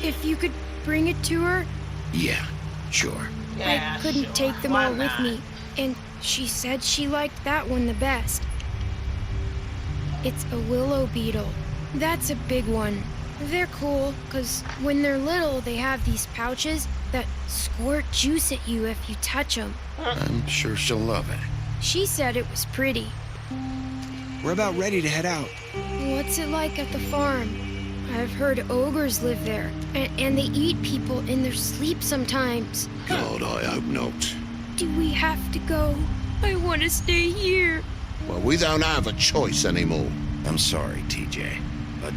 if you could bring it to her. Yeah, sure. I couldn't take them all with me, and she said she liked that one the best. It's a willow beetle. That's a big one. They're cool, because when they're little, they have these pouches that squirt juice at you if you touch them. I'm sure she'll love it. She said it was pretty. We're about ready to head out. What's it like at the farm? I've heard ogres live there, and they eat people in their sleep sometimes. God, I hope not. Do we have to go? I want to stay here. Well, we don't have a choice anymore. I'm sorry, TJ, but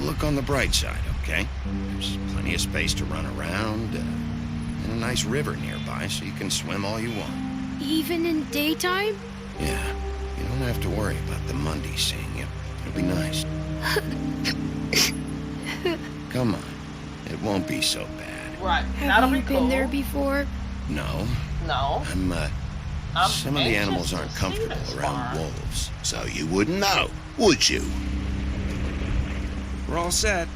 look on the bright side, okay? There's plenty of space to run around, and a nice river nearby, so you can swim all you want. Even in daytime? Yeah, you don't have to worry about the Monday seeing you. It'll be nice. Come on, it won't be so bad. Right, have you been there before? No. No. Some of the animals aren't comfortable around wolves. So you wouldn't know, would you? We're all set.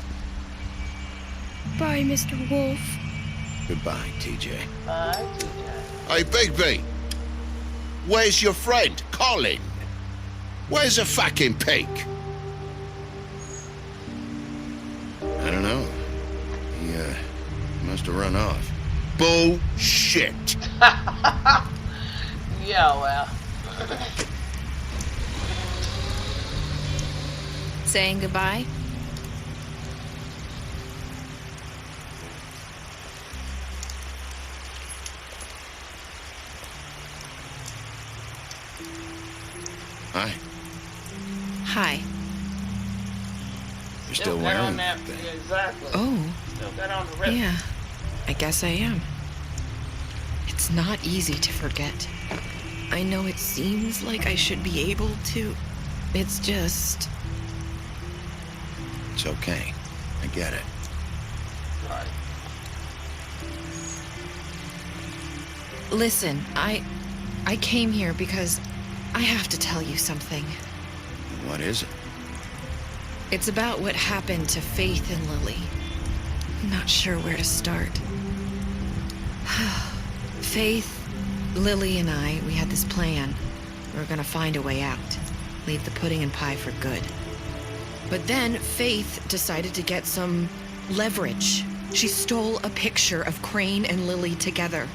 Bye, Mr. Wolf. Goodbye, TJ. Bye, TJ. Hey, Bigby. Where's your friend, Colin? Where's the fucking pig? I don't know. He must have run off. Bullshit. Yeah, well. Saying goodbye? Hi. Hi. You're still wearing that thing. exactly. Oh. Still got on the wrist. Yeah, I guess I am. It's not easy to forget. I know it seems like I should be able to. It's just... It's okay. I get it. Right. Listen, I came here because I have to tell you something. What is it? It's about what happened to Faith and Lily. I'm not sure where to start. Faith, Lily, and I, we had this plan. We were gonna find a way out. Leave the pudding and pie for good. But then Faith decided to get some leverage. She stole a picture of Crane and Lily together.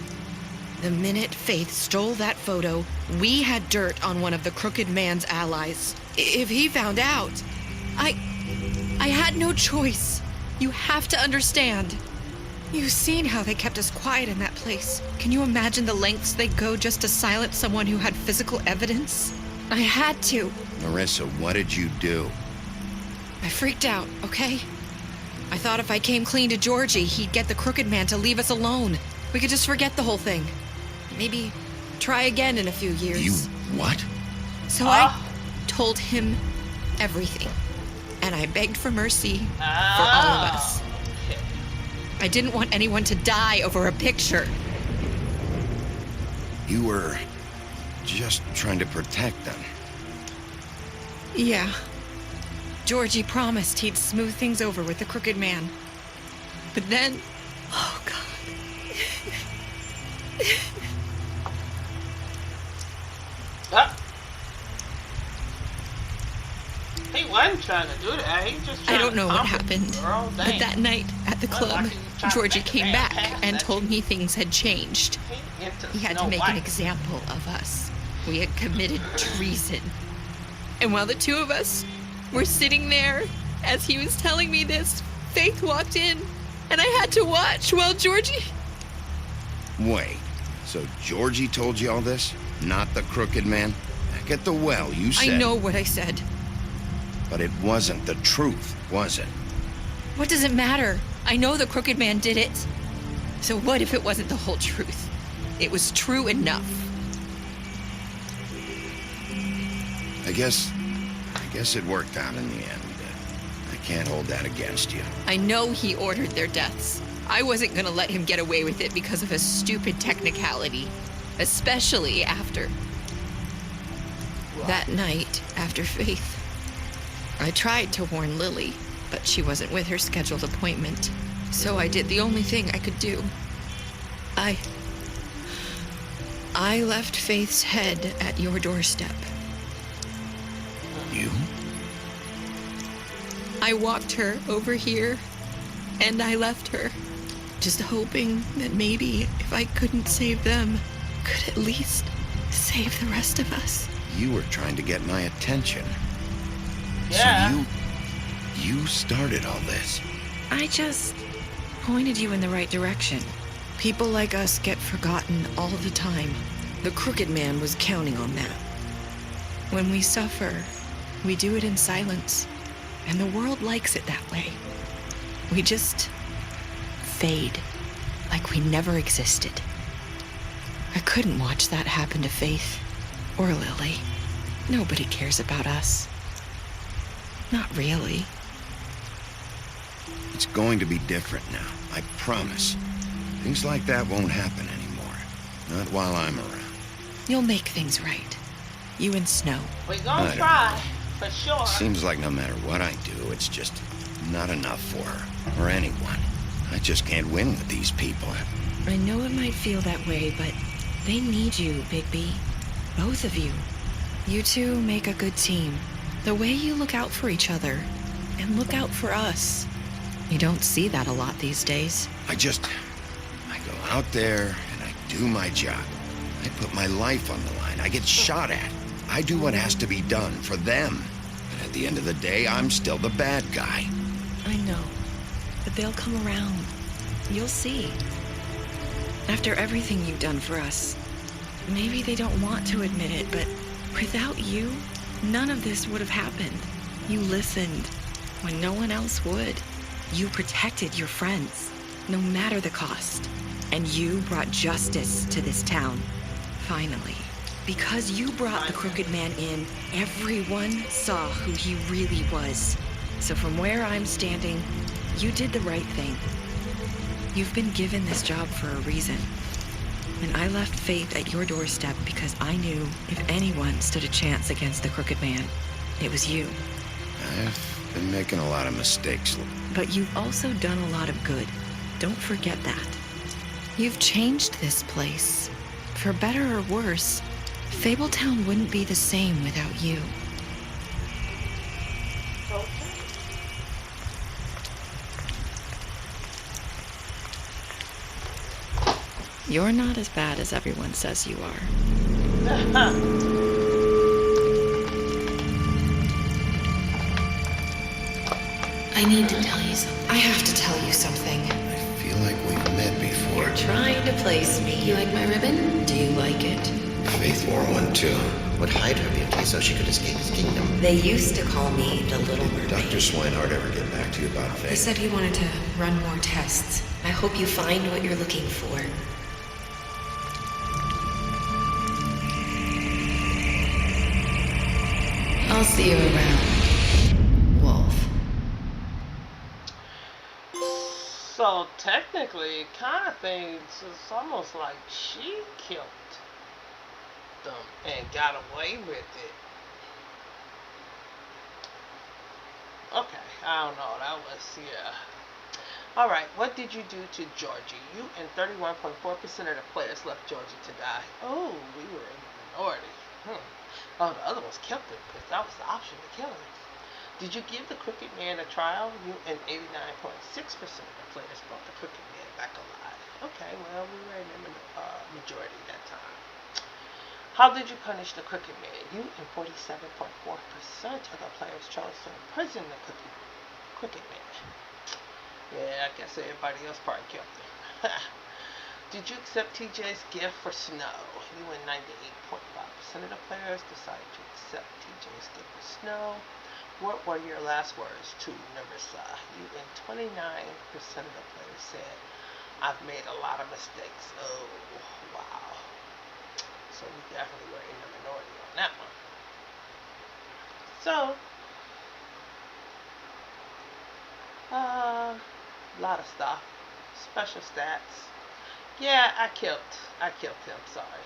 The minute Faith stole that photo, we had dirt on one of the Crooked Man's allies. If he found out, I had no choice. You have to understand. You've seen how they kept us quiet in that place. Can you imagine the lengths they'd go just to silence someone who had physical evidence? I had to. Marissa, what did you do? I freaked out, okay? I thought if I came clean to Georgie, he'd get the Crooked Man to leave us alone. We could just forget the whole thing. Maybe try again in a few years. You what? So I told him everything. And I begged for mercy for all of us. I didn't want anyone to die over a picture. You were just trying to protect them. Yeah. Georgie promised he'd smooth things over with the Crooked Man. But then... Oh, God. trying to do that. He just trying I don't to know what comfort the happened, girl. but Damn. that night at the Look club, like he was trying to Georgie make a came bad back pass and at told you. me things had changed. Into He had Snow to make White. an example of us. We had committed treason. And while the two of us were sitting there, as he was telling me this, Faith walked in, and I had to watch while Georgie... Wait, so Georgie told you all this? Not the crooked man? Back at the well, you said... I know what I said. But it wasn't the truth, was it? What does it matter? I know the crooked man did it. So what if it wasn't the whole truth? It was true enough. I guess it worked out in the end. I can't hold that against you. I know he ordered their deaths. I wasn't gonna let him get away with it because of a stupid technicality. Especially after... that night, after Faith. I tried to warn Lily, but she wasn't with her scheduled appointment. So I did the only thing I could do. I left Faith's head at your doorstep. You? I walked her over here, and I left her, just hoping that maybe if I couldn't save them, could at least save the rest of us. You were trying to get my attention. Yeah. So you started all this. I just pointed you in the right direction. People like us get forgotten all the time. The crooked man was counting on that. When we suffer, we do it in silence, and the world likes it that way. We just fade, like we never existed. I couldn't watch that happen to Faith or Lily. Nobody cares about us. Not really. It's going to be different now, I promise. Things like that won't happen anymore. Not while I'm around. You'll make things right. You and Snow. We're gonna try, for sure. Seems like no matter what I do, it's just not enough for her, or anyone. I just can't win with these people. I know it might feel that way, but they need you, Bigby. Both of you. You two make a good team. The way you look out for each other, and look out for us. You don't see that a lot these days. I go out there, and I do my job. I put my life on the line. I get shot at. I do what has to be done for them. But at the end of the day, I'm still the bad guy. I know, but they'll come around. You'll see. After everything you've done for us, maybe they don't want to admit it, but without you, none of this would have happened. You listened when no one else would. You protected your friends, no matter the cost. And you brought justice to this town. Finally. Because you brought the crooked man in, everyone saw who he really was. So from where I'm standing, you did the right thing. You've been given this job for a reason. And I left Faith at your doorstep because I knew if anyone stood a chance against the crooked man, it was you. I've been making a lot of mistakes. But you've also done a lot of good. Don't forget that. You've changed this place. For better or worse, Fabletown wouldn't be the same without you. You're not as bad as everyone says you are. I need to tell you something. I have to tell you something. I feel like we've met before. You're trying to place me. You like my ribbon? Do you like it? Faith wore one too. Would hide her beauty so she could escape his kingdom. They used to call me the Little Mermaid. Dr. Swinehart ever get back to you about Faith? He said he wanted to run more tests. I hope you find what you're looking for. I'll see you around, Wolf. So technically, it kind of thinks it's almost like she killed them and got away with it. Okay, I don't know. That was, yeah. Alright, what did you do to Georgie? You and 31.4% of the players left Georgie to die. Oh, we were in the minority. Oh, the other ones killed him because that was the option to kill him. Did you give the Crooked Man a trial? You and 89.6% of the players brought the Crooked Man back alive. Okay, well, we were in the majority that time. How did you punish the Crooked Man? You and 47.4% of the players chose to imprison the Crooked Man. Yeah, I guess everybody else probably killed him. Did you accept TJ's gift for snow? You and 98.5% of the players decided to accept TJ's gift for snow. What were your last words to Narissa? You and 29% of the players said, I've made a lot of mistakes. Oh, wow. So we definitely were in the minority on that one. So, a lot of stuff. Special stats. Yeah, I killed him, sorry.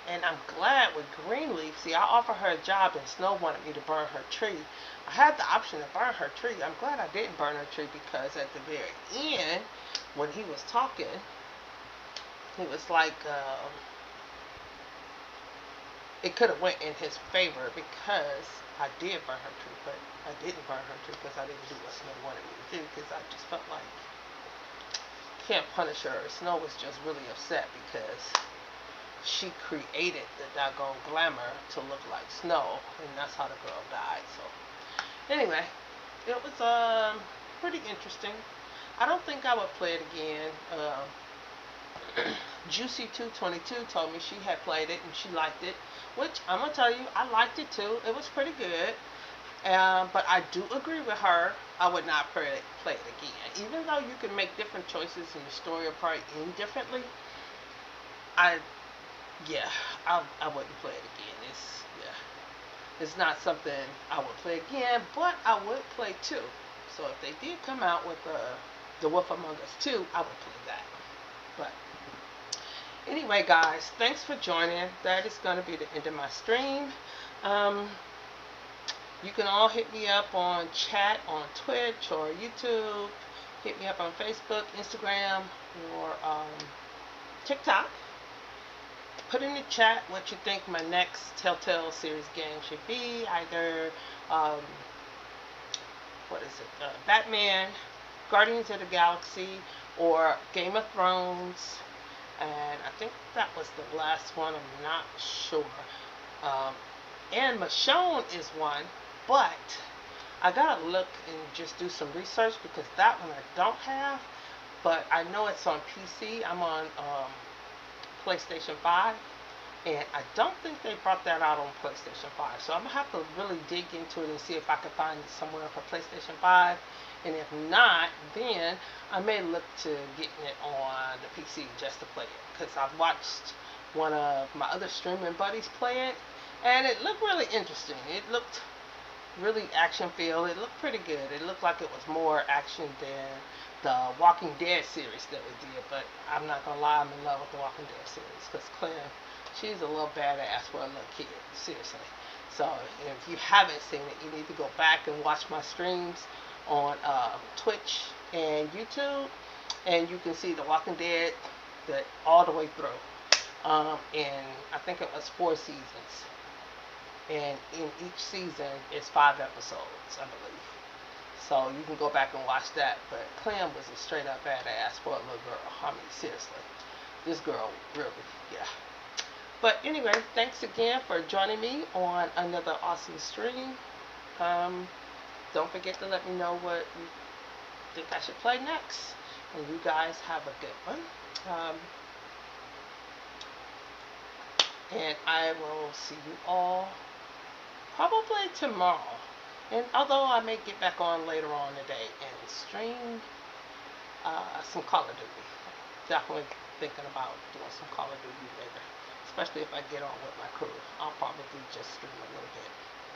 And I'm glad with Greenleaf. See, I offered her a job and Snow wanted me to burn her tree. I had the option to burn her tree. I'm glad I didn't burn her tree because at the very end, when he was talking, he was like, it could have went in his favor because I did burn her tree, but I didn't burn her tree because I didn't do what Snow wanted me to do because I just felt like can't punish her. Snow was just really upset because she created the doggone glamour to look like Snow, and that's how the girl died. So anyway, it was pretty interesting. I don't think I would play it again. Juicy222 told me she had played it and she liked it, which I'm gonna tell you, I liked it too. It was pretty good. But I do agree with her. I would not play it again, even though you can make different choices and the story will probably end differently. I wouldn't play it again. It's not something I would play again, but I would play 2. So if they did come out with The Wolf Among Us 2, I would play that. But anyway, guys, thanks for joining. That is going to be the end of my stream. You can all hit me up on chat on Twitch or YouTube. Hit me up on Facebook, Instagram, or TikTok. Put in the chat what you think my next TellTale Series game should be. Either, Batman, Guardians of the Galaxy, or Game of Thrones. And I think that was the last one. I'm not sure. And Michonne is one, but I gotta look and just do some research because that one I don't have. But I know it's on PC. I'm on PlayStation 5, and I don't think they brought that out on PlayStation 5, so I'm gonna have to really dig into it and see if I can find it somewhere for PlayStation 5, and if not, then I may look to getting it on the PC just to play it, because I've watched one of my other streaming buddies play it, and it looked really interesting. It looked really action filled. It looked pretty good. It looked like it was more action than the Walking Dead series that we did, but I'm not gonna lie, I'm in love with the Walking Dead series because Claire, she's a little badass for a little kid, seriously. So if you haven't seen it, you need to go back and watch my streams on Twitch and YouTube, and you can see the Walking Dead all the way through. And I think it was 4 seasons, and in each season it's 5 episodes, I believe. So you can go back and watch that. But Clem was a straight up badass for a little girl. I mean, seriously. This girl, really, yeah. But anyway, thanks again for joining me on another awesome stream. Don't forget to let me know what you think I should play next. And you guys have a good one. And I will see you all probably tomorrow. And although I may get back on later on today and stream some Call of Duty. Definitely thinking about doing some Call of Duty later. Especially if I get on with my crew. I'll probably just stream a little bit.